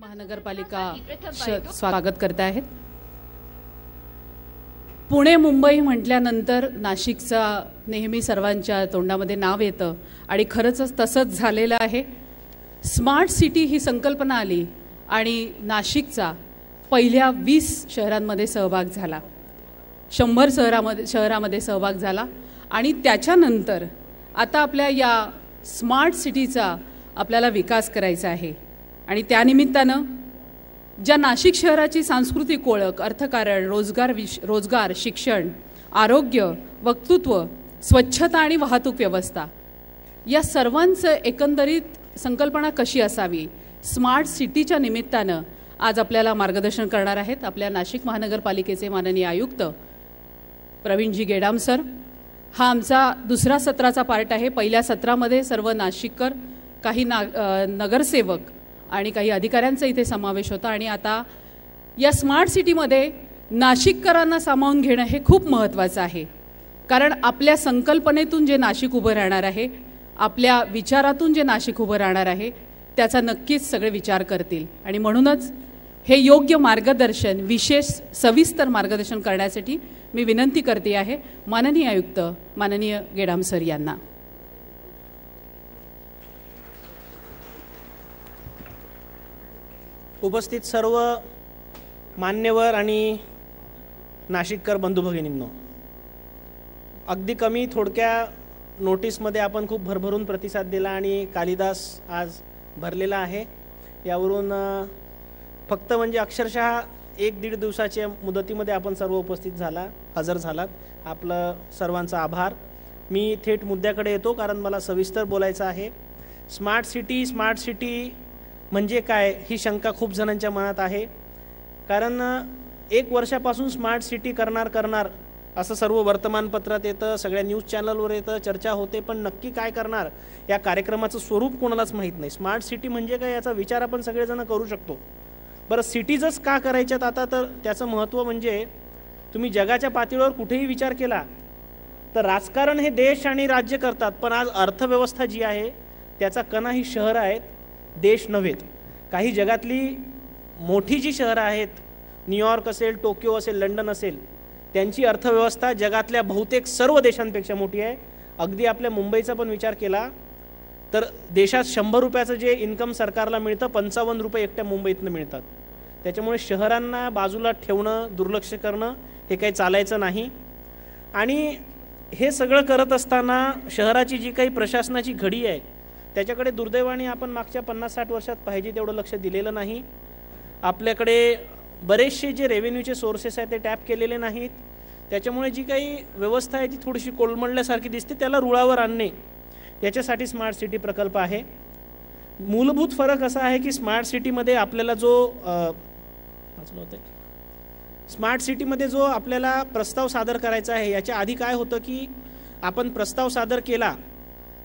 महानगरपालिका स्वागत करत आहेत। पुणे मुंबई म्हटल्यानंतर नाशिकचा नेहमी सर्वांच्या तोंडामध्ये नाव येतं आणि खरंच तसंच झालेलं आहे। स्मार्ट सिटी ही संकल्पना आली आणि नाशिकचा पहिल्या 20 शहरांमध्ये सहभाग झाला, 100 शहरामध्ये सहभाग झाला आणि त्याच्यानंतर आता आपल्या या स्मार्ट सिटीचा आपल्याला विकास करायचा आहे। आणि त्यानिमित्तानं ज्या नाशिक शहराची सांस्कृतिक ओळख, अर्थकारण, रोजगार, शिक्षण, आरोग्य, वक्तृत्व, स्वच्छता आणि वाहतूक व्यवस्था या सर्वांचं एकंदरीत संकल्पना कशी असावी, स्मार्ट सिटीच्या निमित्तानं आज आपल्याला मार्गदर्शन करणार आहेत आपल्या नाशिक महानगरपालिकेचे माननीय आयुक्त प्रवीणजी गेडाम सर। हा आमचा दुसरा सत्राचा पार्ट आहे। पहिल्या सत्रामध्ये सर्व नाशिककर, काही नगरसेवक आणि काही अधिकाऱ्यांचा इथे समावेश होता आणि आता या स्मार्ट सिटीमध्ये नाशिककरांना सामावून घेणं हे खूप महत्त्वाचं आहे, कारण आपल्या संकल्पनेतून जे नाशिक उभं राहणार आहे, आपल्या विचारातून जे नाशिक उभं राहणार आहे त्याचा नक्कीच सगळे विचार करतील आणि म्हणूनच हे योग्य मार्गदर्शन, विशेष सविस्तर मार्गदर्शन करण्यासाठी मी विनंती करते आहे माननीय आयुक्त माननीय गेडाम सर यांना। उपस्थित सर्व मान्यवर आणि नाशिककर बंधू भगिनींनो, अगदी कमी थोडक्या नोटीसमध्ये आपण खूप भरभरून प्रतिसाद दिला आणि कालिदास आज भरलेला आहे। यावरून फक्त म्हणजे अक्षरशः 1-1.5 दिवसाच्या मुदतीमध्ये आपण सर्व उपस्थित हजर झालात। आपलं सर्वांचा आभार। मी थेट मुद्द्याकडे येतो, कारण मला सविस्तर बोलायचं आहे। स्मार्ट सिटी म्हणजे काय ही शंका खूप जणांच्या मनात आहे, कारण 1 वर्षापासून स्मार्ट सिटी करणार असं सर्व वर्तमानपत्रात येतं, सगळ्या न्यूज चॅनलवर येतं, चर्चा होते, पण नक्की काय करणार या कार्यक्रमाचं स्वरूप कोणालाच माहीत नाही। स्मार्ट सिटी म्हणजे काय याचा विचार आपण सगळेजण करू शकतो। बरं, सिटीजच का करायच्यात आता, तर त्याचं महत्त्व म्हणजे तुम्ही जगाच्या पातळीवर कुठेही विचार केला तर राजकारण हे देश आणि राज्य करतात, पण आज अर्थव्यवस्था जी आहे त्याचा कणा ही शहरं आहेत, देश नव्हेत। काही जगातली मोठी जी शहरं आहेत, न्यूयॉर्क असेल, टोकियो असेल, लंडन असेल, त्यांची अर्थव्यवस्था जगातल्या बहुतेक सर्व देशांपेक्षा मोठी आहे। अगदी आपल्या मुंबईचा पण विचार केला तर देशात 100 रुपयाचं जे इन्कम सरकारला मिळतं, 55 रुपये एकट्या मुंबईतनं मिळतात। त्याच्यामुळे शहरांना बाजूला ठेवणं, दुर्लक्ष करणं हे काही चालायचं नाही। आणि हे सगळं करत असताना शहराची जी काही प्रशासनाची घडी आहे त्याच्याकडे दुर्दैवाने आपण मागच्या 50-60 वर्षात पाहिजे तेवढं लक्ष दिलेलं नाही। आपल्याकडे बरेचसे जे रेव्हेन्यूचे सोर्सेस आहेत ते टॅप केलेले नाहीत। त्याच्यामुळे जी काही व्यवस्था आहे ती थोडीशी कोलमडल्यासारखी दिसते, त्याला रुळावर आणणे याच्यासाठी स्मार्ट सिटी प्रकल्प आहे। मूलभूत फरक असा आहे की स्मार्ट सिटीमध्ये आपल्याला जो आपल्याला प्रस्ताव सादर करायचा आहे, याच्या आधी काय होतं की आपण प्रस्ताव सादर केला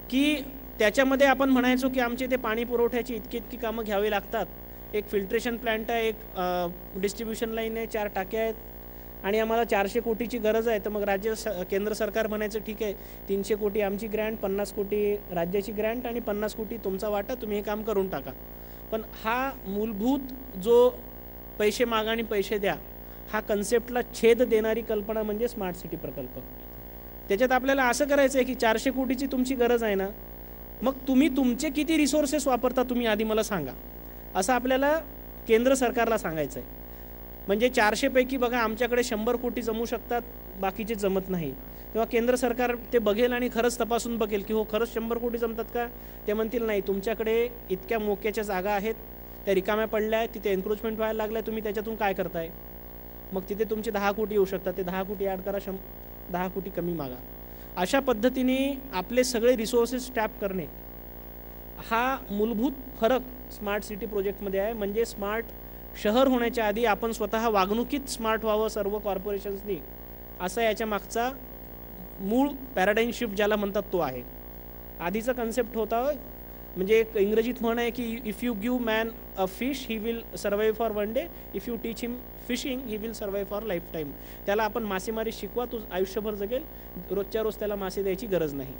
की त्याच्यामध्ये आपण म्हणायचो की आमचे ते पाणी पुरवठ्याची इतकी कामं घ्यावी लागतात, एक फिल्ट्रेशन प्लांट आहे, एक डिस्ट्रीब्युशन लाईन आहे, 4 टाक्या आहेत आणि आम्हाला 400 कोटीची गरज आहे। तर मग केंद्र सरकार म्हणायचं ठीक आहे, 300 कोटी आमची ग्रँट, 50 कोटी राज्याची ग्रँट आणि 50 कोटी तुमचा वाटा, तुम्ही हे काम करून टाका। पण हा मूलभूत जो पैसे मागा आणि पैसे द्या हा कन्सेप्टला छेद देणारी कल्पना म्हणजे स्मार्ट सिटी प्रकल्प। त्याच्यात आपल्याला असं करायचं आहे की 400 कोटीची तुमची गरज आहे ना, मग तुम्ही तुमचे किती रिसोर्सेस वापरता तुम्ही आधी मला सांगा, असं आपल्याला केंद्र सरकारला सांगायचं आहे। म्हणजे 400 पैकी बघा आमच्याकडे 100 कोटी जमू शकतात, बाकीचे जमत नाही, तेव्हा केंद्र सरकार ते बघेल आणि खरंच तपासून बघेल की हो खरंच 100 कोटी जमतात का। ते म्हणतील नाही, तुमच्याकडे इतक्या मोक्याच्या जागा आहेत, त्या रिकाम्या पडल्या आहेत, तिथे एन्क्रोचमेंट व्हायला लागलाय, तुम्ही त्याच्यातून काय करताय। मग तिथे तुमचे 10 कोटी येऊ शकतात, ते 10 कोटी ॲड करा, 10 कोटी कमी मागा। अशा पद्धतीने आपले सगळे रिसोर्सेस टॅप करणे हा मूलभूत फरक स्मार्ट सिटी प्रोजेक्टमध्ये आहे। म्हणजे स्मार्ट शहर होण्याच्या आधी आपण स्वतः वागणुकीत स्मार्ट व्हावं सर्व कॉर्पोरेशन्सनी, असा याच्या मागचा मूळ पॅराडाईम शिफ्ट ज्याला म्हणतात तो आहे। आधीचा कन्सेप्ट होता, म्हणजे एक इंग्रजीत म्हण आहे की if you give man a fish he will survive for 1 day, if you teach him fishing he will survive for life time. त्याला आपण मासेमारी शिकवा, तो आयुष्यभर जगेल, रोजच्या रोज त्याला मासे द्यायची गरज नाही।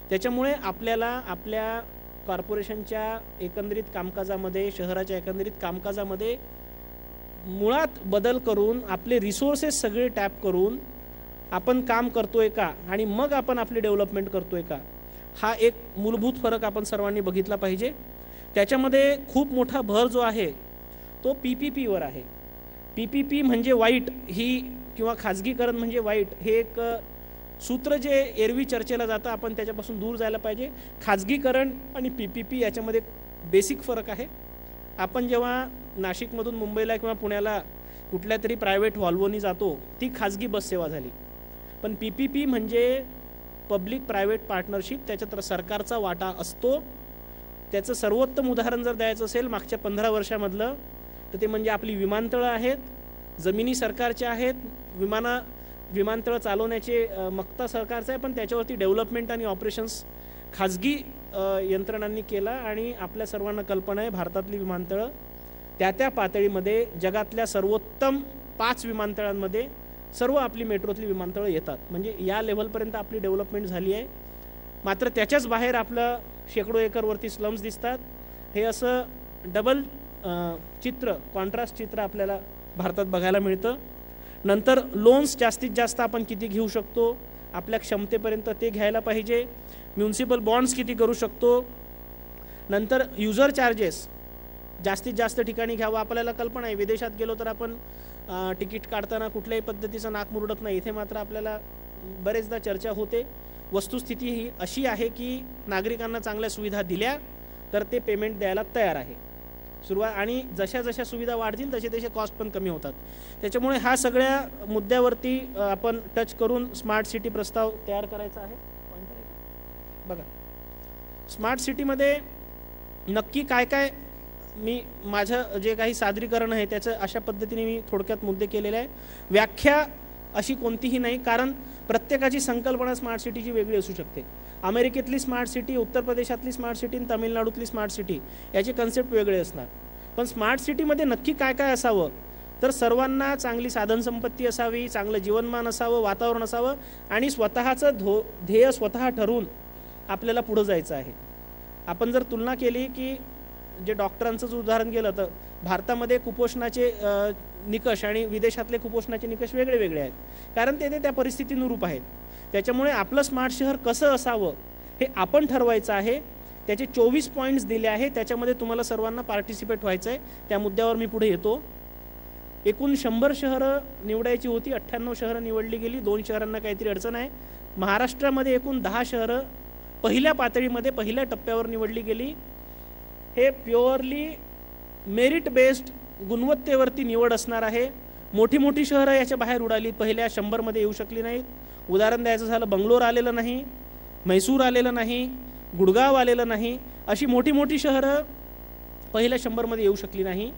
त्याच्यामुळे आपल्याला आपल्या कॉर्पोरेशनच्या एकंदरीत कामकाजामध्ये, शहराच्या एकंदरीत कामकाजामध्ये मुळात बदल करून आपले रिसोर्सेस सगळे टॅप करून आपण काम करतोय का आणि मग आपण आपली डेव्हलपमेंट करतोय का, हा एक मूलभूत फरक आपण सर्वांनी बघितला पाहिजे. त्याच्यामध्ये खूप मोठा भर जो आहे तो PPPवर आहे. PPP म्हणजे वाईट ही किंवा खाजगीकरण म्हणजे वाईट हे एक सूत्र जे एरवी चर्चेला जातं, आपण त्याच्यापासून दूर जायला पाहिजे. खाजगीकरण आणि PPP याच्यामध्ये बेसिक फरक आहे. आपण जेव्हा नाशिकमधून मुंबईला किंवा पुण्याला कुठल्या तरी प्रायव्हेट व्हॉल्वोनी जातो, ती खाजगी बस सेवा झाली. पण PPP म्हणजे पब्लिक प्रायव्हेट पार्टनरशिप, त्याच्यात सरकारचा वाटा असतो. त्याचं सर्वोत्तम उदाहरण जर द्यायचं असेल मागच्या 15 वर्षामधलं, तर ते म्हणजे आपली विमानतळं आहेत, जमिनी सरकारच्या आहेत, विमानतळं चालवण्याचे मक्ता सरकारचा आहे, पण त्याच्यावरती डेव्हलपमेंट आणि ऑपरेशन्स खाजगी यंत्रणांनी केला. आणि आपल्या सर्वांना कल्पना आहे भारतातली विमानतळं त्या पातळीमध्ये जगातल्या सर्वोत्तम 5 विमानतळांमध्ये सर्व आपली मेट्रोतली विमानतळं येतात. म्हणजे या लेव्हलपर्यंत आपली डेव्हलपमेंट झाली आहे. मात्र त्याच्याच बाहेर आपलं शेकडो एकरवरती स्लम्स दिसतात. हे असं डबल चित्र, कॉन्ट्रास्ट चित्र आपल्याला भारतात बघायला मिळतं. नंतर लोन्स जास्तीत जास्त आपण किती घेऊ शकतो, आपल्या क्षमतेपर्यंत ते घ्यायला पाहिजे. म्युन्सिपल बॉन्ड्स किती करू शकतो. नंतर युजर चार्जेस जास्तीत जास्त ठिकाणी घ्यावं. आपल्याला कल्पना आहे विदेशात गेलो तर आपण तिकीट काढताना कुठल्याही पद्धतीचं नाक मुरडत नाही. इथे मात्र आपल्याला बरेचदा चर्चा होते. वस्तुस्थिती ही अशी आहे की नागरिकांना चांगल्या सुविधा दिल्या तर ते पेमेंट द्यायला तयार आहे. आणि जशा जशा सुविधा वाढतील तसे तसे कॉस्ट पण कमी होतात. त्याच्यामुळे हा सगळ्या मुद्द्यावरती आपण टच करून स्मार्ट सिटी प्रस्ताव तयार करायचा आहे. बघा, स्मार्ट सिटीमध्ये नक्की काय काय, मी माझं जे काही सादरीकरण आहे त्याचं अशा पद्धतीने मी थोडक्यात मुद्दे केलेले आहे. व्याख्या अशी कोणतीही नाही, कारण प्रत्येकाची संकल्पना स्मार्ट सिटीची वेगळी असू शकते. अमेरिकेतली स्मार्ट सिटी, उत्तर प्रदेशातली स्मार्ट सिटी आणि तामिळनाडूतली स्मार्ट सिटी याचे कन्सेप्ट वेगळे असणार. पण स्मार्ट सिटीमध्ये नक्की काय काय असावं, तर सर्वांना चांगली साधनसंपत्ती असावी, चांगलं जीवनमान असावं, वातावरण असावं आणि स्वतःचं ध्येय स्वतः ठरवून आपल्याला पुढं जायचं आहे. आपण जर तुलना केली की जे डॉक्टरांचं जर उदाहरण गेलं तर भारतामध्ये कुपोषणाचे निकष आणि विदेशातले कुपोषणाचे निकष वेगळे वेगळे आहेत, कारण ते त्या परिस्थितीनुरूप आहेत. त्याच्यामुळे आपलं स्मार्ट शहर कसं असावं हे आपण ठरवायचं आहे. त्याचे 24 पॉईंट्स दिले आहे, त्याच्यामध्ये तुम्हाला सर्वांना पार्टिसिपेट व्हायचं आहे. त्या मुद्द्यावर मी पुढे येतो. एकूण 100 शहरं निवडायची होती, 98 शहरं निवडली गेली. 2 शहरांना काहीतरी अडचण आहे. महाराष्ट्रामध्ये एकूण 10 शहरं पहिल्या पातळीमध्ये पहिल्या टप्प्यावर निवडली गेली. हे प्युअरली मेरिट बेस्ड गुणवत्तेवरती निवड असणार आहे. मोठी मोठी शहरं याच्या बाहेर उडाली, पहिल्या 100मध्ये येऊ शकली नाहीत. उदाहरण द्यायचं झालं, बंगलोर आलेलं नाही, म्हैसूर आलेलं नाही, गुडगाव आलेलं नाही. अशी मोठी मोठी शहरं पहिल्या 100मध्ये येऊ शकली नाही.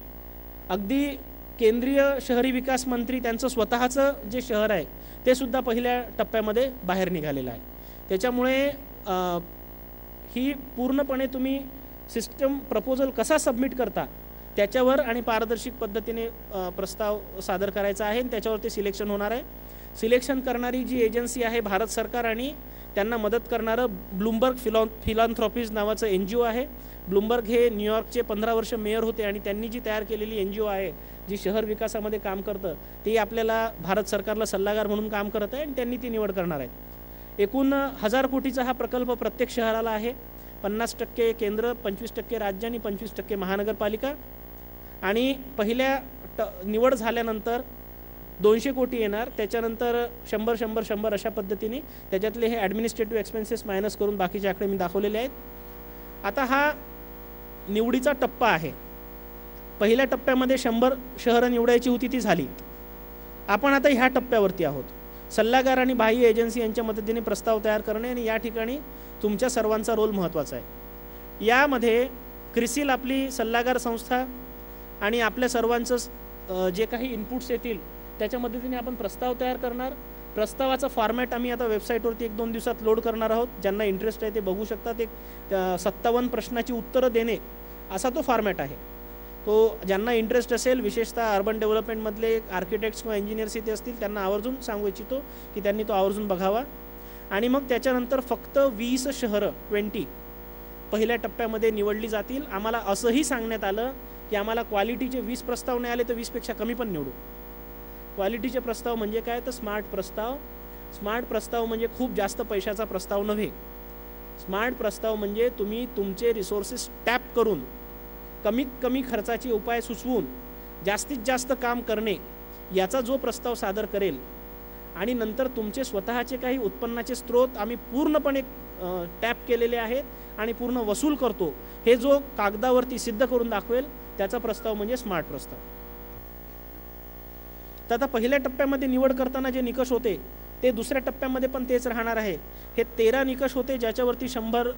अगदी केंद्रीय शहरी विकास मंत्री त्यांचं स्वतःचं जे शहर आहे ते सुद्धा पहिल्या टप्प्यामध्ये बाहेर निघालेलं आहे. त्याच्यामुळे ही पूर्णपणे तुम्ही सिस्टम प्रपोजल कसा सबमिट करता त्याच्यावर आणि पारदर्शक पद्धतीने प्रस्ताव सादर करायचा आहे. त्याच्यावर ते सिलेक्शन होणार आहे. सिलेक्शन करणारी जी एजन्सी आहे भारत सरकार आणि त्यांना मदत करणारं ब्लूमबर्ग फिलॉन्थ्रॉपीज नावाचं NGO आहे. ब्लूमबर्ग हे न्यूयॉर्कचे 15 वर्ष मेयर होते आणि त्यांनी जी तयार केलेली NGO आहे जी शहर विकासामध्ये काम करतं, ते आपल्याला भारत सरकारला सल्लागार म्हणून काम करत आहे आणि त्यांनी ती निवड करणार आहे. एकूण 1000 कोटीचा हा प्रकल्प प्रत्येक शहराला आहे. 50% केंद्र, 25% राज्य आणि 25% महानगरपालिका. आणि पहिल्या निवड झाल्यानंतर 200 कोटी येणार. त्याच्यानंतर 100 अशा पद्धतीने त्याच्यातले हे ॲडमिनिस्ट्रेटिव्ह एक्सपेन्सेस मायनस करून बाकीचे आकडे मी दाखवलेले आहेत. आता हा निवडीचा टप्पा आहे. पहिल्या टप्प्यामध्ये 100 शहरं निवडायची होती, ती झाली. आपण आता ह्या टप्प्यावरती आहोत. सल्लागार आणि बाह्य एजन्सी यांच्या मदतीने प्रस्ताव तयार करणे आणि या ठिकाणी तुमच्या सर्वांचा रोल महत्त्वाचा आहे. यामध्ये क्रिसिल आपली सल्लागार संस्था आणि आपल्या सर्वांचं जे काही इनपुट्स येतील त्याच्या मदतीने आपण प्रस्ताव तयार करणार. प्रस्तावाचा फॉर्मॅट आम्ही आता वेबसाईटवरती 1-2 दिवसात लोड करणार आहोत. ज्यांना इंटरेस्ट आहे ते बघू शकतात. एक 57 प्रश्नाची उत्तरं देणे असा तो फॉर्मॅट आहे. तो ज्यांना इंटरेस्ट असेल, विशेषतः अर्बन डेव्हलपमेंटमधले आर्किटेक्ट्स किंवा इंजिनियर्स इथे असतील त्यांना आवर्जून सांगू इच्छितो की त्यांनी तो आवर्जून बघावा. आणि मग त्याच्यानंतर फक्त 20 शहरं पहिल्या टप्प्यामध्ये निवडली जातील. आम्हाला असंही सांगण्यात आलं की आम्हाला क्वालिटीचे 20 प्रस्ताव नाही आले तर 20पेक्षा कमी पण निवडू. क्वालिटीचे प्रस्ताव म्हणजे काय तर स्मार्ट प्रस्ताव. स्मार्ट प्रस्ताव म्हणजे खूप जास्त पैशाचा प्रस्ताव नव्हे. स्मार्ट प्रस्ताव म्हणजे तुम्ही तुमचे रिसोर्सेस टॅप करून कमीत कमी खर्चाचे उपाय सुचवून जास्तीत जास्त काम करणे याचा जो प्रस्ताव सादर करेल आणि नंतर तुमचे स्वतःचे काही उत्पन्नाचे स्रोत आम्ही पूर्णपणे टॅप केलेले आहेत आणि पूर्ण वसूल करतो हे जो कागदावरती सिद्ध करून दाखवेल त्याचा प्रस्ताव म्हणजे स्मार्ट प्रस्ताव. तर आता पहिल्या टप्प्यामध्ये निवड करताना जे निकष होते ते दुसऱ्या टप्प्यामध्ये पण तेच राहणार आहे. हे 13 निकष होते ज्याच्यावरती 100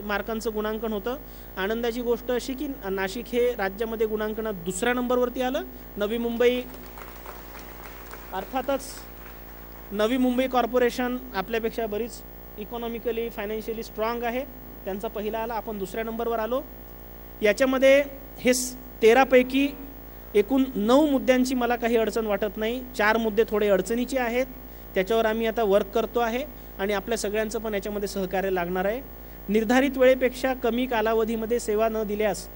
मार्कांचं गुणांकन होतं. आनंदाची गोष्ट अशी की नाशिक हे राज्यामध्ये गुणांकनात दुसऱ्या नंबरवरती आलं. नवी मुंबई अर्थातच नवी मुंबई कॉर्पोरेशन आपल्यापेक्षा बरीच इकॉनॉमिकली फायनान्शियली स्ट्रॉंग आहे, त्यांचा पहिला आला, आपण दुसऱ्या नंबरवर आलो. याच्यामध्ये हे 13 पैकी एकूण 9 मुद्द्यांची मला काही अडचण वाटत नाही. 4 मुद्दे थोडे अडचणीचे आहेत, त्याच्यावर आम्ही आता वर्क करतो आहे आणि आपल्या सगळ्यांचं पण याच्यामध्ये सहकार्य लागणार आहे. निर्धारित वेळेपेक्षा कमी कालावधीमध्ये सेवा न दिल्यास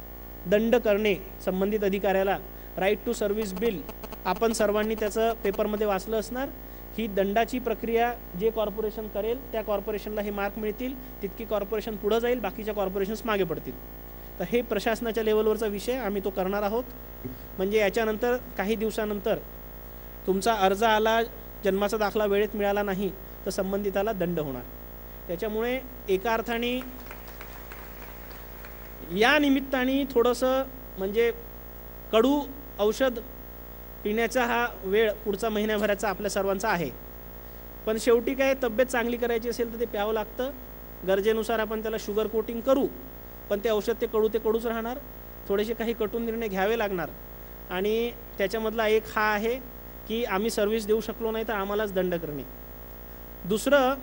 दंड करणे संबंधित अधिकाऱ्याला. राईट टू सर्व्हिस बिल आपण सर्वांनी त्याचं पेपरमध्ये वाचलं असणार. ही दंडाची प्रक्रिया जे कॉर्पोरेशन करेल त्या कॉर्पोरेशनला हे मार्क मिळतील, तितकी कॉर्पोरेशन पुढं जाईल, बाकीच्या कॉर्पोरेशन्स मागे पडतील. तर हे प्रशासनाच्या लेवलवरचा विषय, आम्ही तो करणार आहोत. म्हणजे याच्यानंतर काही दिवसानंतर तुमचा अर्ज आला, जन्माचा दाखला वेळेत मिळाला नाही तर संबंधिताला दंड होणार. त्याच्यामुळे एका अर्थाने या निमित्ताने थोडंसं म्हणजे कडू औषध पिण्याचा हा वेळ पुढचा महिन्याभराचा आपल्या सर्वांचा आहे. पण शेवटी काय, तब्येत चांगली करायची असेल तर ते प्यावं लागतं. गरजेनुसार आपण त्याला शुगर कोटिंग करू, पण ते औषध ते कडूच राहणार. थोडेसे काही कटून निर्णय घ्यावे लागणार आणि त्याच्यामधला एक हा आहे की आम्ही सर्व्हिस देऊ शकलो नाही तर आम्हालाच दंड करणे. दुसरं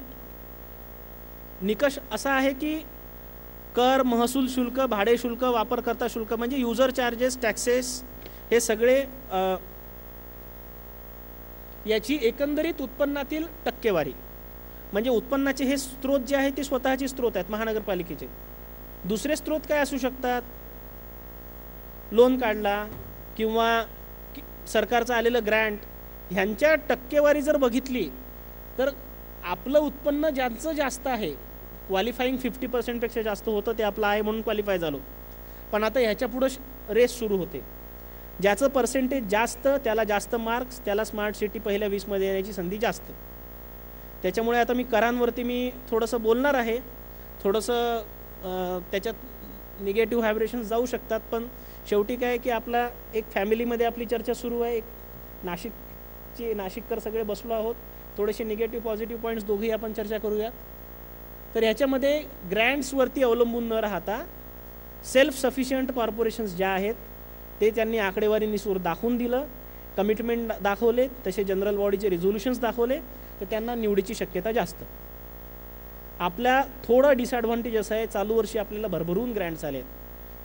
निकष असा आहे की कर, महसूल शुल्क, भाडे शुल्क, वापरकर्ता शुल्क म्हणजे युजर चार्जेस, टॅक्सेस हे सगळे याची एकंदरीत उत्पन्नातील टक्केवारी. म्हणजे उत्पन्नाचे हे स्रोत जे आहे ते स्वतःचे स्रोत आहेत महानगरपालिकेचे. दुसरे स्रोत काय असू शकतात, लोन काढला किंवा सरकारचं आलेलं ग्रँट, ह्यांच्या टक्केवारी जर बघितली तर आपलं उत्पन्न ज्यांचं जास्त आहे, क्वालिफाईंग 50%पेक्षा जास्त होतं ते आपलं आहे म्हणून क्वालिफाय झालो. पण आता ह्याच्या पुढं रेस सुरू होते. ज्याचं पर्सेंटेज जास्त त्याला जास्त मार्क्स, त्याला स्मार्ट सिटी पहिल्या 20मध्ये येण्याची संधी जास्त. त्याच्यामुळे आता मी करांवरती मी थोडंसं बोलणार आहे. थोडंसं त्याच्यात निगेटिव्ह व्हायब्रेशन्स जाऊ शकतात, पण शेवटी काय की आपला एक फॅमिलीमध्ये आपली चर्चा सुरू आहे. एक नाशिककर सगळे बसलो आहोत. थोडेसे निगेटिव्ह पॉझिटिव्ह पॉईंट्स दोघेही आपण चर्चा करूयात. तर ह्याच्यामध्ये ग्रँट्सवरती अवलंबून न राहता सेल्फ सफिशियंट कॉर्पोरेशन्स ज्या आहेत ते त्यांनी आकडेवारीनुसार दाखवून दिलं, कमिटमेंट दाखवले, तसे जनरल बॉडीचे रिझोल्युशन्स दाखवले, तर त्यांना निवडीची शक्यता जास्त. आपल्या थोडं डिसॲडव्हान्टेज असं आहे, चालू वर्षी आपल्याला भरभरून ग्रँट्स आले.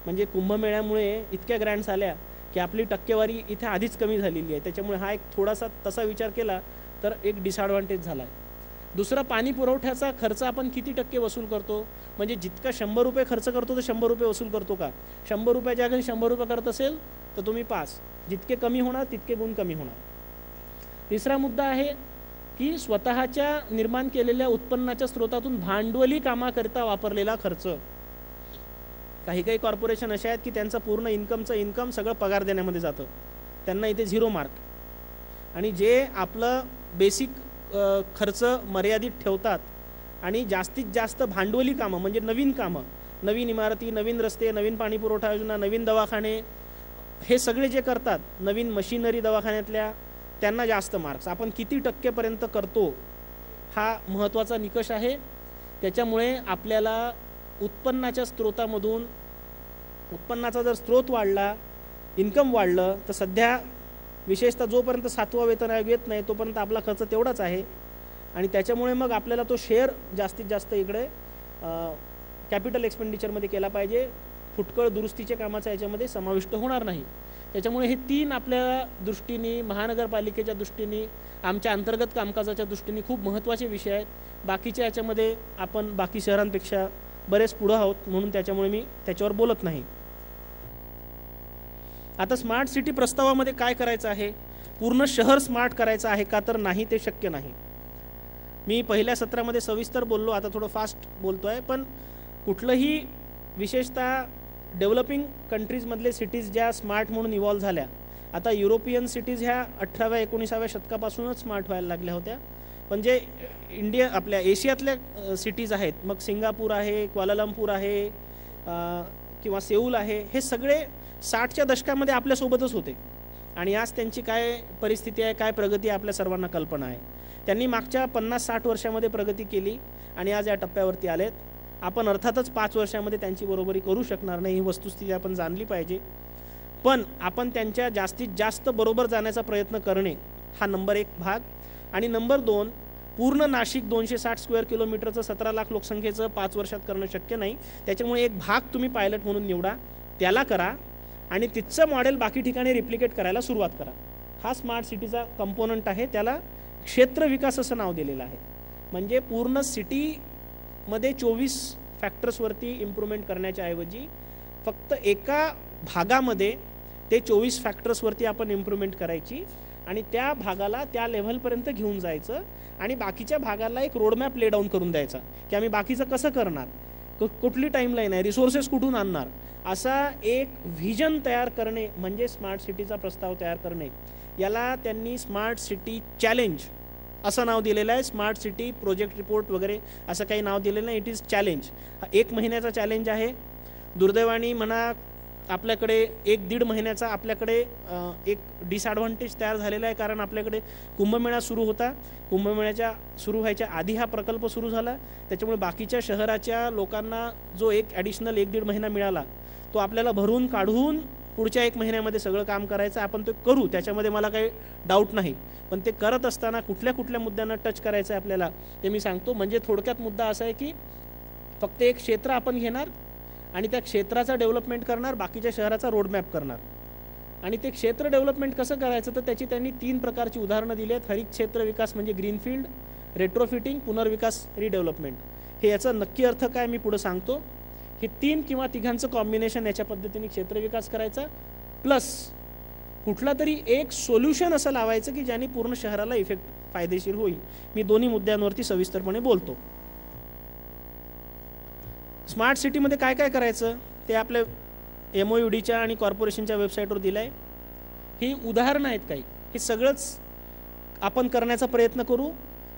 म्हणजे कुंभमेळ्यामुळे इतक्या ग्रँट्स आल्या की आपली टक्केवारी इथे आधीच कमी झालेली आहे. त्याच्यामुळे हा एक थोडासा तसा विचार केला तर एक डिसॲडव्हान्टेज झाला आहे. दुसरा, पाणी पुरवठ्याचा खर्च आपण किती टक्के वसूल करतो. म्हणजे जितका 100 रुपये खर्च करतो तर 100 रुपये वसूल करतो का. 100 रुपयाच्या जागी 100 रुपये करत असेल तर तुम्ही पास. जितके कमी होणार तितके गुण कमी होणार. तिसरा मुद्दा आहे की स्वतःच्या निर्माण केलेल्या उत्पन्नाच्या स्रोतातून भांडवली कामाकरिता वापरलेला खर्च. काही काही कॉर्पोरेशन असे आहेत की त्यांचं पूर्ण इन्कम सगळं पगार देण्यामध्ये जातं, त्यांना इथे 0 मार्क. आणि जे आपलं बेसिक खर्च मर्यादित ठेवतात आणि जास्तीत जास्त भांडवली कामं म्हणजे नवीन कामं, नवीन इमारती, नवीन रस्ते, नवीन पाणी पुरवठा योजना, नवीन दवाखाने, हे सगळे जे करतात, नवीन मशिनरी दवाखान्यातल्या, त्यांना जास्त मार्क्स. आपण किती टक्केपर्यंत करतो हा महत्त्वाचा निकष आहे. त्याच्यामुळे आपल्याला उत्पन्नाच्या स्रोतामधून, उत्पन्नाचा जर स्रोत वाढला, इन्कम वाढलं, तर सध्या विशेषतः जोपर्यंत 7वा वेतन आयोग येत नाही तोपर्यंत आपला खर्च तेवढाच आहे. आणि त्याच्यामुळे मग आपल्याला तो शेअर जास्तीत जास्त इकडे कॅपिटल एक्सपेंडिचरमध्ये केला पाहिजे. फुटकळ दुरुस्तीच्या कामाचा याच्यामध्ये समाविष्ट होणार नाही. त्याच्यामुळे हे 3 आपल्या दृष्टीने, महानगरपालिकेच्या दृष्टीने, आमच्या अंतर्गत कामकाजाच्या दृष्टीने खूप महत्त्वाचे विषय आहेत. बाकीच्या याच्यामध्ये आपण बाकी शहरांपेक्षा बरेच पुढं आहोत म्हणून त्याच्यामुळे मी त्याच्यावर बोलत नाही. आता स्मार्ट सिटी प्रस्तावामध्ये काय करायचं आहे, पूर्ण शहर स्मार्ट करायचं आहे का, तर नाही, ते शक्य नाही. मी पहिल्या सत्रामध्ये सविस्तर बोललो, आता थोडं फास्ट बोलतो आहे. पण कुठलंही विशेषतः डेव्हलपिंग कंट्रीजमधले सिटीज ज्या स्मार्ट म्हणून इव्हॉल्व्ह झाल्या, आता युरोपियन सिटीज ह्या 18व्या-19व्या शतकापासूनच स्मार्ट व्हायला लागल्या होत्या. पण जे आपल्या एशियातल्या सिटीज आहेत, मग सिंगापूर आहे, क्वालालंपूर आहे किंवा सेऊल आहे, हे सगळे 60च्या दशकामध्ये आपल्यासोबतच होते. आणि आज त्यांची काय परिस्थिती आहे, काय प्रगती आहे, आपल्या सर्वांना कल्पना आहे. त्यांनी मागच्या 50-60 वर्षामध्ये प्रगती केली आणि आज या टप्प्यावरती आलेत. आपण अर्थातच 5 वर्षामध्ये त्यांची बरोबरी करू शकणार नाही, ही वस्तुस्थिती आपण जाणली पाहिजे. पण आपण त्यांच्या जास्तीत जास्त बरोबर जाण्याचा प्रयत्न करणे हा नंबर 1 भाग. आणि नंबर 2, पूर्ण नाशिक 260 स्क्वेअर किलोमीटरचं 17 लाख लोकसंख्येचं 5 वर्षात करणं शक्य नाही. त्याच्यामुळे एक भाग तुम्ही पायलट म्हणून निवडा, त्याला करा आणि तिथचं मॉडेल बाकी ठिकाणी रिप्लिकेट करायला सुरुवात करा. हा स्मार्ट सिटीचा कंपोनंट आहे. त्याला क्षेत्र विकास असं नाव दिलेलं आहे. म्हणजे पूर्ण सिटीमध्ये 24 फॅक्टर्सवरती इम्प्रूव्हमेंट करण्याच्या ऐवजी फक्त एका भागामध्ये ते 24 फॅक्टर्सवरती आपण इम्प्रूव्हमेंट करायची आणि त्या भागाला त्या लेव्हलपर्यंत घेऊन जायचं आणि बाकीच्या भागाला एक रोडमॅप ले डाऊन करून द्यायचा की आम्ही बाकीचं कसं करणार, कुठली टाईमलाईन आहे, रिसोर्सेस कुठून आणणार, असा एक व्हिजन तयार करणे म्हणजे स्मार्ट सिटीचा प्रस्ताव तयार करणे. याला त्यांनी स्मार्ट सिटी चॅलेंज असं नाव दिलेलं आहे. स्मार्ट सिटी प्रोजेक्ट रिपोर्ट वगैरे असं काही नाव दिलेलं नाही. It is challenge. हा 1 महिन्याचा चॅलेंज आहे. दुर्दैवाने म्हणा आपल्याकडे 1-1.5 महिन्याचा आपल्याकडे एक डिसॲडव्हान्टेज तयार झालेला आहे. कारण आपल्याकडे कुंभमेळा सुरू होता. कुंभमेळ्याच्या सुरू व्हायच्या आधी हा प्रकल्प सुरू झाला. त्याच्यामुळे बाकीच्या शहराच्या लोकांना जो एक ॲडिशनल 1-1.5 महिना मिळाला तो आपल्याला भरून काढून पुढच्या 1 महिन्यामध्ये सगळं काम करायचं. आपण ते करू, त्याच्यामध्ये मला काही डाऊट नाही. पण ते करत असताना कुठल्या कुठल्या मुद्द्यांना टच करायचं आहे आपल्याला ते मी सांगतो. म्हणजे थोडक्यात मुद्दा असा आहे की फक्त एक क्षेत्र आपण घेणार आणि त्या क्षेत्राचा डेव्हलपमेंट करणार, बाकीच्या शहराचा रोडमॅप करणार. आणि ते क्षेत्र डेव्हलपमेंट कसं करायचं तर त्याची त्यांनी 3 प्रकारची उदाहरणं दिली आहेत. हरित क्षेत्र विकास म्हणजे ग्रीनफील्ड, रेट्रोफिटिंग, पुनर्विकास रिडेव्हलपमेंट. हे याचा नक्की अर्थ काय मी पुढे सांगतो. हे 3 किंवा तिघांचं कॉम्बिनेशन याच्या पद्धतीने क्षेत्रविकास करायचा, प्लस कुठला तरी एक सोल्युशन असं लावायचं की ज्याने पूर्ण शहराला इफेक्ट फायदेशीर होईल. मी दोन्ही मुद्द्यांवरती सविस्तरपणे बोलतो. स्मार्ट सिटीमध्ये काय काय करायचं ते आपल्या MOUDच्या आणि कॉर्पोरेशनच्या वेबसाईटवर दिलं आहे. ही उदाहरणं आहेत काही. हे सगळंच आपण करण्याचा प्रयत्न करू.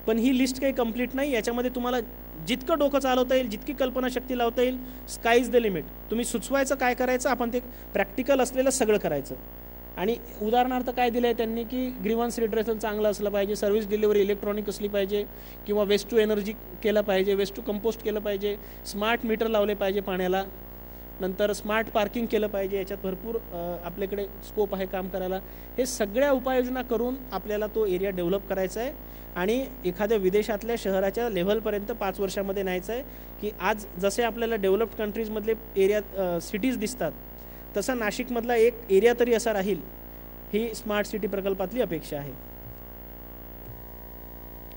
पण ही लिस्ट काही कंप्लीट नाही. याच्यामध्ये तुम्हाला जितकं डोकं चालवता येईल, जितकी कल्पनाशक्ती लावता येईल, स्काय इज द लिमिट. तुम्ही सुचवायचं काय करायचं, आपण ते प्रॅक्टिकल असलेलं सगळं करायचं. आणि उदाहरणार्थ काय दिलं आहे त्यांनी की ग्रीव्हन्स रिड्रेसल चांगलं असलं पाहिजे, सर्व्हिस डिलिव्हरी इलेक्ट्रॉनिक असली पाहिजे, किंवा वेस्ट टू एनर्जी केलं पाहिजे, वेस्ट टू कंपोस्ट केलं पाहिजे, स्मार्ट मीटर लावले पाहिजे पाण्याला, नंतर स्मार्ट पार्किंग केलं पाहिजे. याच्यात भरपूर आपल्याकडे स्कोप आहे काम करायला. हे सगळ्या उपाययोजना करून आपल्याला तो एरिया डेव्हलप करायचा आहे आणि एखाद्या विदेशातल्या शहराच्या लेव्हलपर्यंत 5 वर्षामध्ये न्यायचं आहे. की आज जसे आपल्याला डेव्हलप्ड कंट्रीजमधले एरिया सिटीज दिसतात तसा नाशिकमधला एक एरिया तरी असा राहील, ही स्मार्ट सिटी प्रकल्पातली अपेक्षा आहे.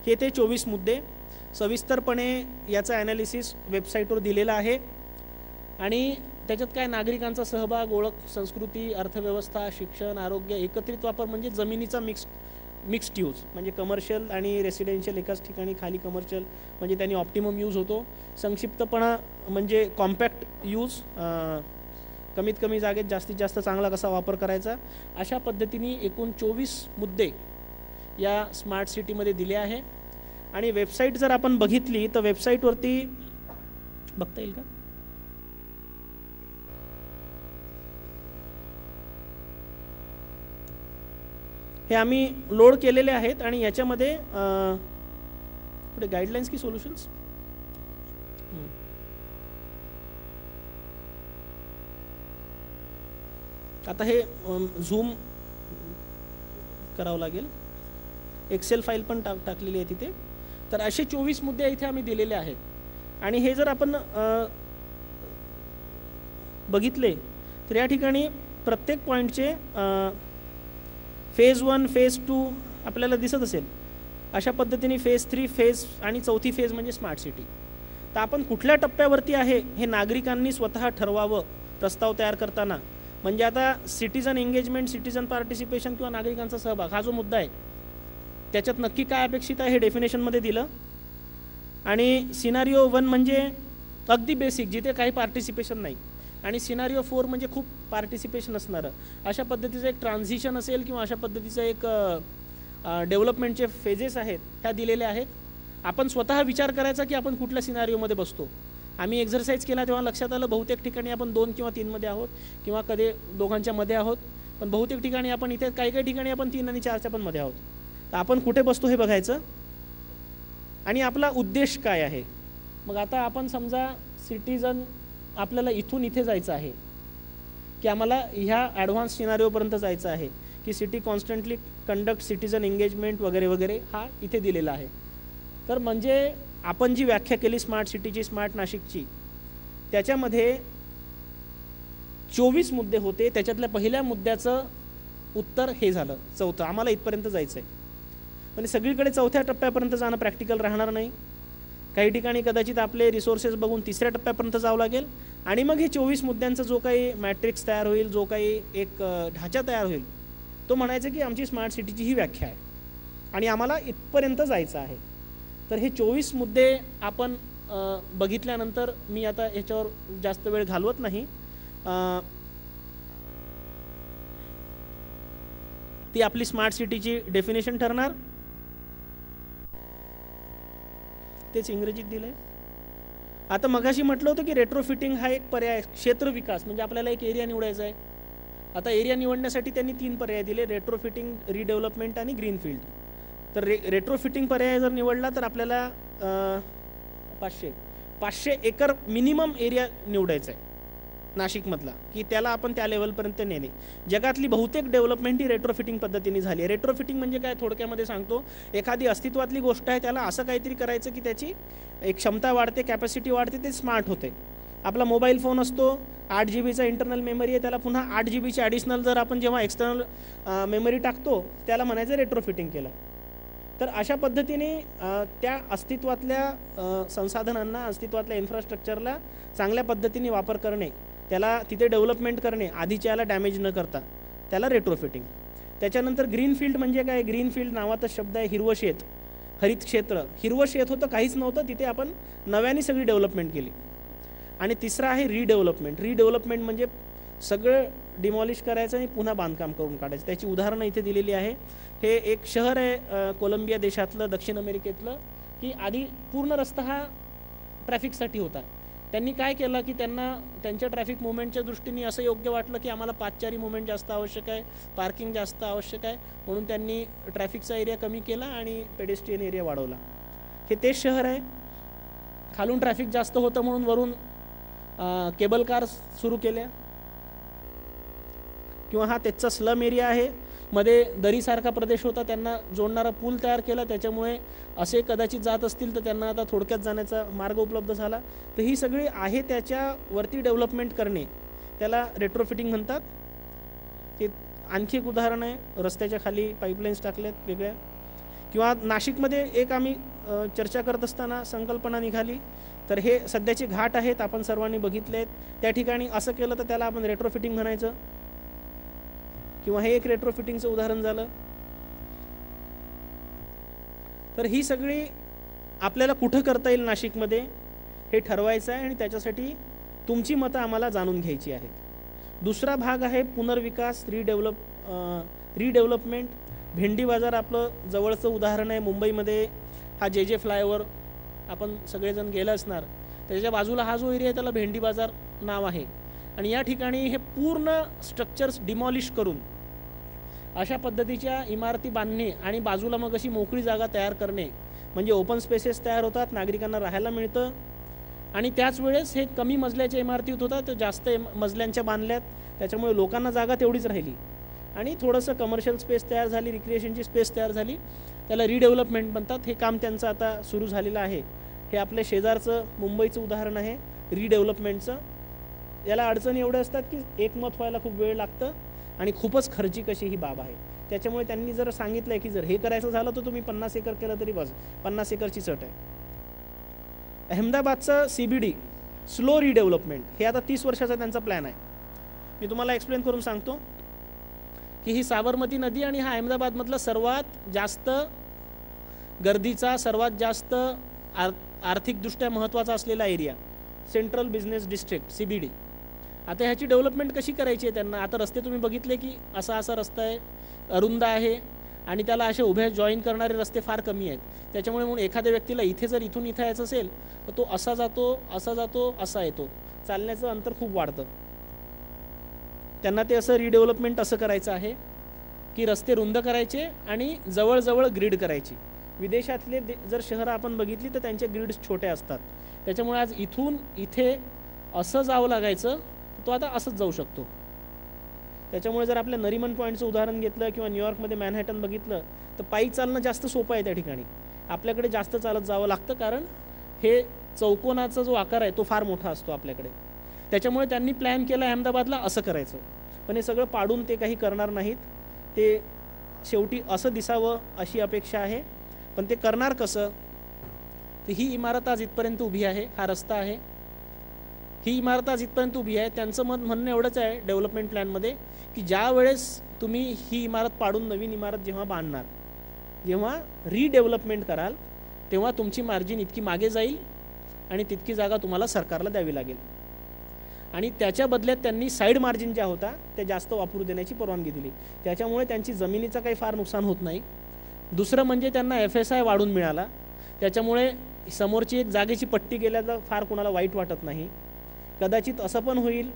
हे ते 24 मुद्दे सविस्तरपणे याचा ॲनालिसिस वेबसाईटवर दिलेला आहे. आणि त्याच्यात काय नागरिकांचा सहभाग, ओळख, संस्कृती, अर्थव्यवस्था, शिक्षण, आरोग्य, एकत्रित वापर म्हणजे जमिनीचा मिक्स्ड यूज म्हणजे कमर्शियल आणि रेसिडेन्शियल एकाच ठिकाणी, खाली कमर्शियल म्हणजे त्यांनी ऑप्टिमम यूज होतो. संक्षिप्तपणा म्हणजे कॉम्पॅक्ट यूज, कमीत कमी जागेत जास्तीत जास्त चांगला कसा वापर करायचा. अशा पद्धतीने एकूण 24 मुद्दे या स्मार्ट सिटीमध्ये दिले आहे. आणि वेबसाईट जर आपण बघितली तर वेबसाईटवरती बघता येईल का, हे आम्ही लोड केलेले आहेत. आणि याच्यामध्ये पुढे गाईडलाईन्स की सोल्युशन्स, आता हे झूम करावं लागेल, एक्सेल फाईल पण टाकलेली आहे तिथे. तर असे 24 मुद्दे इथे आम्ही दिलेले आहेत. आणि हे जर आपण बघितले तर या ठिकाणी प्रत्येक पॉईंटचे फेज 1, फेज 2 आपल्याला दिसत असेल. अशा पद्धतीने फेज 3, फेज आणि चौथी फेज म्हणजे स्मार्ट सिटी. तर आपण कुठल्या टप्प्यावरती आहे हे नागरिकांनी स्वतः ठरवावं प्रस्ताव तयार करताना. म्हणजे आता सिटिझन एंगेजमेंट, सिटिझन पार्टिसिपेशन किंवा नागरिकांचा सहभाग हा जो मुद्दा आहे त्याच्यात नक्की काय अपेक्षित आहे हे डेफिनेशनमध्ये दिलं. आणि सिनारिओ 1 म्हणजे अगदी बेसिक, जिथे काही पार्टिसिपेशन नाही, आणि सिनारिओ 4 म्हणजे खूप पार्टिसिपेशन असणारं. अशा पद्धतीचं एक ट्रान्झिशन असेल किंवा अशा पद्धतीचं एक डेव्हलपमेंटचे फेजेस आहेत त्या दिलेल्या आहेत. आपण स्वतः विचार करायचा की आपण कुठल्या सिनारिओमध्ये बसतो. आम्ही एक्झरसाईज केला तेव्हा लक्षात आलं बहुतेक ठिकाणी आपण 2 किंवा 3 मध्ये आहोत किंवा कधी दोघांच्या मध्ये आहोत, पण बहुतेक ठिकाणी आपण इथे काही ठिकाणी आपण 3 आणि 4च्या पण मध्ये आहोत. तर आपण कुठे बसतो हे बघायचं आणि आपला उद्देश काय आहे. मग आता आपण समजा सिटिझन आपल्याला इथून इथे जायचं आहे की आम्हाला ह्या ॲडव्हान्स सिनारिओपर्यंत जायचं आहे की city constantly conduct citizen engagement वगैरे वगैरे हा इथे दिलेला आहे. तर म्हणजे आपण जी व्याख्या केली स्मार्ट सिटीची, स्मार्ट नाशिकची, त्याच्यामध्ये 24 मुद्दे होते. त्याच्यातल्या पहिल्या मुद्द्याचं उत्तर हे झालं 4थं, आम्हाला इथपर्यंत जायचं आहे. म्हणजे सगळीकडे 4थ्या टप्प्यापर्यंत जाणं प्रॅक्टिकल राहणार नाही. काही ठिकाणी कदाचित आपले रिसोर्सेस बघून 3ऱ्या टप्प्यापर्यंत जावं लागेल आणि मग हे 24 मुद्द्यांचा जो काही मॅट्रिक्स तयार होईल, जो काही एक ढाचा तयार होईल, तो म्हणायचं की आमची स्मार्ट सिटीची ही व्याख्या आहे आणि आम्हाला इथपर्यंत जायचं आहे. तर हे 24 मुद्दे आपण बघितल्यानंतर मी आता ह्याच्यावर जास्त वेळ घालवत नाही. ती आपली स्मार्ट सिटीची डेफिनेशन ठरणार. तेच इंग्रजीत दिलंय. आता मगाशी म्हटलं होतं की रेट्रोफिटिंग हा एक पर्याय, क्षेत्र विकास म्हणजे आपल्याला एक एरिया निवडायचा आहे. आता एरिया निवडण्यासाठी त्यांनी 3 पर्याय दिले, रेट्रोफिटिंग, रिडेव्हलपमेंट आणि ग्रीनफील्ड. तर रेट्रोफिटिंग पर्याय जर निवडला तर आपल्याला 500 एकर मिनिमम एरिया निवडायचा आहे नाशिकमधला, की त्याला आपण त्या लेवलपर्यंत नेणे. जगातली बहुतेक डेव्हलपमेंट ही रेट्रोफिटिंग पद्धतीने झाली आहे. रेट्रोफिटिंग म्हणजे काय, थोडक्यामध्ये सांगतो, एखादी अस्तित्वातली गोष्ट आहे त्याला असं काहीतरी करायचं की त्याची एक क्षमता वाढते, कॅपॅसिटी वाढते, ते स्मार्ट होते. आपला मोबाईल फोन असतो, 8 GB इंटरनल मेमरी आहे, त्याला पुन्हा 8 GB ॲडिशनल जर आपण जेव्हा एक्सटर्नल मेमरी टाकतो त्याला म्हणायचं रेट्रोफिटिंग केलं. तर अशा पद्धतीने त्या अस्तित्वातल्या संसाधनांना, अस्तित्वातल्या इन्फ्रास्ट्रक्चरला चांगल्या पद्धतीने वापर करणे, त्याला तिथे डेव्हलपमेंट करणे, आधीच्या याला डॅमेज न करता, त्याला रेट्रोफिटिंग. त्याच्यानंतर ग्रीन फील्ड म्हणजे काय, ग्रीन फील्ड नावातच शब्द आहे, हिरवं शेत, हरित क्षेत्र. हिरवं शेत होतं, काहीच नव्हतं, तिथे आपण नव्याने सगळी डेव्हलपमेंट केली. आणि तिसरं आहे रिडेव्हलपमेंट. रिडेव्हलपमेंट म्हणजे सगळं डिमॉलिश करायचं आणि पुन्हा बांधकाम करून काढायचं. त्याची उदाहरणं इथे दिलेली आहे. हे एक शहर आहे कोलंबिया देशातलं, दक्षिण अमेरिकेतलं, की आधी पूर्ण रस्ता हा ट्रॅफिकसाठी होता. त्यांनी काय केलं की त्यांना त्यांच्या ट्रॅफिक मुवमेंटच्या दृष्टीने असं योग्य वाटलं की आम्हाला पादचारी मुवमेंट जास्त आवश्यक आहे, पार्किंग जास्त आवश्यक आहे, म्हणून त्यांनी ट्रॅफिकचा एरिया कमी केला आणि पेडेस्ट्रियन एरिया वाढवला. हे तेच शहर आहे. खालून ट्रॅफिक जास्त होतं म्हणून वरून केबल कार सुरू केल्या. किंवा हा त्याचा स्लम एरिया आहे, मध्ये दरीसारखा प्रदेश होता, त्यांना जोडणारा पूल तयार केला, त्याच्यामुळे असे कदाचित जात असतील तर त्यांना आता थोडक्यात जाण्याचा मार्ग उपलब्ध झाला. तर ही सगळी आहे त्याच्यावरती डेव्हलपमेंट करणे, त्याला रेट्रोफिटिंग म्हणतात. हे आणखी एक उदाहरण आहे, रस्त्याच्या खाली पाईपलाईन्स टाकल्यात वेगळ्या. किंवा नाशिकमध्ये एक आम्ही चर्चा करत असताना संकल्पना निघाली, तर हे सध्याचे घाट आहेत, आपण सर्वांनी बघितले आहेत, त्या ठिकाणी असं केलं तर त्याला आपण रेट्रोफिटिंग म्हणायचं. किंवा हे एक रेट्रोफिटिंगचं उदाहरण झालं. तर ही सगळी आपल्याला कुठं करता येईल नाशिकमध्ये हे ठरवायचं आहे आणि त्याच्यासाठी तुमची मतं आम्हाला जाणून घ्यायची आहेत. दुसरा भाग आहे पुनर्विकास, रिडेव्हलपमेंट. भेंडी बाजार आपलं जवळचं उदाहरण आहे. मुंबईमध्ये हा जे फ्लायओव्हर आपण सगळेजण गेलं असणार, त्याच्या बाजूला हा जो एरिया आहे त्याला भेंडी बाजार नाव आहे. आणि या ठिकाणी हे पूर्ण स्ट्रक्चर्स डिमॉलिश करून अशा पद्धतीच्या इमारती बांधणे आणि बाजूला मग अशी मोकळी जागा तयार करणे, म्हणजे ओपन स्पेसेस तयार होतात, नागरिकांना राहायला मिळतं. आणि त्याच वेळेस हे कमी मजल्याच्या इमारती होतात, जास्त मजल्यांच्या बांधल्यात, त्याच्यामुळे लोकांना जागा तेवढीच राहिली आणि थोडंसं कमर्शियल स्पेस तयार झाली, रिक्रिएशनची स्पेस तयार झाली, त्याला रिडेव्हलपमेंट म्हणतात. हे काम त्यांचं आता सुरू झालेलं आहे. हे आपल्या शेजारचं मुंबईचं उदाहरण आहे रिडेव्हलपमेंटचं. याला अडचणी एवढ्या असतात की एकमत व्हायला खूप वेळ लागतं आणि खूपच खर्चिक अशी ही बाब आहे. त्याच्यामुळे त्यांनी जर सांगितलं की जर हे करायचं झालं तर तुम्ही 50 एकर केलं तरी बस, 50 एकरची चट आहे. अहमदाबादचं CBD स्लो रिडेव्हलपमेंट हे आता 30 वर्षाचा त्यांचा प्लॅन आहे. मी तुम्हाला एक्सप्लेन करून सांगतो की ही साबरमती नदी आणि हा अहमदाबादमधला सर्वात जास्त गर्दीचा, सर्वात जास्त आर्थिकदृष्ट्या महत्त्वाचा असलेला area, central business district CBD. आता ह्याची डेव्हलपमेंट कशी करायची आहे त्यांना? आता रस्ते तुम्ही बघितले की असा रस्ता आहे, अरुंद आहे आणि त्याला असे उभे जॉईन करणारे रस्ते फार कमी आहेत. त्याच्यामुळे म्हणून एखाद्या व्यक्तीला इथून इथे यायचं असेल तर तो असा जातो असा येतो, चालण्याचं अंतर खूप वाढतं. त्यांना ते असं रिडेव्हलपमेंट असं करायचं आहे की रस्ते रुंद करायचे आणि जवळजवळ ग्रीड करायची. विदेशातले जर शहरं आपण बघितली तर त्यांचे ग्रीड्स छोटे असतात. त्याच्यामुळे आज इथून इथे असं जावं लागायचं, तो आता असंच जाऊ शकतो. त्याच्यामुळे जर आपल्या नरिमन पॉईंटचं उदाहरण घेतलं किंवा न्यूयॉर्कमध्ये मॅनहॅटन बघितलं तर पायी चालणं जास्त सोपं आहे त्या ठिकाणी. आपल्याकडे जास्त चालत जावं लागतं कारण हे चौकोनाचा जो आकार आहे तो फार मोठा असतो आपल्याकडे. त्याच्यामुळे त्यांनी प्लॅन केला अहमदाबादला असं करायचं, पण हे सगळं पाडून ते काही करणार नाहीत. ते शेवटी असं दिसावं अशी अपेक्षा आहे, पण ते करणार कसं? तर ही इमारत आज इथपर्यंत उभी आहे, हा रस्ता आहे, ही इमारत आज इथपर्यंत उभी आहे. त्यांचं म्हणणं एवढंच आहे डेव्हलपमेंट प्लॅनमध्ये की ज्या वेळेस तुम्ही ही इमारत पाडून नवीन इमारत जेव्हा बांधणार, जेव्हा रिडेव्हलपमेंट कराल, तेव्हा तुमची मार्जिन इतकी मागे जाईल आणि तितकी जागा तुम्हाला सरकारला द्यावी लागेल. आणि त्याच्या बदल्यात त्यांनी साईड मार्जिन ज्या होता त्या जास्त वापरू देण्याची परवानगी दिली. त्याच्यामुळे त्यांची जमिनीचं काही फार नुकसान होत नाही. दुसरं म्हणजे त्यांना FSI वाढून मिळाला, त्याच्यामुळे समोरची एक जागेची पट्टी गेल्याचं फार कोणाला वाईट वाटत नाही. कदाचित असं पण होईल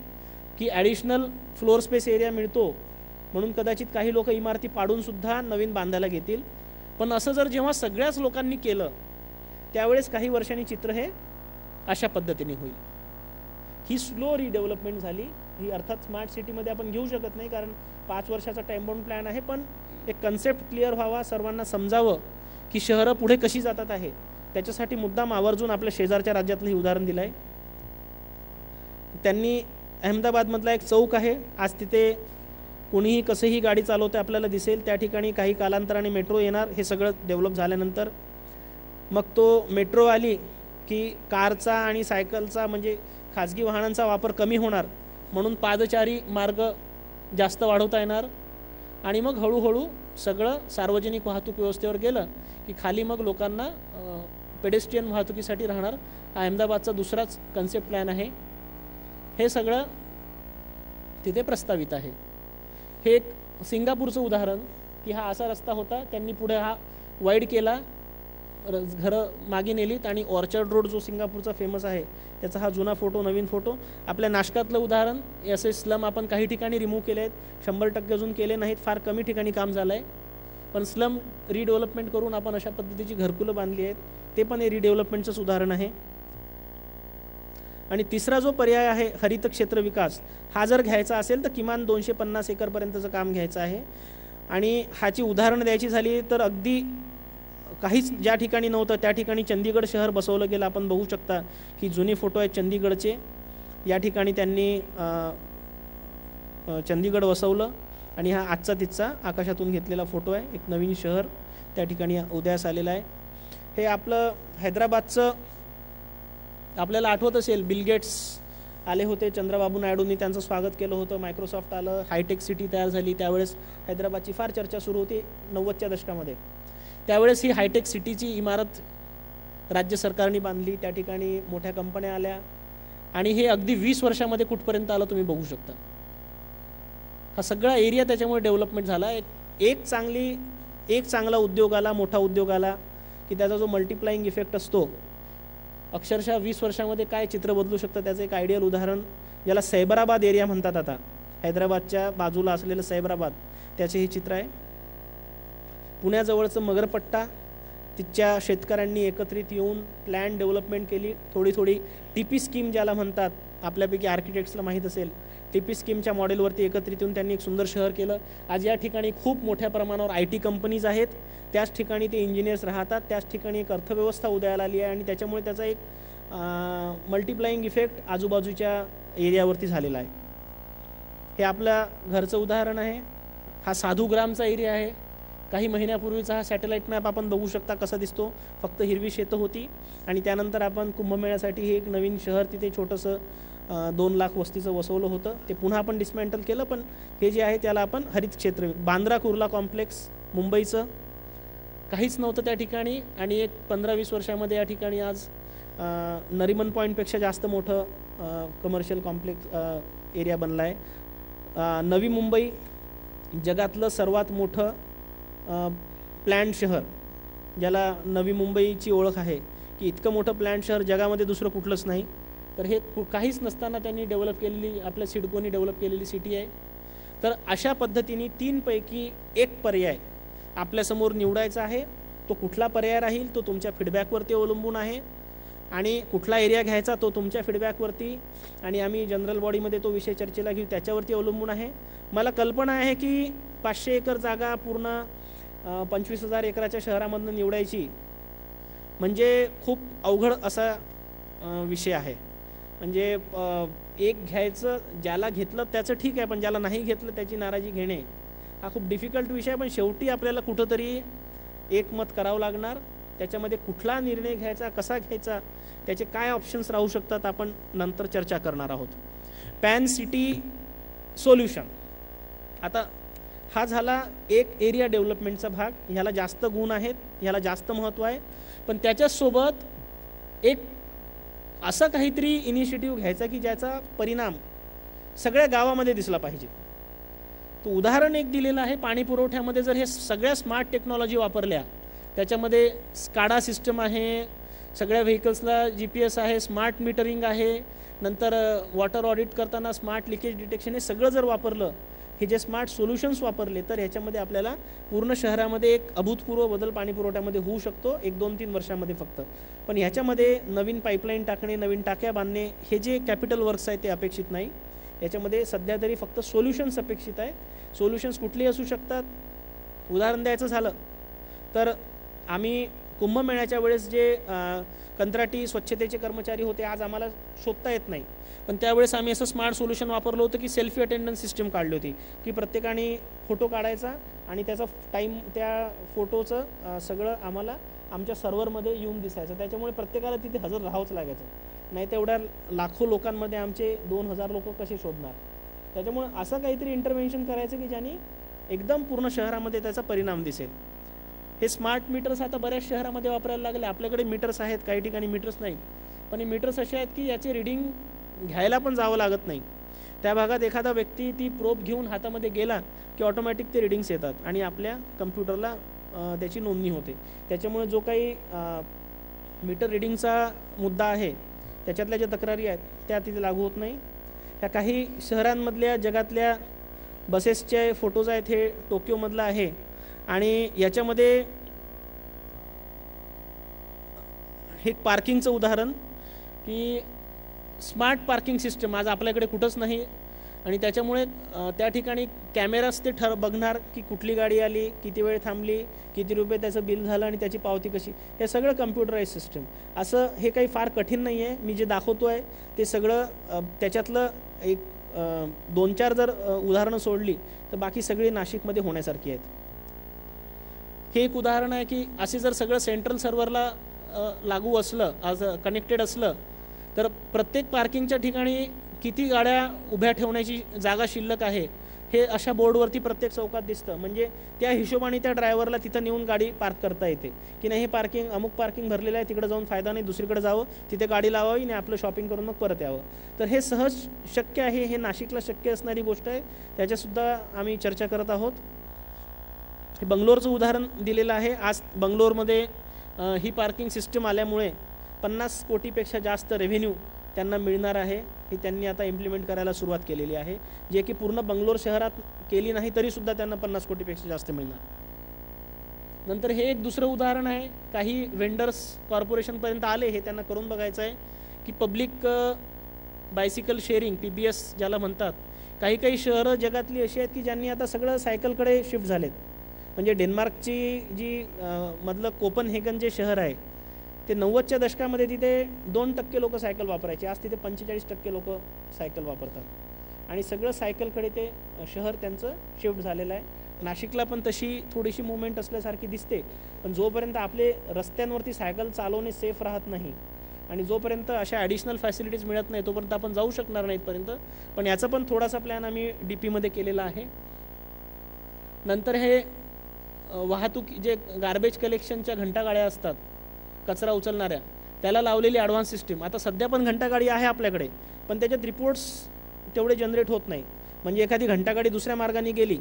की ॲडिशनल फ्लोअर स्पेस एरिया मिळतो म्हणून कदाचित काही लोक इमारती पाडूनसुद्धा नवीन बांधायला घेतील. पण असं जर जेव्हा सगळ्याच लोकांनी केलं त्यावेळेस काही वर्षांनी चित्र हे अशा पद्धतीने होईल. ही स्लो रिडेव्हलपमेंट झाली. ही अर्थात स्मार्ट सिटीमध्ये आपण घेऊ शकत नाही कारण 5 वर्षाचा टाइम बाउंड प्लॅन आहे, पण एक कन्सेप्ट क्लिअर व्हावा, सर्वांना समजावं की शहरं पुढे कशी जातात आहे. त्याच्यासाठी मुद्दाम आवर्जून आपल्या शेजारच्या राज्यातलं हे उदाहरण दिलं आहे. त्यांनी अहमदाबादमधला एक चौक आहे, आज तिथे कोणीही कसंही गाडी चालवते आपल्याला दिसेल. त्या ठिकाणी काही कालांतराने मेट्रो येणार. हे सगळं डेव्हलप झाल्यानंतर मग तो मेट्रो आली की कारचा आणि सायकलचा म्हणजे खाजगी वाहनांचा वापर कमी होणार, म्हणून पादचारी मार्ग जास्त वाढवता येणार आणि मग हळूहळू सगळं सार्वजनिक वाहतूक व्यवस्थेवर गेलं की खाली मग लोकांना पेडेस्ट्रियन वाहतुकीसाठी राहणार. हा अहमदाबादचा दुसराच कन्सेप्ट प्लॅन आहे. हे सगळं तिथे प्रस्तावित आहे. हे एक सिंगापूरचं उदाहरण की हा असा रस्ता होता, त्यांनी पुढे हा वाईड केला, घरं मागे नेलीत आणि ऑर्चर्ड रोड जो सिंगापूरचा फेमस आहे त्याचा हा जुना फोटो, नवीन फोटो. आपल्या नाशकातलं उदाहरण, असे स्लम आपण काही ठिकाणी रिमूव्ह केले आहेत, 100% अजून केले नाहीत, फार कमी ठिकाणी काम झालं आहे. पण स्लम रिडेव्हलपमेंट करून आपण अशा पद्धतीची घरकुलं बांधली आहेत, ते पण हे रिडेव्हलपमेंटचंच उदाहरण आहे. आणि तिसरा जो पर्याय आहे हरित क्षेत्र विकास, हा जर घ्यायचा असेल तर किमान 250 एकरपर्यंतचं काम घ्यायचं आहे. आणि ह्याची उदाहरणं द्यायची झाली तर अगदी काहीच ज्या ठिकाणी नव्हतं त्या ठिकाणी चंदीगड शहर बसवलं गेलं. आपण बघू शकता की जुने फोटो आहेत चंदीगडचे. या ठिकाणी त्यांनी चंदीगड वसवलं आणि हा आजचा तिथचा आकाशातून घेतलेला फोटो आहे. एक नवीन शहर त्या ठिकाणी उदयास आलेलं आहे. हे आपलं हैदराबादचं, आपल्याला आठवत असेल बिल गेट्स आले होते, चंद्रबाबू नायडूंनी त्यांचं स्वागत केलं होतं, मायक्रोसॉफ्ट आलं, हायटेक सिटी तयार झाली. त्यावेळेस हैदराबादची फार चर्चा सुरू होती 90च्या दशकामध्ये. त्यावेळेस ही हायटेक सिटीची इमारत राज्य सरकारने बांधली, त्या ठिकाणी मोठ्या कंपन्या आल्या आणि हे अगदी 20 वर्षामध्ये कुठपर्यंत आलं तुम्ही बघू शकता. हा सगळा एरिया त्याच्यामुळे डेव्हलपमेंट झाला. एक चांगला उद्योग आला, मोठा उद्योग आला की त्याचा जो मल्टिप्लाइंग इफेक्ट असतो अक्षरशः 20 वर्षामध्ये काय चित्र बदलू शकतं त्याचं एक आयडियल उदाहरण, ज्याला सैबराबाद एरिया म्हणतात. आता हैदराबादच्या बाजूला असलेलं सैबराबाद, त्याचे हे चित्र आहे. पुण्याजवळचं मगरपट्टा, तिथच्या शेतकऱ्यांनी एकत्रित येऊन प्लॅन डेव्हलपमेंट केली. थोडी TP स्कीम ज्याला म्हणतात, आपल्यापैकी आर्किटेक्ट्सला माहीत असेल, TP स्कीमच्या मॉडेलवरती एकत्रित येऊन त्यांनी एक सुंदर शहर केलं. आज या ठिकाणी खूप मोठ्या प्रमाणावर IT कंपनीज आहेत, त्याच ठिकाणी ते इंजिनियर्स राहतात, त्याच ठिकाणी एक अर्थव्यवस्था उदयाला आली आहे आणि त्याच्यामुळे त्याचा एक मल्टिप्लाइंग इफेक्ट आजूबाजूच्या एरियावरती झालेला आहे. हे आपल्या घरचं उदाहरण आहे. हा साधूग्रामचा एरिया आहे. काही महिन्यापूर्वीचा हा सॅटेलाईट मॅप आपण बघू शकता कसा दिसतो. फक्त हिरवी शेतं होती आणि त्यानंतर आपण कुंभमेळ्यासाठी हे एक नवीन शहर तिथे छोटंसं 2 लाख वस्तीचं वसवलं होतं. ते पुन्हा आपण डिस्मॅन्टल केलं, पण हे जे आहे त्याला आपण हरित क्षेत्र, बांद्रा कुर्ला कॉम्प्लेक्स मुंबईचं काहीच नव्हतं त्या ठिकाणी आणि एक 15-20 वर्षामध्ये या ठिकाणी आज नरिमन पॉईंटपेक्षा जास्त मोठं कमर्शियल कॉम्प्लेक्स एरिया बनला आहे. नवी मुंबई जगातलं सर्वात मोठं प्लॅन्ड शहर, ज्याला नवी मुंबईची ओळख आहे की इतकं मोठं प्लॅन्ड शहर जगामध्ये दुसरं कुठलंच नाही. तर हे काहीच नसताना त्यांनी डेव्हलप केलेली, आपल्या सिडकोनी डेव्हलप केलेली सिटी आहे. तर अशा पद्धतीने 3 पैकी 1 पर्याय आपल्यासमोर निवडायचा आहे. तो कुठला पर्याय राहील तो तुमच्या फीडबॅकवरती अवलंबून आहे आणि कुठला एरिया घ्यायचा तो तुमच्या फीडबॅकवरती आणि आम्ही जनरल बॉडीमध्ये तो विषय चर्चेला घेऊ त्याच्यावरती अवलंबून आहे. मला कल्पना आहे की 500 एकर जागा पूर्ण 25,000 एकराच्या शहरामधून निवडायची म्हणजे खूप अवघड असा विषय आहे. म्हणजे एक घ्यायचं, ज्याला घेतलं त्याचं ठीक आहे, पण ज्याला नाही घेतलं त्याची नाराजी घेणे हा खूप डिफिकल्ट विषय आहे. पण शेवटी आपल्याला कुठंतरी एकमत करावं लागणार. त्याच्यामध्ये कुठला निर्णय घ्यायचा, कसा घ्यायचा, त्याचे काय ऑप्शन्स राहू शकतात आपण नंतर चर्चा करणार आहोत. पॅन सिटी सोल्युशन, आता हा झाला एक एरिया डेव्हलपमेंटचा भाग. ह्याला जास्त गुण आहेत, ह्याला जास्त महत्त्व आहे. पण त्याच्यासोबत एक असा काहीतरी इनिशिएटिव्ह घ्यायचा की ज्याचा परिणाम सगळ्या गावामध्ये दिसला पाहिजे. तो उदाहरण एक दिलेलं आहे, पाणी पुरवठ्यामध्ये जर हे सगळ्या स्मार्ट टेक्नॉलॉजी वापरल्या, त्याच्यामध्ये स्काडा सिस्टम आहे, सगळ्या व्हेकल्सला GPS आहे, स्मार्ट मीटरिंग आहे, नंतर वॉटर ऑडिट करताना स्मार्ट लिकेज डिटेक्शन, हे सगळं जर वापरलं, हे जे स्मार्ट सोल्युशन्स वापरले, तर ह्याच्यामध्ये आपल्याला पूर्ण शहरामध्ये एक अभूतपूर्व बदल पाणी पुरवठ्यामध्ये होऊ शकतो 1-2-3 वर्षामध्ये फक्त. पण ह्याच्यामध्ये नवीन पाईपलाईन टाकणे, नवीन टाक्या बांधणे, हे जे कॅपिटल वर्क्स आहेत ते अपेक्षित नाही. याच्यामध्ये सध्या तरी फक्त सोल्युशन्स अपेक्षित आहे. सोल्युशन्स कुठलेही असू शकतात. उदाहरण द्यायचं झालं तर आम्ही कुंभमेळ्याच्या वेळेस जे कंत्राटी स्वच्छतेचे कर्मचारी होते, आज आम्हाला शोधता येत नाही, पण त्यावेळेस आम्ही असं स्मार्ट सोल्युशन वापरलं होतं की सेल्फी अटेंडन्स सिस्टम काढली होती की प्रत्येकाने फोटो काढायचा आणि त्याचा टाईम, त्या फोटोचं सगळं आम्हाला आमच्या सर्व्हरमध्ये येऊन दिसायचं. त्याच्यामुळे प्रत्येकाला तिथे हजर राहावंच लागायचं. नाही तर एवढ्या लाखो लोकांमध्ये आमचे 2,000 लोक कसे शोधणार. त्याच्यामुळे असं काहीतरी इंटरव्हेन्शन करायचं की ज्याने एकदम पूर्ण शहरामध्ये त्याचा परिणाम दिसेल. हे स्मार्ट मीटर्स आता बऱ्याच शहरामध्ये वापरायला लागले. आपल्याकडे मीटर्स आहेत, काही ठिकाणी मीटर्स नाहीत, पण हे मीटर्स असे आहेत की याचे रिडिंग घ्यायला पण जावं लागत नाही. त्या भागात एखादा व्यक्ती ती प्रोब घेऊन हातामध्ये गेला की ऑटोमॅटिक ते रिडिंग्स येतात आणि आपल्या कम्प्युटरला त्याची नोंदणी होते. त्याच्यामुळे जो काही मीटर रिडिंगचा मुद्दा आहे, त्याच्यातल्या ज्या तक्रारी आहेत त्या तिथे लागू होत नाही. ह्या काही शहरांमधल्या जगातल्या बसेसचे फोटोज आहेत. हे टोकियोमधलं आहे आणि याच्यामध्ये हे पार्किंगचं उदाहरण की स्मार्ट पार्किंग सिस्टम आज आपल्याकडे कुठंच नाही आणि त्याच्यामुळे त्या ठिकाणी कॅमेराच ते बघणार की कुठली गाडी आली, किती वेळ थांबली, किती रुपये त्याचं बिल झालं आणि त्याची पावती कशी. हे सगळं कम्प्युटराईज सिस्टम. असं हे काही फार कठीण नाही आहे. मी जे दाखवतो आहे ते सगळं त्याच्यातलं एक 2-4 जर उदाहरणं सोडली तर बाकी सगळी नाशिकमध्ये होण्यासारखी आहेत. हे एक उदाहरण आहे की असे जर सगळं सेंट्रल सर्व्हरला लागू असलं, आज कनेक्टेड असलं, तर प्रत्येक पार्किंगच्या ठिकाणी किती गाड्या उभ्या ठेवण्याची जागा शिल्लक आहे हे अशा बोर्डवरती प्रत्येक चौकात दिसतं. म्हणजे त्या हिशोबाने त्या ड्रायव्हरला तिथं नेऊन गाडी पार्क करता येते की नाही, हे पार्किंग अमुक पार्किंग भरलेलं आहे, तिकडे जाऊन फायदा नाही, दुसरीकडे जावं, तिथे गाडी लावावी आणि आपलं शॉपिंग करून मग परत यावं. तर हे सहज शक्य आहे. हे नाशिकला शक्य असणारी गोष्ट आहे. त्याच्यासुद्धा आम्ही चर्चा करत आहोत. हे बंगलोरचं उदाहरण दिलेलं आहे. आज बंगलोरमध्ये ही पार्किंग सिस्टम आल्यामुळे 50 कोटीपेक्षा जास्त रेव्हेन्यू त्यांना मिळणार आहे. ही त्यांनी आता इम्प्लिमेंट करायला सुरुवात केलेली आहे, जे की पूर्ण बंगलोर शहरात केली नाही तरीसुद्धा त्यांना 50 कोटीपेक्षा जास्त मिळणार. नंतर हे एक दुसरं उदाहरण आहे. काही वेंडर्स कॉर्पोरेशनपर्यंत आले, हे त्यांना करून बघायचं आहे की पब्लिक बायसिकल शेअरिंग, PBS ज्याला म्हणतात. काही शहरं जगातली अशी आहेत की ज्यांनी आता सगळं सायकलकडे शिफ्ट झालेत. म्हणजे डेन्मार्कची जी मधलं कोपनहेगन जे शहर आहे ते 90च्या दशकामध्ये तिथे 2% लोक सायकल वापरायचे. आज तिथे 45% लोक सायकल वापरतात आणि सगळं सायकलकडे ते शहर त्यांचं शिफ्ट झालेलं आहे. नाशिकला पण तशी थोडीशी मुवमेंट असल्यासारखी दिसते, पण जोपर्यंत आपले रस्त्यांवरती सायकल चालवणे सेफ राहत नाही आणि जोपर्यंत अशा ॲडिशनल फॅसिलिटीज मिळत नाही तोपर्यंत आपण जाऊ शकणार नाही इथपर्यंत. पण याचा पण थोडासा प्लॅन आम्ही DP मध्ये केलेला आहे. नंतर हे वाहतूक जे गार्बेज कलेक्शनच्या घंटागाड्या असतात कचरा उचलणाऱ्या, त्याला लावलेली ॲडव्हान्स सिस्टीम. आता सध्या पण घंटागाडी आहे आपल्याकडे, पण त्याच्यात रिपोर्ट्स तेवढे जनरेट होत नाही. म्हणजे एखादी घंटागाडी दुसऱ्या मार्गाने गेली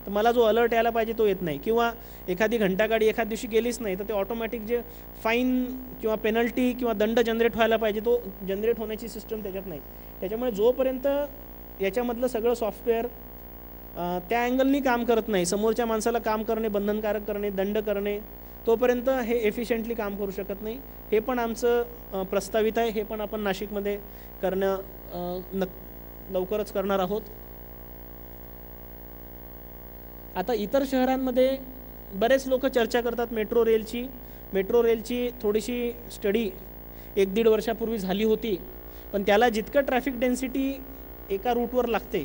तर मला जो अलर्ट यायला पाहिजे तो येत नाही, किंवा एखादी घंटागाडी एखाद दिवशी गेलीच नाही तर ते ऑटोमॅटिक जे फाईन किंवा पेनल्टी किंवा दंड जनरेट व्हायला पाहिजे तो जनरेट होण्याची सिस्टम त्याच्यात नाही. त्याच्यामुळे जोपर्यंत याच्यामधलं सगळं सॉफ्टवेअर त्या अँगलनी काम करत नाही, समोरच्या माणसाला काम करणे बंधनकारक करणे, दंड करणे, तोपर्यंत हे एफिशियंटली काम करू शकत नाही. हे पण आमचं प्रस्तावित आहे, हे पण आपण नाशिकमध्ये लवकरच करणार आहोत. आता इतर शहरांमध्ये बरेच लोक चर्चा करतात मेट्रो रेलची थोडीशी स्टडी 1-1.5 वर्षापूर्वी झाली होती, पण त्याला जितकं ट्रॅफिक डेन्सिटी एका रूटवर लागते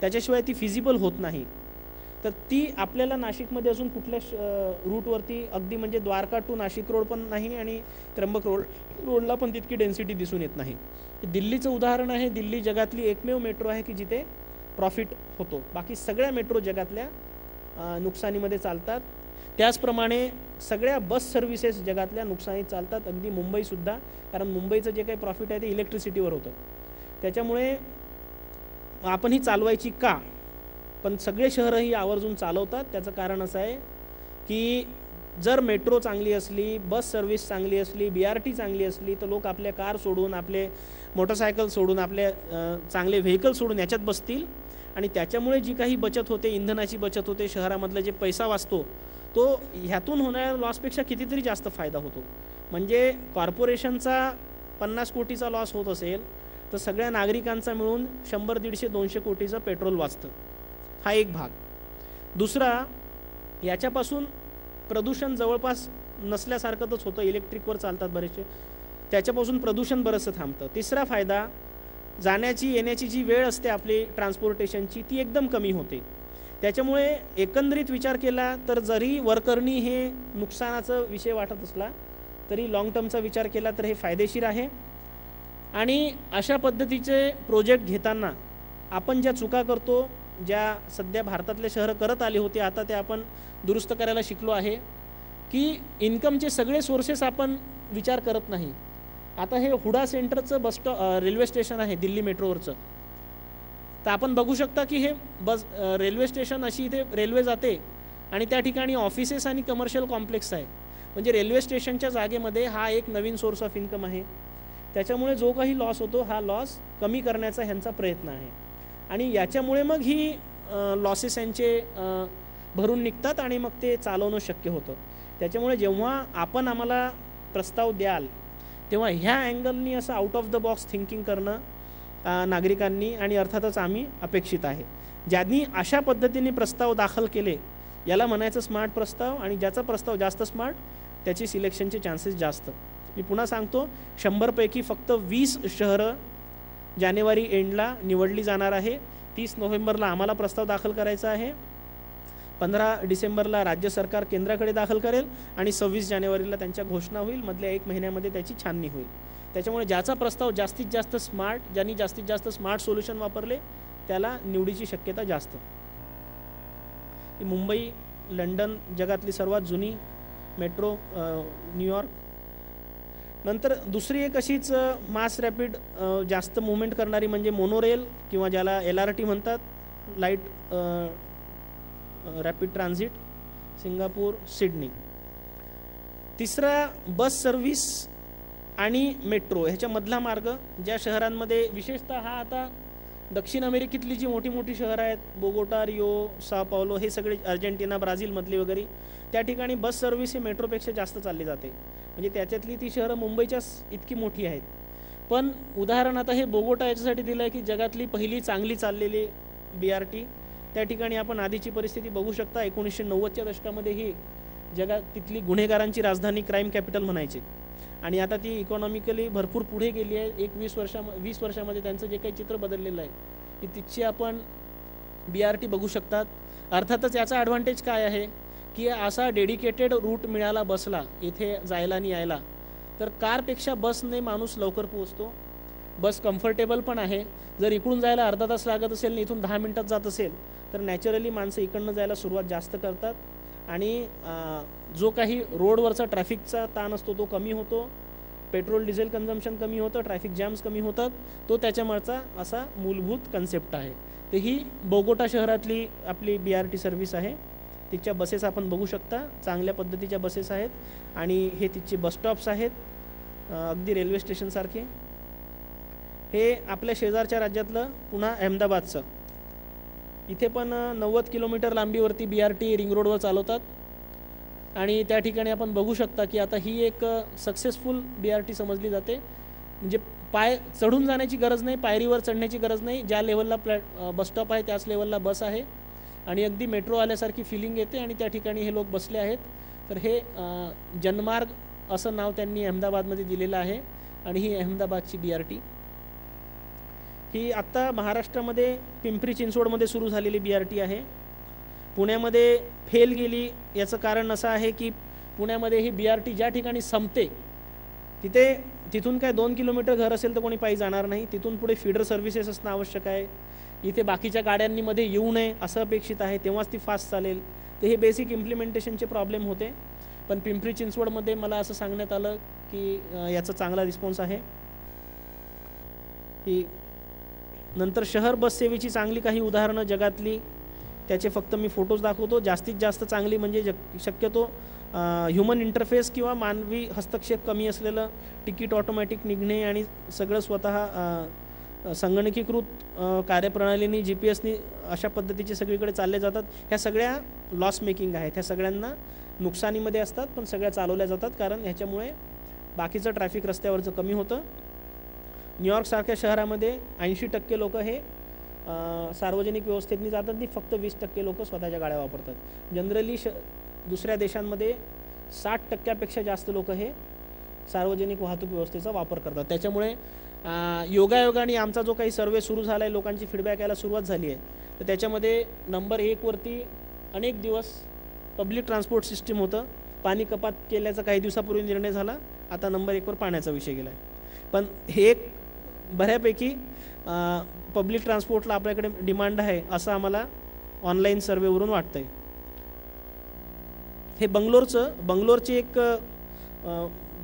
त्याच्याशिवाय ती फिजिबल होत नाही. तर ती आपल्याला नाशिकमध्ये अजून कुठल्या रूटवरती अगदी म्हणजे द्वारका टू नाशिक रोड पण नाही आणि त्र्यंबक रोडला पण तितकी डेन्सिटी दिसून येत नाही. दिल्लीचं उदाहरण आहे. दिल्ली जगातली एकमेव मेट्रो आहे की जिथे प्रॉफिट होतो. बाकी सगळ्या मेट्रो जगातल्या नुकसानीमध्ये चालतात. त्याचप्रमाणे सगळ्या बस सर्व्हिसेस जगातल्या नुकसानीत चालतात, अगदी मुंबईसुद्धा, कारण मुंबईचं जे काही प्रॉफिट आहे ते इलेक्ट्रिसिटीवर होतं. त्याच्यामुळे आपण ही चालवायची का, पण सगळे शहरं ही आवर्जून चालवतात. त्याचं कारण असं आहे की जर मेट्रो चांगली असली, बस सर्व्हिस चांगली असली, BRT चांगली असली तर लोक आपल्या कार सोडून, आपले मोटरसायकल सोडून, आपले चांगले व्हेकल सोडून याच्यात बसतील आणि त्याच्यामुळे जी काही बचत होते, इंधनाची बचत होते, शहरामधला जे पैसा वाचतो तो ह्यातून होणाऱ्या लॉसपेक्षा कितीतरी जास्त फायदा होतो. म्हणजे कॉर्पोरेशनचा 50 कोटीचा लॉस होत असेल तर सगळ्या नागरिकांचा मिळून 100, 150, 200 कोटीचं पेट्रोल वाचतं. हा एक भाग. दुसरा, याच्यापासून प्रदूषण जवळपास नसल्यासारखंच होतं. इलेक्ट्रिकवर चालतात बरेचसे, त्याच्यापासून प्रदूषण बरंचसं थांबतं. तिसरा फायदा, जाण्याची येण्याची जी वेळ असते आपली ट्रान्सपोर्टेशनची ती एकदम कमी होते. त्याच्यामुळे एकंदरीत विचार केला तर जरी वरकरणी हे नुकसानाचा विषय वाटत असला तरी लाँग टर्मचा विचार केला तर हे फायदेशीर आहे. आणि अशा पद्धतीचे प्रोजेक्ट घेताना आपण ज्या चुका करतो, ज्या सध्या भारतातले शहरं करत आली होती, आता ते आपण दुरुस्त करायला शिकलो आहे की इन्कमचे सगळे सोर्सेस आपण विचार करत नाही. आता हे हुडा सेंटरचं रेल्वे स्टेशन आहे दिल्ली मेट्रोवरचं, तर आपण बघू शकता की हे रेल्वे स्टेशन अशी इथे रेल्वे जाते आणि त्या ठिकाणी ऑफिसेस आणि कमर्शियल कॉम्प्लेक्स आहे. म्हणजे रेल्वे स्टेशनच्या जागेमध्ये हा एक नवीन सोर्स ऑफ इन्कम आहे. त्याच्यामुळे जो काही लॉस होतो हा लॉस कमी करण्याचा ह्यांचा प्रयत्न आहे आणि याच्यामुळे मग ही लॉसेस यांचे भरून निघतात आणि मग ते चालवणं शक्य होतं. त्याच्यामुळे जेव्हा आपण आम्हाला प्रस्ताव द्याल तेव्हा ह्या अँगलनी असं out of the box thinking करणं नागरिकांनी आणि अर्थातच आम्ही अपेक्षित आहे. ज्यांनी अशा पद्धतीने प्रस्ताव दाखल केले याला म्हणायचं स्मार्ट प्रस्ताव, आणि ज्याचा प्रस्ताव जास्त स्मार्ट त्याची सिलेक्शनचे चान्सेस जास्त. मी पुन्हा सांगतो, 100 पैकी फक्त 20 शहरं जानेवारी एंडला निवडली जाणार आहे. 30 नोव्हेंबरला आम्हाला प्रस्ताव दाखल करायचा आहे, 15 डिसेंबरला राज्य सरकार केंद्राकडे दाखल करेल आणि 26 जानेवारीला त्यांच्या घोषणा होईल. मधल्या 1 महिन्यामध्ये त्याची छाननी होईल. त्याच्यामुळे ज्याचा प्रस्ताव जास्तीत जास्त स्मार्ट, ज्यांनी जास्तीत जास्त स्मार्ट सोल्युशन वापरले त्याला निवडीची शक्यता जास्त. मुंबई, लंडन जगातली सर्वात जुनी मेट्रो, न्यूयॉर्क. नंतर दुसरी एक अशीच मास रॅपिड जास्त मुवमेंट करणारी म्हणजे मोनोरेल किंवा ज्याला LRT म्हणतात, light rapid transit, Singapore, Sydney. तिसरा, बस सर्व्हिस आणि मेट्रो ह्याच्यामधला मार्ग. ज्या शहरांमध्ये विशेषतः हा आता दक्षिण अमेरिकेतली जी मोठी मोठी शहरं आहेत, बोगोटा, रिओ, sao पावलो, हे सगळे अर्जेंटिना, ब्राझीलमधली वगैरे, त्या ठिकाणी बस सर्व्हिस हे मेट्रोपेक्षा जास्त चालली जाते. म्हणजे त्याच्यातली ती शहरं मुंबईच्याच इतकी मोठी आहेत. पण उदाहरण आता हे बोगोटा याच्यासाठी दिलं आहे की जगातली पहिली चांगली चाललेली BRT. त्या ठिकाणी आपण आधीची परिस्थिती बघू शकता. 1990च्या दशकामध्ये ही जगात तिथली गुन्हेगारांची राजधानी, क्राईम कॅपिटल म्हणायची, आणि आता ती इकॉनॉमिकली भरपूर पुढे गेली आहे. 20 वर्षामध्ये त्यांचं जे काही चित्र बदललेलं आहे, की तिथची आपण BRT बघू शकतात. अर्थातच याचा ॲडव्हान्टेज काय आहे की असा डेडिकेटेड रूट मिळाला बसला इथे जायला आणि यायला, तर कारपेक्षा बसने माणूस लवकर पोहोचतो. बस कम्फर्टेबल पण आहे. जर इकडून जायला अर्धा तास लागत असेल आणि इथून 10 मिनिटात जात असेल तर नॅचरली माणसं इकडनं जायला सुरुवात जास्त करतात आणि जो काही रोडवरचा ट्रॅफिकचा ताण असतो तो कमी होतो, पेट्रोल डिझेल कन्झम्पशन कमी होतं, ट्रॅफिक जॅम्स कमी होतात. तो त्याच्यामागचा असा मूलभूत कन्सेप्ट आहे. तर ही बोगोटा शहरातली आपली BRT सर्व्हिस आहे. तिच्या बसेस आपण बघू शकता, चांगल्या पद्धतीच्या बसेस आहेत आणि हे तिचे बसस्टॉप्स आहेत, अगदी रेल्वे स्टेशनसारखे. हे आपल्या शेजारच्या राज्यातलं पुन्हा अहमदाबादचं, इथे पण 90 किलोमीटर लांबीवरती BRT रिंग रोडवर चालवतात आणि त्या ठिकाणी आपण बघू शकता की आता ही एक सक्सेसफुल BRT समजली जाते. म्हणजे पाय चढून जाण्याची गरज नाही, पायरीवर चढण्याची गरज नाही, ज्या लेवलला बसस्टॉप आहे त्याच लेवलला बस आहे आणि अगदी मेट्रो आल्यासारखी फिलिंग येते आणि त्या ठिकाणी हे लोक बसले आहेत. तर हे जनमार्ग असं नाव त्यांनी अहमदाबादमध्ये दिलेलं आहे आणि ही अहमदाबादची BRT. ही आत्ता महाराष्ट्रामध्ये पिंपरी चिंचवडमध्ये सुरू झालेली BRT आहे. पुण्यामध्ये फेल गेली याचं कारण असं आहे की पुण्यामध्ये ही BRT ज्या ठिकाणी संपते तिथून काय 2 किलोमीटर घर असेल तर कोणी पायी जाणार नाही. तिथून पुढे फीडर सर्व्हिसेस असणं आवश्यक आहे. इथे बाकीच्या गाड्यांनी मध्ये येऊ नये असं अपेक्षित आहे, तेव्हाच ती फास्ट चालेल. तर हे बेसिक इम्प्लिमेंटेशनचे प्रॉब्लेम होते. पण पिंपरी चिंचवडमध्ये मला असं सांगण्यात आलं की याचा चांगला रिस्पॉन्स आहे. ही नंतर शहर बस सेवेची चांगली काही उदाहरणं जगातली, त्याचे फक्त मी फोटोज दाखवतो. जास्तीत जास्त चांगली म्हणजे शक्यतो ह्युमन इंटरफेस किंवा मानवी हस्तक्षेप कमी असलेलं, तिकीट ऑटोमॅटिक निघणे आणि सगळं स्वतः संगणकीकृत कार्यप्रणालीने GPS अशा पद्धतीचे सगळीकडे चालले जातात. ह्या सगळ्या लॉस मेकिंग आहेत, ह्या सगळ्यांना नुकसानीमध्ये असतात पण सगळ्या चालवल्या जातात कारण ह्याच्यामुळे बाकीचं ट्रॅफिक रस्त्यावरचं कमी होतं. न्यूयॉर्कसारख्या शहरामध्ये 80% लोक हे सार्वजनिक व्यवस्थेतनी जातात आणि फक्त 20% लोक स्वतःच्या गाड्या वापरतात. जनरली दुसऱ्या देशांमध्ये 60%पेक्षा जास्त लोक हे सार्वजनिक वाहतूक व्यवस्थेचा वापर करतात. त्याच्यामुळे योगायोगाने आमचा जो काही सर्वे सुरू झाला आहे, लोकांची फीडबॅक यायला सुरुवात झाली आहे, तर त्याच्यामध्ये नंबर 1 वरती अनेक दिवस पब्लिक ट्रान्सपोर्ट सिस्टीम होतं. पाणी कपात केल्याचा काही दिवसापूर्वी निर्णय झाला, आता नंबर 1 वर पाण्याचा विषय गेला आहे. पण हे एक बऱ्यापैकी पब्लिक ट्रान्सपोर्टला आपल्याकडे डिमांड आहे असं आम्हाला ऑनलाईन सर्वेवरून वाटतं आहे. हे बंगलोरची एक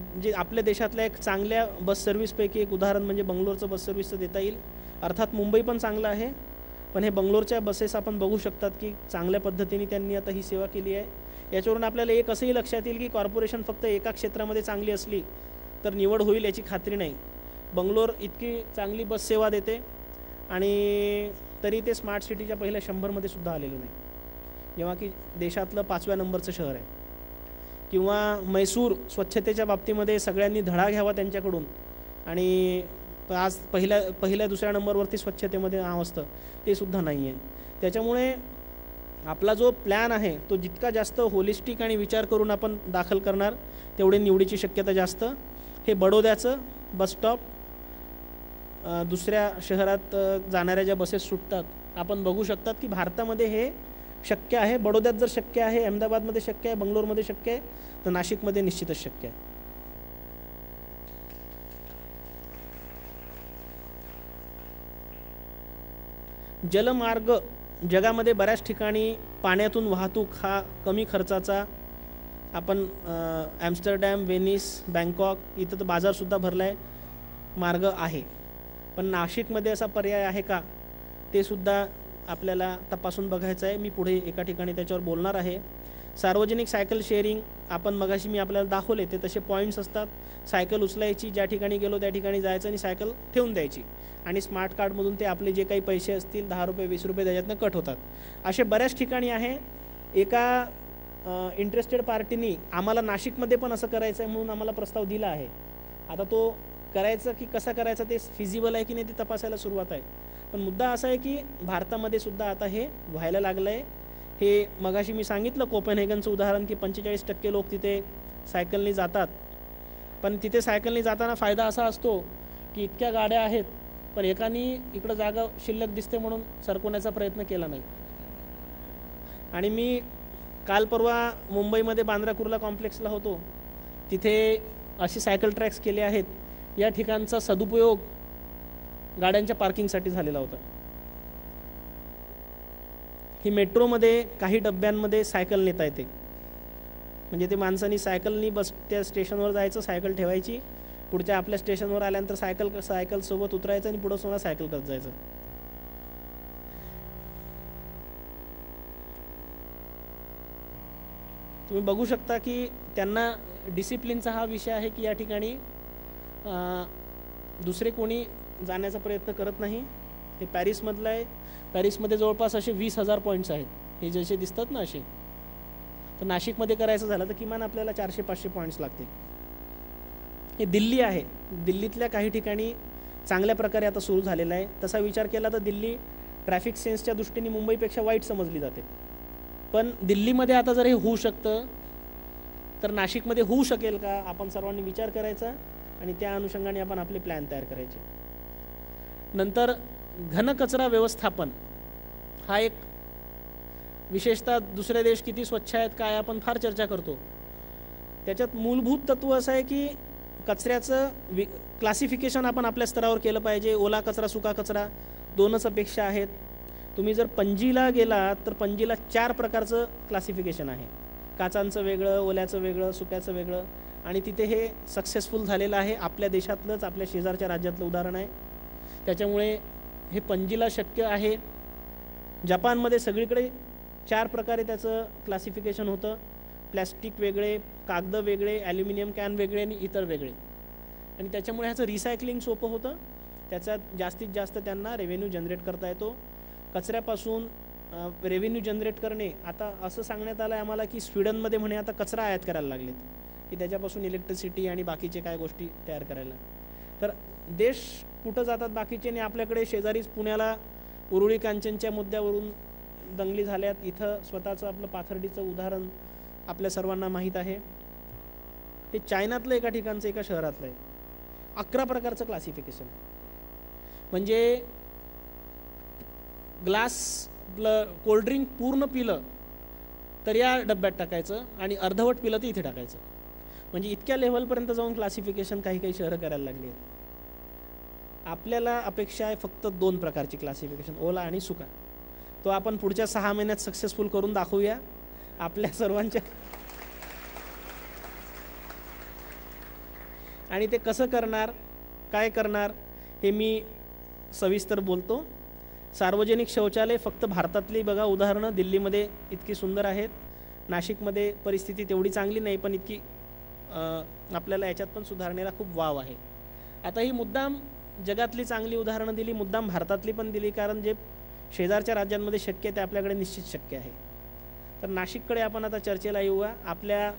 म्हणजे आपल्या देशातल्या एक चांगल्या बस सर्व्हिसपैकी एक उदाहरण म्हणजे बंगलोरचं बस सर्व्हिसचं देता येईल. अर्थात मुंबई पण चांगलं आहे, पण हे बंगलोरच्या बसेस आपण बघू शकतात की चांगल्या पद्धतीने त्यांनी आता ही सेवा केली आहे. याच्यावरून आपल्याला एक असंही लक्षात येईल की कॉर्पोरेशन फक्त एका क्षेत्रामध्ये चांगली असली तर निवड होईल याची खात्री नाही. बंगलोर इतकी चांगली बस सेवा देते आणि तरी ते स्मार्ट सिटीच्या पहिल्या 100मध्ये सुद्धा आलेलं नाही, जेव्हा की देशातलं 5व्या नंबरचं शहर आहे. किंवा मैसूर स्वच्छतेच्या बाबतीमध्ये सगळ्यांनी धडा घ्यावा त्यांच्याकडून आणि आज पहिल्या 2ऱ्या नंबरवरती स्वच्छतेमध्ये नाव असतं ते सुद्धा नाही आहे. त्याच्यामुळे आपला जो प्लॅन आहे तो जितका जास्त होलिस्टिक आणि विचार करून आपण दाखल करणार तेवढे निवडीची शक्यता जास्त. हे बडोद्याचं बसस्टॉप, दुसऱ्या शहरात जाणाऱ्या ज्या बसेस सुटतात आपण बघू शकतात की भारतामध्ये हे शक्य आहे. बडोद्यात जर शक्य आहे, अहमदाबादमध्ये शक्य आहे, बंगलोरमध्ये शक्य आहे, तर नाशिकमध्ये निश्चितच शक्य आहे. जलमार्ग जगामध्ये बऱ्याच ठिकाणी पाण्यातून वाहतूक हा कमी खर्चाचा, आपण ॲम्स्टरडॅम, व्हेनिस, बँकॉक इथं तर बाजारसुद्धा भरला आहे, मार्ग आहे. पण नाशिकमध्ये असा पर्याय आहे का ते सुद्धा आपल्याला तपासून बघायचं आहे. मी पुढे एका ठिकाणी त्याच्यावर बोलणार आहे. सार्वजनिक सायकल शेअरिंग आपण मगाशी मी आपल्याला दाखवले ते तसे पॉईंट्स असतात. सायकल उचलायची, ज्या ठिकाणी गेलो त्या ठिकाणी जायचं आणि सायकल ठेवून द्यायची आणि स्मार्ट कार्डमधून ते आपले जे काही पैसे असतील 10 रुपये 20 रुपये त्याच्यातनं कट होतात. असे बऱ्याच ठिकाणी आहे. एका इंटरेस्टेड पार्टीनी आम्हाला नाशिकमध्ये पण असं करायचं आहे म्हणून आम्हाला प्रस्ताव दिला आहे. आता तो करायचं की कसा करायचा ते फिजिबल आहे की नाही ते तपासायला सुरुवात आहे. पण मुद्दा असा आहे की भारतामध्ये सुद्धा आता हे व्हायला लागलं आहे. हे मगाशी मी सांगितलं कोपेनहेगनचं उदाहरण की 45% लोक तिथे सायकलनी जातात. पण तिथे सायकलनी जाताना फायदा असा असतो की इतक्या गाड्या आहेत पण एकानी इकडं जागा शिल्लक दिसते म्हणून सरकवण्याचा प्रयत्न केला नाही. आणि मी काल परवा मुंबईमध्ये बांद्रा कुर्ला कॉम्प्लेक्सला होतो. तिथे असे सायकल ट्रॅक्स केले आहेत. या ठिकाणचा सदुपयोग गाड्यांच्या पार्किंगसाठी झालेला होता. ही मेट्रोमध्ये काही डब्यांमध्ये सायकल नेता येते. म्हणजे ते माणसांनी सायकलनी बस त्या स्टेशनवर जायचं, सायकल ठेवायची, पुढच्या आपल्या स्टेशनवर आल्यानंतर सायकल सोबत उतरायचं आणि पुढं सोडा सायकल करत जायचं. तुम्ही बघू शकता की त्यांना डिसिप्लिनचा हा विषय आहे की या ठिकाणी दुसरे कोणी जाण्याचा प्रयत्न करत नाही. हे पॅरिसमधलं आहे. पॅरिसमध्ये जवळपास असे 20,000 पॉईंट्स आहेत. हे जसे दिसतात ना असे. तर नाशिकमध्ये करायचं झालं तर किमान आपल्याला 400-500 पॉईंट्स लागतील. हे दिल्ली आहे. दिल्लीतल्या काही ठिकाणी चांगल्या प्रकारे आता सुरू झालेलं आहे. तसा विचार केला तर दिल्ली ट्रॅफिक सेन्सच्या दृष्टीने मुंबईपेक्षा वाईट समजली जाते. पण दिल्लीमध्ये आता जर हे होऊ शकतं तर नाशिकमध्ये होऊ शकेल का, आपण सर्वांनी विचार करायचा आणि त्या अनुषंगाने आपण आपले प्लॅन तयार करायचे. नंतर घनकचरा व्यवस्थापन हा एक विशेषतः दुसरे देश किती स्वच्छ आहेत काय आपण फार चर्चा करतो. त्याच्यात मूलभूत तत्व असं आहे की कचऱ्याचं क्लासिफिकेशन आपण आपल्या स्तरावर केलं पाहिजे. ओला कचरा, सुका कचरा दोनच अपेक्षा आहेत. तुम्ही जर पणजीला गेला तर पणजीला 4 प्रकारचं क्लासिफिकेशन आहे. काचांचं वेगळं, ओल्याचं वेगळं, सुक्याचं वेगळं. आणि तिथे हे सक्सेसफुल झालेलं आहे. आपल्या देशातलंच, आपल्या शेजारच्या राज्यातलं उदाहरण आहे. त्याच्यामुळे हे पणजीला शक्य आहे. जपानमध्ये सगळीकडे 4 प्रकारे त्याचं क्लासिफिकेशन होतं. प्लॅस्टिक वेगळे, कागद वेगळे, ॲल्युमिनियम कॅन वेगळे आणि इतर वेगळे. आणि त्याच्यामुळे ह्याचं रिसायकलिंग सोपं होतं. त्याच्यात जास्तीत जास्त त्यांना रेव्हेन्यू जनरेट करता येतो. कचऱ्यापासून रेव्हेन्यू जनरेट करणे, आता असं सांगण्यात आलं आहे आम्हाला की स्वीडनमध्ये म्हणे आता कचरा आयात करायला लागलेत की त्याच्यापासून इलेक्ट्रिसिटी आणि बाकीचे काय गोष्टी तयार करायला. तर देश कुठं जातात बाकीचे आणि आपल्याकडे शेजारीच पुण्याला उरुळी कांचनच्या मुद्द्यावरून दंगली झाल्यात. इथं स्वतःचं आपलं पाथर्डीचं उदाहरण आपल्या सर्वांना माहीत आहे. हे चायनातलं एका ठिकाणचं, एका शहरातलं आहे. 11 प्रकारचं क्लासिफिकेशन. म्हणजे ग्लास कोल्ड्रिंक पूर्ण पिलं तर या डब्यात टाकायचं आणि अर्धवट पिलं तर इथे टाकायचं. म्हणजे इतक्या लेव्हलपर्यंत जाऊन क्लासिफिकेशन काही शहरं करायला लागली आहेत. आपल्याला अपेक्षा आहे फक्त 2 प्रकारची क्लासिफिकेशन, ओला आणि सुका. तो आपण पुढच्या 6 महिन्यात सक्सेसफुल करून दाखवूया आपल्या सर्वांच्या. आणि ते कसं करणार, काय करणार हे मी सविस्तर बोलतो. सार्वजनिक शौचालय फक्त भारतातली बघा उदाहरणं दिल्लीमध्ये इतकी सुंदर आहेत. नाशिकमध्ये परिस्थिती तेवढी चांगली नाही, पण इतकी आपल्याला याच्यात पण सुधारणेला खूप वाव आहे. आता ही मुद्दाम जगातली चांगली उदाहरणं दिली, मुद्दाम भारतातली पण दिली, कारण जे शेजारच्या राज्यांमध्ये शक्य आहे ते आपल्याकडे निश्चित शक्य आहे. तर नाशिककडे आपण आता चर्चेला येऊया. आपल्या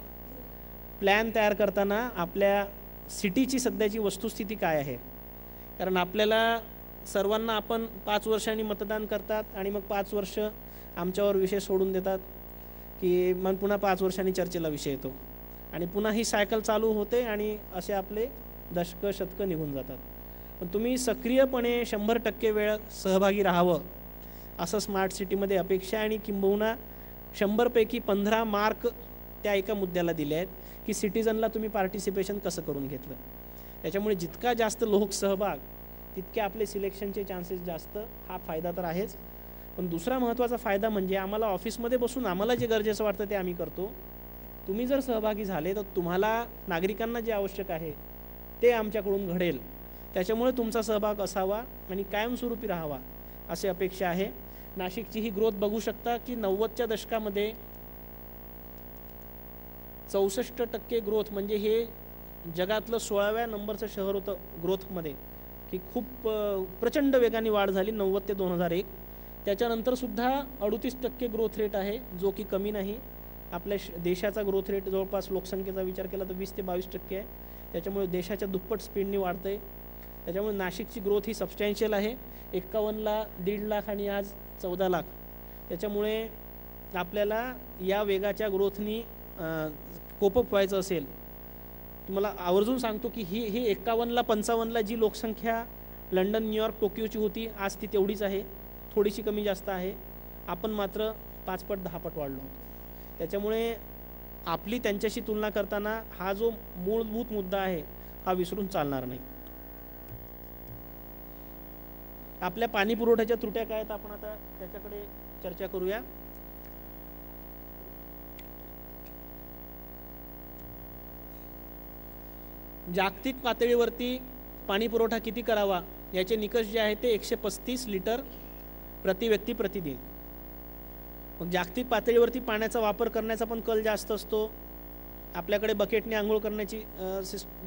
प्लॅन तयार करताना आपल्या सिटीची सध्याची वस्तुस्थिती काय आहे. कारण आपल्याला सर्वांना आपण 5 वर्षांनी मतदान करतात आणि मग 5 वर्ष आमच्यावर विषय सोडून देतात की मग पुन्हा 5 वर्षांनी चर्चेला विषय येतो आणि पुन्हा ही सायकल चालू होते आणि असे आपले दशकं शतकं निघून जातात. पण तुम्ही सक्रियपणे 100% वेळ सहभागी राहावं असं स्मार्ट सिटीमध्ये अपेक्षा आहे. आणि किंबहुना 100 पैकी 15 मार्क त्या एका मुद्द्याला दिले आहेत की सिटीजनला तुम्ही पार्टिसिपेशन कसं करून घेतलं. त्याच्यामुळे जितका जास्त लोकसहभाग तितके आपले सिलेक्शनचे चान्सेस जास्त. हा फायदा तर आहेच, पण दुसरा महत्त्वाचा फायदा म्हणजे आम्हाला ऑफिसमध्ये बसून आम्हाला जे गरजेचं वाटतं ते आम्ही करतो. तुम्ही जर सहभागी झाले तर तुम्हाला नागरिकांना जे आवश्यक आहे ते आमच्याकडून घडेल. त्याच्यामुळे तुमचा सहभाग असावा आणि कायमस्वरूपी राहावा अशी अपेक्षा आहे. नाशिकची ही ग्रोथ बघू शकता की 90च्या दशकामध्ये 64% ग्रोथ, म्हणजे हे जगातलं 16व्या नंबरचं शहर होतं ग्रोथमध्ये, की खूप प्रचंड वेगाने वाढ झाली 90 ते 2001. त्याच्यानंतरसुद्धा 38% ग्रोथ रेट आहे, जो की कमी नाही. आपल्या देशाचा ग्रोथ रेट जवळपास लोकसंख्येचा विचार केला तर 20 ते 22% आहे. त्याच्यामुळे देशाच्या दुप्पट स्पीडने वाढतं आहे. त्याच्यामुळे नाशिकची ग्रोथ ही सबस्टॅन्शियल आहे. 51ला 1.5 लाख आणि आज 14 लाख. त्याच्यामुळे आपल्याला या वेगाच्या ग्रोथनी कोपअप व्हायचं असेल, तुम्हाला आवर्जून सांगतो की ही 51ला 55ला जी लोकसंख्या लंडन, न्यूयॉर्क, टोकियोची होती, आज ती तेवढीच आहे, थोडीशी कमी जास्त आहे. आपण मात्र 5 पट 10 पट वाढलो होतो. त्याच्यामुळे आपली त्यांच्याशी तुलना करताना हा जो मूलभूत मुद्दा आहे हा विसरून चालणार नाही. आपल्या पाणी पुरवठ्याच्या त्रुट्या काय आहेत आपण आता त्याच्याकडे चर्चा करूया. जागतिक पातळीवरती पाणी पुरवठा किती करावा याचे निकष जे आहेत ते 135 लिटर प्रति व्यक्ती प्रतिदिन. मग जागतिक पातळीवरती पाण्याचा वापर करण्याचा पण कल जास्त असतो. आपल्याकडे बकेटने आंघोळ करण्याची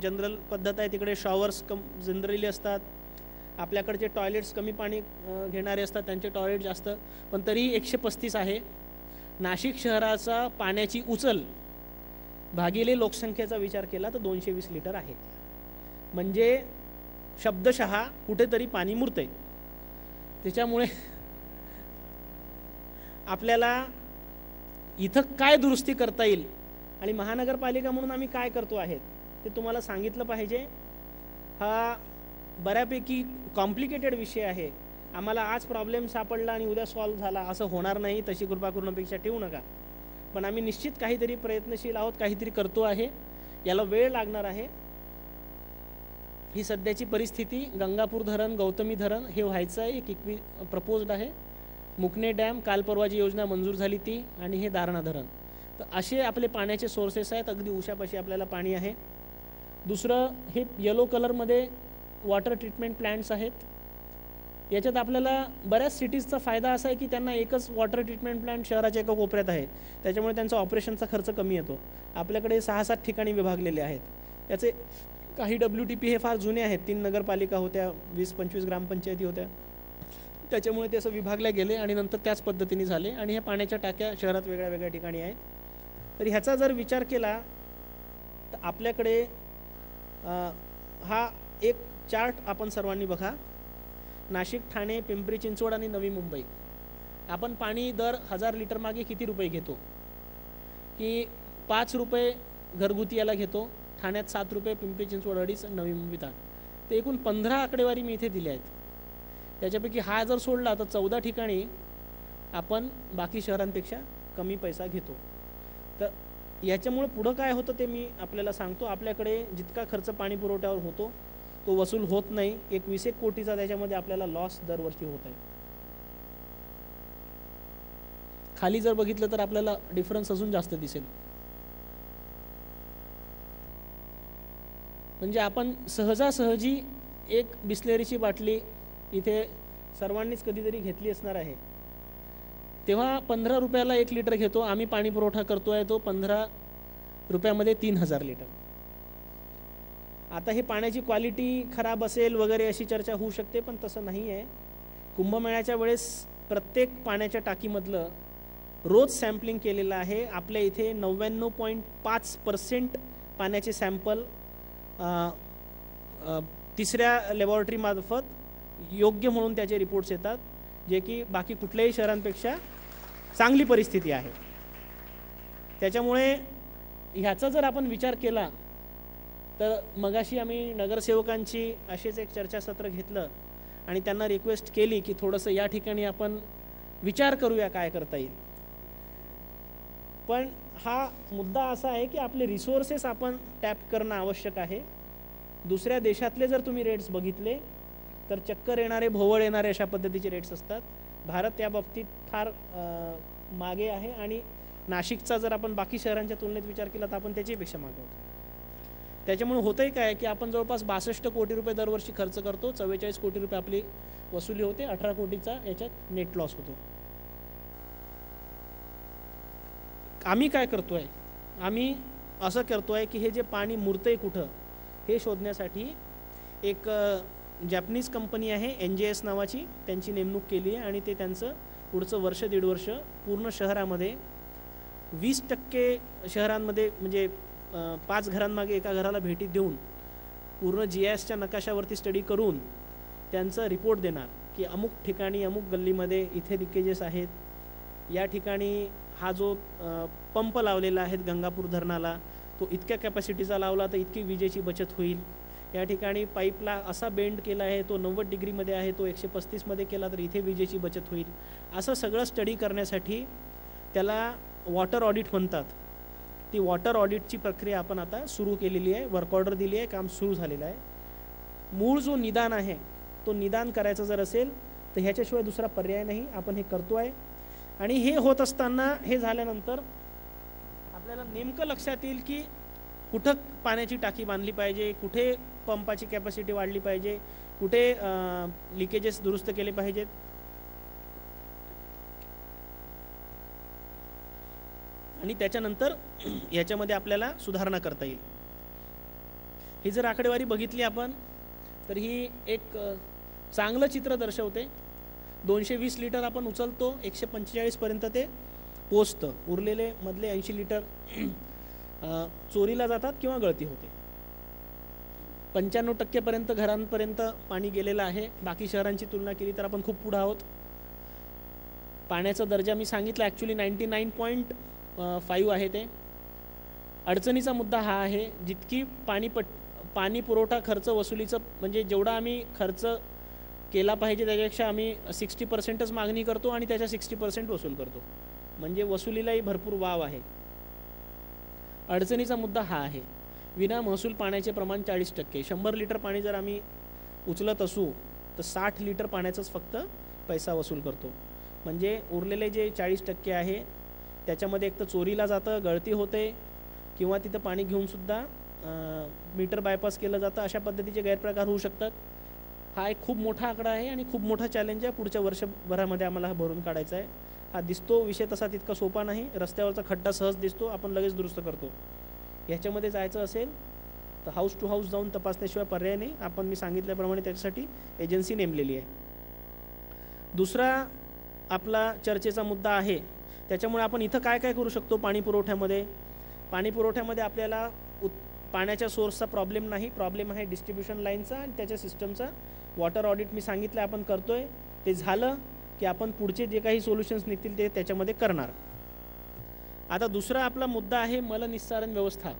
जनरल पद्धत आहे, तिकडे शॉवर्स जनरली असतात. आपल्याकडचे टॉयलेट्स कमी पाणी घेणारे असतात, त्यांचे टॉयलेट जास्त, पण तरीही 135 आहे. नाशिक शहराचा पाण्याची उचल भागिले लोकसंख्येचा विचार केला तर 220 लिटर आहे. म्हणजे शब्दशः कुठेतरी पाणी मुरतंय. त्याच्यामुळे आपल्याला इथं काय दुरुस्ती करता येईल आणि महानगरपालिका म्हणून आम्ही काय करतो आहेत ते तुम्हाला सांगितलं पाहिजे. हा बऱ्यापैकी कॉम्प्लिकेटेड विषय आहे. आम्हाला आज प्रॉब्लेम सापडला आणि उद्या सॉल्व्ह झाला असं होणार नाही, तशी कृपा करून अपेक्षा ठेवू नका. पण आम्ही निश्चित काहीतरी प्रयत्नशील आहोत, काहीतरी करतो आहे. याला वेळ लागणार आहे. ही सध्याची परिस्थिती, गंगापूर धरण, गौतमी धरण हे व्हायचं आहे, एक इक्वी प्रपोज्ड आहे. मुकणे डॅम काल परवाची योजना मंजूर झाली ती, आणि हे दारणा धरण. तर असे आपले पाण्याचे सोर्सेस आहेत. अगदी उशापाशी आपल्याला पाणी आहे. दुसरं हे येलो कलरमध्ये वॉटर ट्रीटमेंट प्लॅन्ट्स आहेत. याच्यात आपल्याला बऱ्याच सिटीजचा फायदा असा आहे की त्यांना एकच वॉटर ट्रीटमेंट प्लॅन्ट शहराच्या एका कोपऱ्यात आहे, त्याच्यामुळे त्यांचा ऑपरेशनचा खर्च कमी येतो. आपल्याकडे 6-7 ठिकाणी विभागलेले आहेत. याचे काही WTP हे फार जुने आहेत, 3 नगरपालिका होत्या, 20-25 ग्रामपंचायती होत्या, त्याच्यामुळे ते असं विभागले गेले आणि नंतर त्याच पद्धतीने झाले. आणि ह्या पाण्याच्या टाक्या शहरात वेगळ्या वेगळ्या ठिकाणी आहेत. तर ह्याचा जर विचार केला तर आपल्याकडे हा एक चार्ट आपण सर्वांनी बघा. नाशिक, ठाणे, पिंपरी चिंचवड आणि नवी मुंबई आपण पाणी दर 1000 लिटर मागे किती रुपये घेतो, की 5 रुपये घरगुती याला घेतो. ठाण्यात 7 रुपये, पिंपरी चिंचवड 2.5, नवी मुंबईत 8. ते एकूण 15 आकडेवारी मी इथे दिल्या आहेत. त्याच्यापैकी हा जर सोडला तर 14 ठिकाणी आपण बाकी शहरांपेक्षा कमी पैसा घेतो. तर याच्यामुळे पुढं काय होतं ते मी आपल्याला सांगतो. आपल्याकडे जितका खर्च पाणी पुरवठ्यावर होतो तो वसूल होत नाही. 20 कोटीचा त्याच्यामध्ये आपल्याला लॉस दरवर्षी होत आहे. खाली जर बघितलं तर आपल्याला डिफरन्स अजून जास्त दिसेल. म्हणजे आपण सहजासहजी एक बिस्लेरीची बाटली इथे सर्वांनीच कधीतरी घेतली असणार आहे, तेव्हा 15 रुपयाला 1 लिटर घेतो. आम्ही पाणी पुरवठा करतोय तो 15 रुपयामध्ये 3000 लिटर. आता हे पाण्याची क्वालिटी खराब असेल वगैरे अशी चर्चा होऊ शकते, पण तसं नाही आहे. कुंभमेळ्याच्या वेळेस प्रत्येक पाण्याच्या टाकीमधलं रोज सॅम्पलिंग केलेलं आहे. आपल्या इथे 99.5% पाण्याचे सॅम्पल तिसऱ्या लॅबॉरेटरीमार्फत योग्य म्हणून त्याचे रिपोर्ट्स येतात, जे की बाकी कुठल्याही शहरांपेक्षा चांगली परिस्थिती आहे. त्याच्यामुळे ह्याचा जर आपण विचार केला तर मगाशी आम्ही नगरसेवकांची असेच एक चर्चासत्र घेतलं आणि त्यांना रिक्वेस्ट केली की थोडंसं या ठिकाणी आपण विचार करूया काय करता येईल. पण हा मुद्दा असा आहे की आपले रिसोर्सेस आपण टॅप करणं आवश्यक आहे. दुसऱ्या देशातले जर तुम्ही रेट्स बघितले तर चक्कर येणारे, भोवळ येणारे अशा पद्धतीचे रेट्स असतात. भारत या बाबतीत फार मागे आहे आणि नाशिकचा जर आपण बाकी शहरांच्या तुलनेत विचार केला तर आपण त्याच्यापेक्षा मागे होतो. त्याच्यामुळे होतंय काय की आपण जवळपास 62 कोटी रुपये दरवर्षी खर्च करतो, 44 कोटी रुपये आपली वसुली होते, 18 कोटीचा याच्यात नेट लॉस होतो. आम्ही काय करतोय, आम्ही असं करतोय की हे जे पाणी मुरतंय कुठं हे शोधण्यासाठी एक जॅपनीज कंपनी आहे NJS नावाची, त्यांची नेमणूक केली आहे आणि ते त्यांचं पुढचं वर्ष 1.5 वर्ष पूर्ण शहरामध्ये 20% शहरांमध्ये म्हणजे 5 घरांमागे एका घराला भेटी देऊन पूर्ण GISच्या नकाशावरती स्टडी करून त्यांचा रिपोर्ट देणार की अमुक ठिकाणी अमुक गल्लीमध्ये इथे लिकेजेस आहेत, या ठिकाणी हा जो पंप लावलेला आहे गंगापूर धरणाला तो इतक्या कॅपॅसिटीचा लावला तर इतकी विजेची बचत होईल, या ठिकाणी पाईपला असा बेंड केला आहे तो 90 डिग्रीमध्ये आहे तो 135 मध्ये केला तर इथे विजेची बचत होईल. असं सगळं स्टडी करण्यासाठी त्याला वॉटर ऑडिट म्हणतात. ती वॉटर ऑडिटची प्रक्रिया आपण आता सुरू केलेली आहे, वर्क ऑर्डर दिली आहे, काम सुरू झालेलं आहे. मूळ जो निदान आहे तो निदान करायचं जर असेल तर ह्याच्याशिवाय दुसरा पर्याय नाही, आपण हे करतो आहे. आणि हे होत असताना, हे झाल्यानंतर आपल्याला नेमकं लक्षात येईल की कुठं पाण्याची टाकी बांधली पाहिजे, कुठे पंपाची कॅपॅसिटी वाढली पाहिजे, कुठे लिकेजेस दुरुस्त केले पाहिजेत. आणि त्याच्यानंतर याच्यामध्ये आपल्याला सुधारणा करता येईल. ही जर आकडेवारी बघितली आपण तर ही एक चांगलं चित्र दर्शवते. 220 लिटर आपण उचलतो, 145 पर्यंत ते पोचतं. उरलेले मधले 80 लिटर चोरीला जातात किंवा गळती होते. 95% पर्यंत घरांपर्यंत पाणी गेलेलं आहे. बाकी शहरांची तुलना केली तर आपण खूप पुढे आहोत. पाण्याचा दर्जा मी सांगितलं ॲक्च्युली 99.5 आहे ते. अडचणीचा मुद्दा हा आहे, जितकी पाणी पुरवठा खर्च वसुलीचं म्हणजे जेवढा आम्ही खर्च केला पाहिजे त्याच्यापेक्षा आम्ही 60%च मागणी करतो आणि त्याच्या 60% वसूल करतो. म्हणजे वसुलीलाही भरपूर वाव आहे. अडचणीचा मुद्दा हा आहे. विना महसूल पाण्याचे प्रमाण 40%. 100 लिटर पाणी जर आम्ही उचलत असू तर 60 लिटर पाण्याचाच फक्त पैसा वसूल करतो. म्हणजे उरलेले जे 40% आहे त्याच्यामध्ये एक तर चोरीला जातं, गळती होते, किंवा तिथं पाणी घेऊनसुद्धा मीटर बायपास केलं जातं. अशा पद्धतीचे गैरप्रकार होऊ शकतात. हा एक खूप मोठा आकडा आहे आणि खूप मोठा चॅलेंज आहे. पुढच्या वर्षभरामध्ये आम्हाला हा भरून काढायचा आहे. हा दिसतो विषय तसा तितका सोपा नाही. रस्त्यावरचा खड्डा सहज दिसतो, आपण लगेच दुरुस्त करतो. ह्याच्यामध्ये जायचं असेल तर हाऊस टू हाऊस जाऊन तपासण्याशिवाय पर्याय नाही. आपण मी सांगितल्याप्रमाणे त्याच्यासाठी एजन्सी नेमलेली आहे. दुसरा आपला चर्चेचा मुद्दा आहे, त्याच्यामुळे आपण इथं काय काय करू शकतो. पाणी पुरवठ्यामध्ये आपल्याला पाण्याच्या सोर्सचा प्रॉब्लेम नाही, प्रॉब्लेम आहे डिस्ट्रीब्युशन लाईनचा आणि त्याच्या सिस्टमचा. वॉटर ऑडिट मी सांगितलं आपण करतोय. ते झालं की आपण पुढचे जे काही सोल्युशन्स निघतील ते त्याच्यामध्ये करणार. आता दुसरा आपला मुद्दा आहे मलनिस्सारण व्यवस्था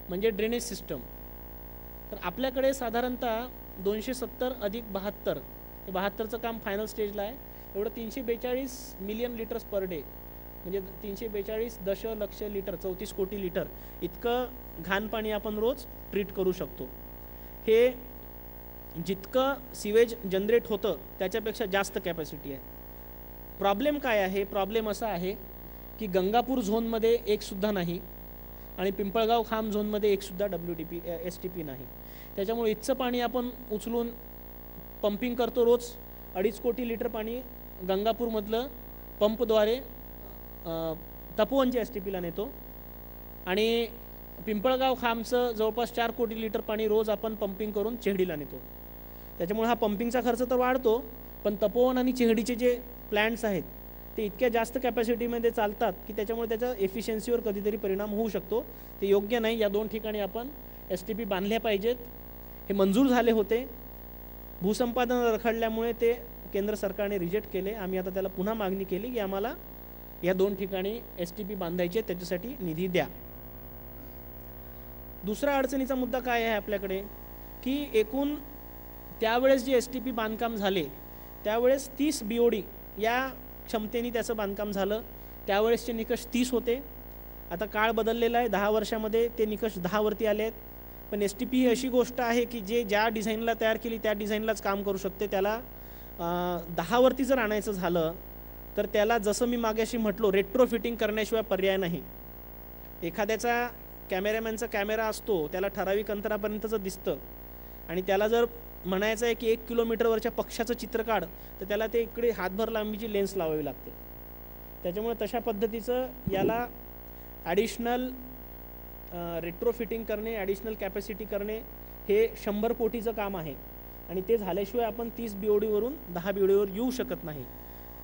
म्हणजे ड्रेनेज सिस्टम. तर आपल्याकडे साधारणतः 270 अधिक 72 हे 72चं काम फायनल स्टेजला आहे. एवढं 342 मिलियन लिटर्स पर डे म्हणजे 342 दशलक्ष लिटर 34 कोटी लिटर इतकं घाण पाणी आपण रोज ट्रीट करू शकतो. हे जितकं सिवेज जनरेट होतं त्याच्यापेक्षा जास्त कॅपॅसिटी आहे. प्रॉब्लेम काय आहे. प्रॉब्लेम असा आहे की गंगापूर झोनमध्ये एकसुद्धा नाही आणि पिंपळगाव खाम झोनमध्ये एकसुद्धा WTP STP नाही. त्याच्यामुळे इतकं पाणी आपण उचलून पंपिंग करतो. रोज 2.5 कोटी लिटर पाणी गंगापूरमधलं पंपद्वारे तपोवनच्या STPला नेतो आणि पिंपळगाव खामचं जवळपास 4 कोटी लिटर पाणी रोज आपण पंपिंग करून चेहडीला नेतो. त्याच्यामुळे हा पंपिंगचा खर्च तर वाढतो, पण तपोवन आणि चेहडीचे जे प्लॅन्ट्स आहेत ते इतक्या जास्त कॅपॅसिटीमध्ये चालतात की त्याच्यामुळे त्याच्या एफिशियन्सीवर कधीतरी परिणाम होऊ शकतो. ते योग्य नाही. या 2 ठिकाणी आपण STP बांधल्या पाहिजेत. हे मंजूर झाले होते, भूसंपादन रखडल्यामुळे ते केंद्र सरकारने रिजेक्ट केले. आम्ही आता त्याला पुन्हा मागणी केली की आम्हाला या 2 ठिकाणी STP बांधायचे, त्याच्यासाठी निधी द्या. दुसरा अडचणीचा मुद्दा काय आहे आपल्याकडे की एकूण त्यावेळेस जे STP बांधकाम झाले त्यावेळेस 30 BOD या क्षमतेने त्याचं बांधकाम झालं. त्यावेळेसचे निकष 30 होते. आता काळ बदललेला आहे. 10 वर्षामध्ये ते निकष 10 वरती आले आहेत. पण STP ही अशी गोष्ट आहे की जे ज्या डिझाईनला तयार केली त्या डिझाईनलाच काम करू शकते. त्याला 10 वरती जर आणायचं झालं तर त्याला जसं मी मागाशी म्हटलो रेट्रोफिटिंग करण्याशिवाय पर्याय नाही. एखाद्याचा कॅमेरामॅनचा कॅमेरा असतो, त्याला ठराविक अंतरापर्यंतचं दिसतं आणि त्याला जर म्हणायचं आहे की 1 किलोमीटरवरच्या पक्षाचं चित्र काढ तर त्याला ते इकडे हातभर लांबीची लेन्स लावावी लागते. त्याच्यामुळे तशा पद्धतीचं याला ॲडिशनल रेट्रोफिटिंग करणे, ॲडिशनल कॅपॅसिटी करणे हे 100 कोटीचं काम आहे आणि ते झाल्याशिवाय आपण 30 BOD वरून 10 BOD वर येऊ शकत नाही.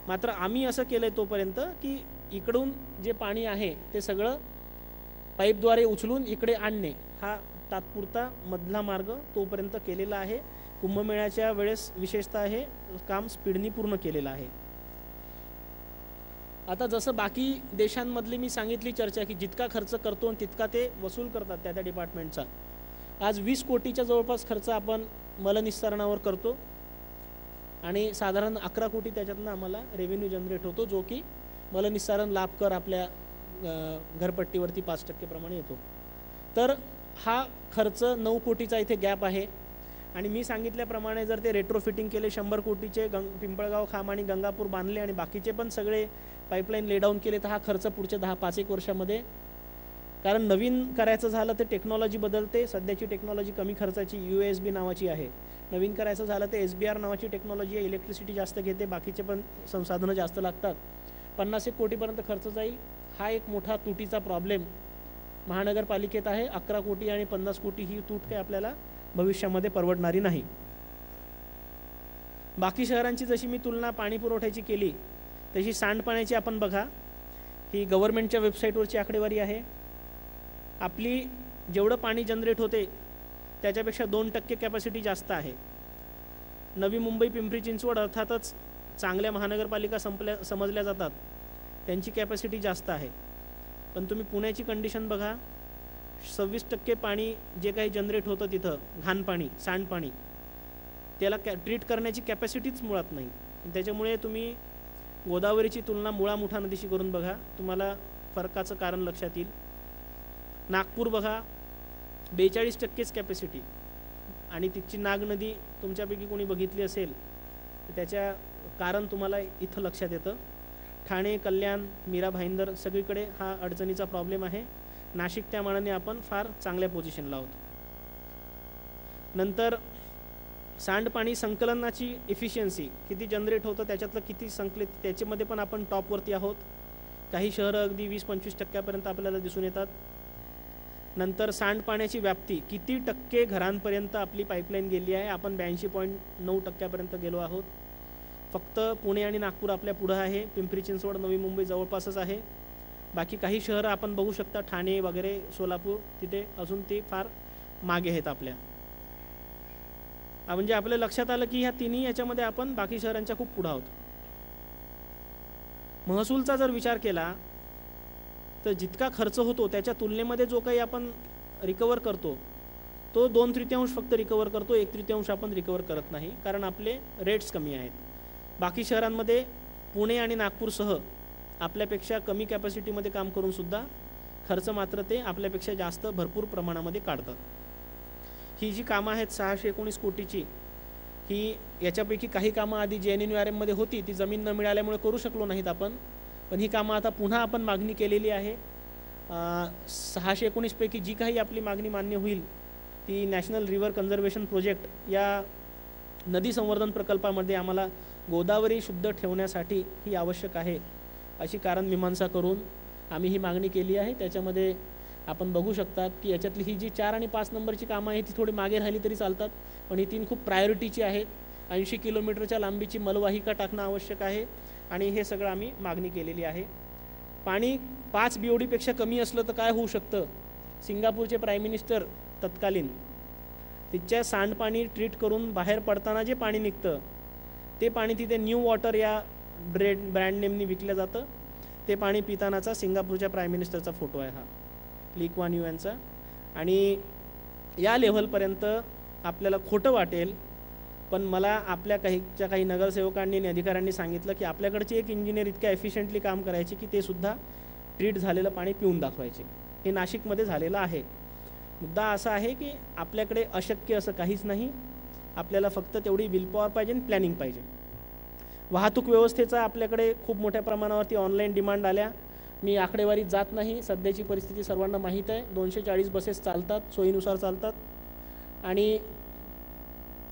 मात्र आम्ही असं केलं आहे तोपर्यंत की इकडून जे पाणी आहे ते सगळं पाईपद्वारे उचलून इकडे आणणे हा तात्पुरता मधला मार्ग तोपर्यंत केलेला आहे. कुंभमेळ्याच्या वेळेस विशेषतः हे काम स्पीडनी पूर्ण केलेलं आहे. आता जसं बाकी देशांमधली मी सांगितली चर्चा की जितका खर्च करतो तितका ते वसूल करतात त्या डिपार्टमेंटचा. आज 20 कोटीच्या जवळपास खर्च आपण मलनिस्सारणावर करतो आणि साधारण 11 कोटी त्याच्यातनं आम्हाला रेव्हेन्यू जनरेट होतो, जो की मलनिस्सारण लाभ कर आपल्या घरपट्टीवरती 5% प्रमाणे येतो. तर हा खर्च 9 कोटीचा इथे गॅप आहे. आणि मी सांगितल्याप्रमाणे जर ते रेट्रोफिटिंग केले 100 कोटीचे पिंपळगाव खाम आणि गंगापूर बांधले आणि बाकीचे पण सगळे पाईपलाईन लेडाऊन केले तर हा खर्च पुढच्या 10-5 वर्षामध्ये, कारण नवीन करायचं झालं तर टेक्नॉलॉजी बदलते. सध्याची टेक्नॉलॉजी कमी खर्चाची USB नावाची आहे. नवीन करायचं झालं तर SBR नावाची टेक्नॉलॉजी आहे. इलेक्ट्रिसिटी जास्त घेते, बाकीचे पण संसाधनं जास्त लागतात. 50-1 कोटीपर्यंत खर्च जाईल. हा एक मोठा तुटीचा प्रॉब्लेम महानगरपालिकेत आहे. 11 कोटी आणि 50 कोटी ही तूट काही आपल्याला भविष्यामध्ये परवडणारी नाही. बाकी शहरांची जशी मी तुलना पाणी पुरवठ्याची केली तशी सांडपाण्याची आपण बघा. ही गव्हर्नमेंटच्या वेबसाईटवरची आकडेवारी आहे. आपली जेवढं पाणी जनरेट होते त्याच्यापेक्षा 2% कॅपॅसिटी जास्त आहे. नवी मुंबई, पिंपरी चिंचवड अर्थातच चांगल्या महानगरपालिका समजल्या जातात, त्यांची कॅपॅसिटी जास्त आहे. पण तुम्ही पुण्याची कंडिशन बघा. 26% पाणी जे काही जनरेट होतं तिथं घाणपाणी, सांडपाणी, त्याला ट्रीट करण्याची कॅपॅसिटीच मुळात नाही. त्याच्यामुळे तुम्ही गोदावरीची तुलना मुळा मुठा नदीशी करून बघा, तुम्हाला फरकाचं कारण लक्षात येईल. नागपूर बघा, 42%च कॅपॅसिटी आणि तिची नाग नदी तुमच्यापैकी कोणी बघितली असेल तर त्याच्या कारण तुम्हाला इथं लक्षात येतं. ठाणे, कल्याण, मीरा भाईंदर सगळीकडे हा अडचणीचा प्रॉब्लेम आहे. नाशिक त्या मानाने आपण फार चांगल्या पोझिशनला आहोत. नंतर सांडपाणी संकलनाची इफिशियन्सी किती जनरेट होतं, त्याच्यातलं किती संकलित, त्याच्यामध्ये पण आपण टॉपवरती आहोत. काही शहरं अगदी 20-25% आपल्याला दिसून येतात. नंतर सांडपाण्याची व्याप्ती किती टक्के घरांपर्यंत आपली पाईपलाईन गेली आहे, आपण 82.9% गेलो आहोत. फक्त पुणे आणि नागपूर आपल्या पुढं आहे. पिंपरी चिंचवड, नवी मुंबई जवळपासच आहे. बाकी काही शहरं आपण बघू शकता, ठाणे वगैरे, सोलापूर, तिथे अजून ते फार मागे आहेत आपल्या. म्हणजे आपल्या लक्षात आलं की ह्या तिन्ही याच्यामध्ये आपण बाकी शहरांच्या खूप पुढं आहोत. महसूलचा जर विचार केला तर जितका खर्च होतो त्याच्या तुलनेमध्ये जो काही आपण रिकवर करतो तो 2/3 फक्त रिकवर करतो, 1/3 आपण रिकवर करत नाही, कारण आपले रेट्स कमी आहेत. बाकी शहरांमध्ये पुणे आणि नागपूरसह आपल्यापेक्षा कमी कॅपॅसिटीमध्ये काम करून सुद्धा खर्च मात्र ते आपल्यापेक्षा जास्त भरपूर प्रमाणामध्ये काढतात. ही जी कामं आहेत 619 कोटीची, ही याच्यापैकी काही कामं आधी JNNURM मध्ये होती, ती जमीन न मिळाल्यामुळे करू शकलो नाहीत आपण. पण ही कामं आता पुन्हा आपण मागणी केलेली आहे. 619 पैकी जी काही आपली मागणी मान्य होईल ती नॅशनल रिव्हर कन्झर्वेशन प्रोजेक्ट या नदी संवर्धन प्रकल्पामध्ये आम्हाला गोदावरी शुद्ध ठेवण्यासाठी ही आवश्यक आहे अशी कारण मीमांसा करून आम्ही ही मागणी केली आहे. त्याच्यामध्ये आपण बघू शकतात की याच्यातली ही जी 4 आणि 5 नंबरची कामं आहेत ती थोडी मागे राहिली तरी चालतात, पण ही 3 खूप प्रायोरिटीची आहेत. 80 किलोमीटरच्या लांबीची मलवाहिका टाकणं आवश्यक आहे आणि हे सगळं आम्ही मागणी केलेली आहे. पाणी 5 BOD पेक्षा कमी असलं तर काय होऊ शकतं. सिंगापूरचे प्राईम मिनिस्टर तत्कालीन तिच्या सांडपाणी ट्रीट करून बाहेर पडताना जे पाणी निघतं ते पाणी तिथे न्यू वॉटर या ब्रँड नेमनी विकलं जातं. ते पाणी पितानाचा सिंगापूरच्या प्राईम मिनिस्टरचा फोटो आहे हा, ली क्वान यू यांचा. आणि या लेव्हलपर्यंत आपल्याला खोटं वाटेल, पण मला आपल्या काही नगरसेवकांनी आणि अधिकाऱ्यांनी सांगितलं की आपल्याकडचे एक इंजिनियर इतक्या एफिशियंटली काम करायचे की ते सुद्धा ट्रीट झालेलं पाणी पिऊन दाखवायचे. हे नाशिकमध्ये झालेलं आहे. मुद्दा असा आहे की आपल्याकडे अशक्य असं काहीच नाही. आपल्याला फक्त तेवढी विलपॉवर पाहिजे आणि प्लॅनिंग पाहिजे. वाहतूक व्यवस्थेचा आपल्याकडे खूप मोठ्या प्रमाणावरती ऑनलाईन डिमांड आल्या. मी आकडेवारीत जात नाही, सध्याची परिस्थिती सर्वांना माहीत आहे. 240 बसेस चालतात, सोयीनुसार चालतात. आणि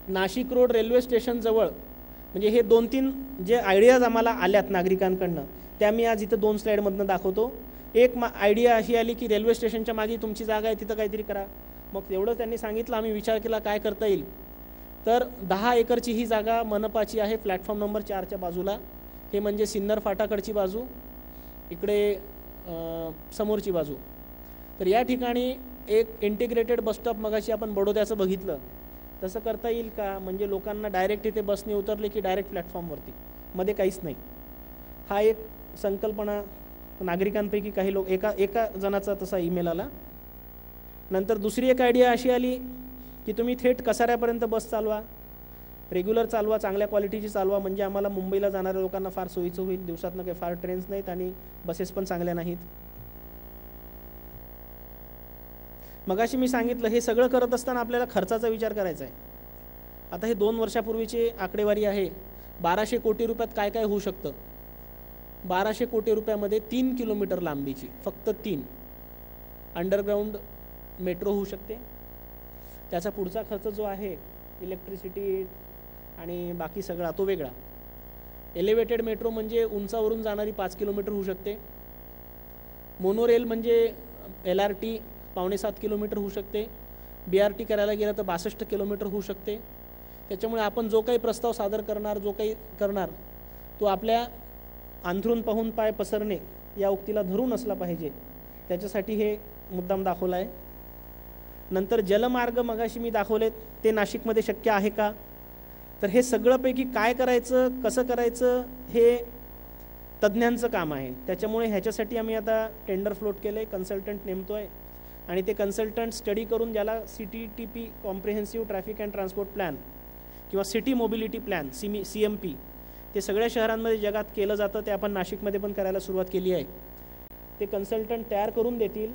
नाशिक रोड रेल्वे स्टेशनजवळ म्हणजे हे 2-3 जे आयडियाज आम्हाला आल्यात नागरिकांकडनं त्या मी आज इथं 2 स्लाईडमधनं दाखवतो. एक आयडिया अशी आली की रेल्वे स्टेशनच्या मागे तुमची जागा आहे तिथं काहीतरी करा. मग एवढं त्यांनी सांगितलं, आम्ही विचार केला काय करता येईल. तर 10 एकरची ही जागा मनपाची आहे, प्लॅटफॉर्म नंबर 4च्या बाजूला. हे म्हणजे सिन्नर फाटाकडची बाजू, इकडे समोरची बाजू. तर या ठिकाणी एक इंटिग्रेटेड बसस्टॉप, मगाशी आपण बडोद्याचं बघितलं तसं करता येईल का. म्हणजे लोकांना डायरेक्ट इथे बसने उतरले की डायरेक्ट प्लॅटफॉर्मवरती, मध्ये काहीच नाही. हा एक संकल्पना नागरिकांपैकी काही लोक एका जणाचा तसा ईमेल आला. नंतर दुसरी एक आयडिया अशी आली की तुम्ही थेट कसाऱ्यापर्यंत बस चालवा. रेग्युलर चालवा, चांगल्या क्वालिटीची चालवा, म्हणजे आम्हाला मुंबईला जाणाऱ्या लोकांना फार सोयीचं होईल. दिवसातनं काही फार ट्रेन्स नाहीत आणि बसेस पण चांगल्या नाहीत. मगाशी मी सांगितलं हे सगळं करत असताना आपल्याला खर्चाचा विचार करायचा आहे. आता हे 2 वर्षापूर्वीची आकडेवारी आहे. 1200 कोटी रुपयात काय काय होऊ शकतं. 1200 कोटी रुपयामध्ये 3 किलोमीटर लांबीची, फक्त 3 अंडरग्राऊंड मेट्रो होऊ शकते. त्याचा पुढचा खर्च जो आहे इलेक्ट्रिसिटी आणि बाकी सगळा तो वेगळा. एलिव्हेटेड मेट्रो म्हणजे उंचावरून जाणारी 5 किलोमीटर होऊ शकते. मोनोरेल म्हणजे LRT 6.25 किलोमीटर होऊ शकते. BRT करायला गेलं तर 62 किलोमीटर होऊ शकते. त्याच्यामुळे आपण जो काही प्रस्ताव सादर करणार, जो काही करणार, तो आपल्या अंथरूण पाहून पाय पसरणे या उक्तीला धरून असला पाहिजे. त्याच्यासाठी हे मुद्दाम दाखवला आहे. नंतर जलमार्ग मगाशी मी दाखवलेत, ते नाशिकमध्ये शक्य आहे का? तर हे सगळंपैकी काय करायचं, कसं करायचं हे तज्ज्ञांचं काम आहे. त्याच्यामुळे ह्याच्यासाठी आम्ही आता टेंडर फ्लोट केलं आहे, कन्सल्टंट नेमतो आहे आणि ते कन्सल्टंट स्टडी करून ज्याला CTTP comprehensive traffic and transport plan किंवा सिटी मोबिलिटी प्लॅन CMP ते सगळ्या शहरांमध्ये जगात केलं जातं. ते आपण नाशिकमध्ये पण करायला सुरुवात केली आहे. ते कन्सल्टंट तयार करून देतील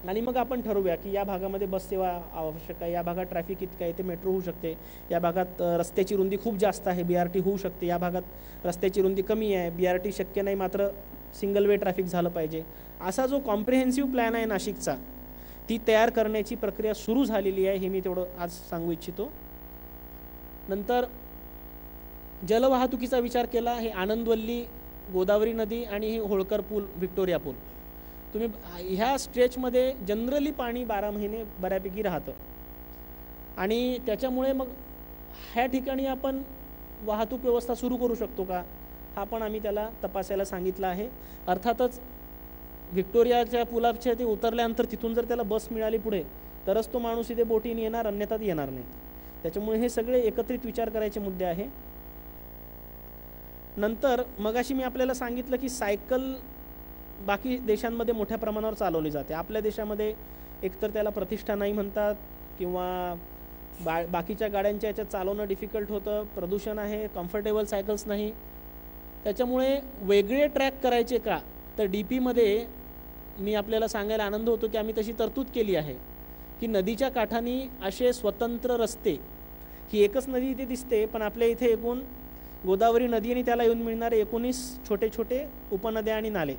आणि मग आपण ठरवूया की या भागामध्ये बस सेवा आवश्यक आहे, या भागात ट्रॅफिक इतकं आहे ते मेट्रो होऊ शकते, या भागात रस्त्याची रुंदी खूप जास्त आहे BRT होऊ शकते, या भागात रस्त्याची रुंदी कमी आहे BRT शक्य नाही, मात्र सिंगल वे ट्रॅफिक झालं पाहिजे. असा जो कॉम्प्रिहेन्सिव्ह प्लॅन आहे नाशिकचा, ती तयार करण्याची प्रक्रिया सुरू झालेली आहे. हे मी तेवढं आज सांगू इच्छितो. नंतर जलवाहतुकीचा विचार केला. हे आनंदवल्ली, गोदावरी नदी आणि हे होळकर पूल, व्हिक्टोरिया पूल, तुम्ही ह्या स्ट्रेचमध्ये जनरली पाणी 12 महिने बऱ्यापैकी राहतं आणि त्याच्यामुळे मग ह्या ठिकाणी आपण वाहतूक व्यवस्था सुरू करू शकतो का, हा पण आम्ही त्याला तपासायला सांगितलं आहे. अर्थातच व्हिक्टोरियाच्या पुलाच्या ते उतरल्यानंतर तिथून जर त्याला बस मिळाली पुढे तरच तो माणूस इथे बोटीने येणार, अन्यथा येणार नाही. त्याच्यामुळे हे सगळे एकत्रित विचार करायचे मुद्दे आहे. नंतर मगाशी मी आपल्याला सांगितलं की सायकल बाकी देशांमध्ये मोठ्या प्रमाणावर चालवली जाते. आपल्या देशामध्ये एकतर त्याला प्रतिष्ठा नाही म्हणतात किंवा बाकीच्या गाड्यांच्या याच्यात चालवणं डिफिकल्ट होतं, प्रदूषण आहे, कम्फर्टेबल सायकल्स नाही. त्याच्यामुळे वेगळे ट्रॅक करायचे का, तर DPमध्ये मी आपल्याला सांगायला आनंद होतो की आम्ही तशी तरतूद केली आहे की नदीच्या काठानी असे स्वतंत्र रस्ते, ही एकच नदी इथे दिसते पण आपल्या इथे एकूण गोदावरी नदी आणि त्याला येऊन मिळणारे 19 छोटे छोटे उपनद्या आणि नाले,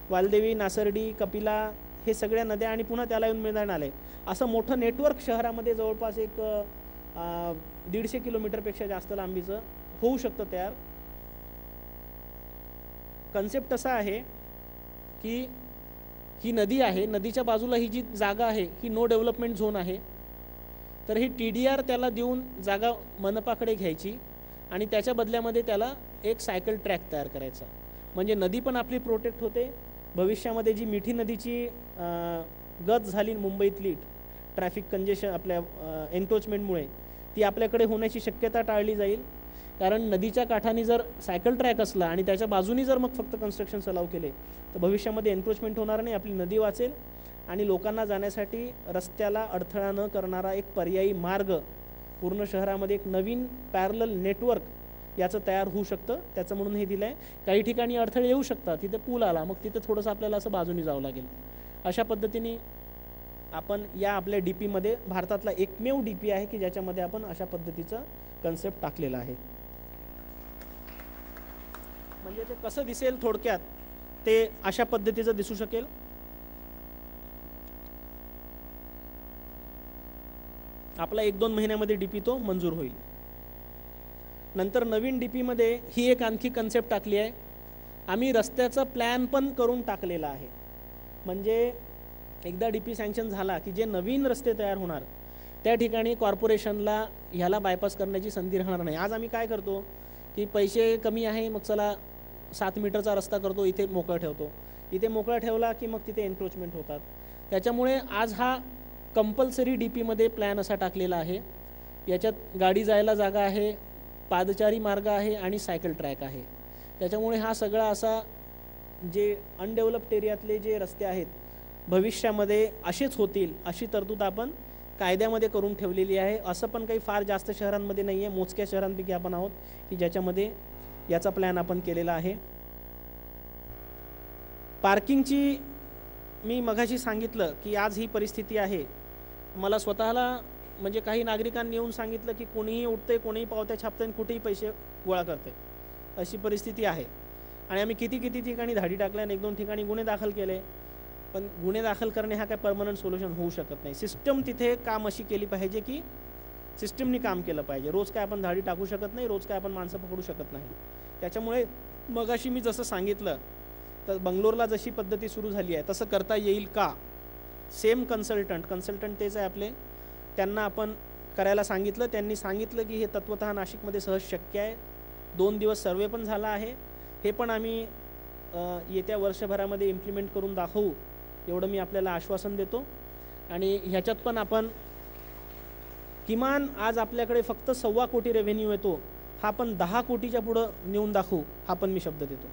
वालदेवी, नासर्डी, कपिला, हे सगळ्या नद्या आणि पुन्हा त्याला येऊन मिळणारे नाले, असं मोठं नेटवर्क शहरामध्ये जवळपास एक 150 किलोमीटरपेक्षा जास्त लांबीचं होऊ शकतं तयार. कन्सेप्ट असा आहे की ही नदी आहे, नदीच्या बाजूला ही जी जागा आहे ही नो डेव्हलपमेंट झोन आहे. तर ही TDR त्याला देऊन जागा मनपाकडे घ्यायची आणि त्याच्या बदल्यामध्ये त्याला एक सायकल ट्रॅक तयार करायचा, म्हणजे नदी पण आपली प्रोटेक्ट होते. भविष्यामध्ये जी मिठी नदीची गत झाली मुंबईतली ट्रॅफिक कंजेशन आपल्या एन्क्रोचमेंटमुळे, ती आपल्याकडे होण्याची शक्यता टाळली जाईल. कारण नदीच्या काठाने जर सायकल ट्रॅक असला आणि त्याच्या बाजूनी जर मग फक्त कन्स्ट्रक्शन अलाव केले तर भविष्यामध्ये एन्क्रोचमेंट होणार नाही, आपली नदी वाचेल आणि लोकांना जाण्यासाठी रस्त्याला अडथळा न करणारा एक पर्यायी मार्ग पूर्ण शहरामध्ये, एक नवीन पॅरलल नेटवर्क याचं तयार होऊ शकतं. त्याचं म्हणून हे दिलं आहे. काही ठिकाणी अडथळे येऊ शकतात, तिथे पूल आला मग तिथे थोडंसं आपल्याला असं बाजूनी जावं लागेल. अशा पद्धतीने आपण या आपल्या DPमध्ये भारतातला एकमेव DP आहे की ज्याच्यामध्ये आपण अशा पद्धतीचं कन्सेप्ट टाकलेला आहे. म्हणजे ते कसं दिसेल थोडक्यात, ते अशा पद्धतीचं दिसू शकेल. आपला 1-2 महिन्यामध्ये DP तो मंजूर होईल. नंतर नवीन DPमध्ये ही एक आणखी कन्सेप्ट टाकली आहे. आम्ही रस्त्याचा प्लॅन पण करून टाकलेला आहे. म्हणजे एकदा DP सँक्शन झाला की जे नवीन रस्ते तयार होणार त्या ठिकाणी कॉर्पोरेशनला ह्याला बायपास करण्याची संधी राहणार नाही. आज आम्ही काय करतो की पैसे कमी आहे मग चला 7 मीटरचा रस्ता करतो, इथे मोकळा ठेवतो, इथे मोकळा ठेवला की मग तिथे एन्क्रोचमेंट होतात. त्याच्यामुळे आज हा कंपल्सरी DPमध्ये प्लॅन असा टाकलेला आहे. याच्यात गाडी जायला जागा आहे, पादचारी मार्ग आहे आणि सायकल ट्रॅक आहे. त्याच्यामुळे हा सगळा असा जे अनडेव्हलप्ड एरियातले जे रस्ते आहेत भविष्यामध्ये असेच होतील अशी तरतूद आपण कायद्यामध्ये करून ठेवलेली आहे. असं पण काही फार जास्त शहरांमध्ये नाही आहे, मोजक्या शहरांपैकी आपण आहोत की ज्याच्यामध्ये याचा प्लॅन आपण केलेला आहे. पार्किंगची मी मगाशी सांगितलं की आज ही परिस्थिती आहे. मला स्वतःला म्हणजे काही नागरिकांनी येऊन सांगितलं की कोणीही उठतंय, कोणीही पावत्या छापतंय, कुठेही पैसे गोळा करते, अशी परिस्थिती आहे. आणि आम्ही किती ठिकाणी धाडी टाकल्या आणि 1-2 ठिकाणी गुन्हे दाखल केले. पण गुन्हे दाखल करणे हा काय परमनंट सोल्युशन होऊ शकत नाही. सिस्टम तिथे काम अशी केली पाहिजे की सिस्टमनी काम केलं पाहिजे. रोज काय आपण धाडी टाकू शकत नाही, रोज काय आपण माणसं पकडू शकत नाही. त्याच्यामुळे मगाशी मी जसं सांगितलं तर बंगलोरला जशी पद्धती सुरू झाली आहे तसं करता येईल का. सेम कन्सल्टंट तेच आहे आपले, त्यांना आपण करायला सांगितलं. त्यांनी सांगितलं की हे तत्वतः नाशिकमध्ये सहज शक्य आहे. 2 दिवस सर्वे पण झाला आहे. हे पण आम्ही येत्या वर्षभरामध्ये इम्प्लिमेंट करून दाखवू एवढं मी आपल्याला आश्वासन देतो. आणि ह्याच्यात पण आपण किमान आज आपल्याकडे फक्त 1.25 कोटी रेव्हेन्यू येतो, हा पण 10 कोटीच्या पुढं नेऊन दाखवू, हा पण मी शब्द देतो.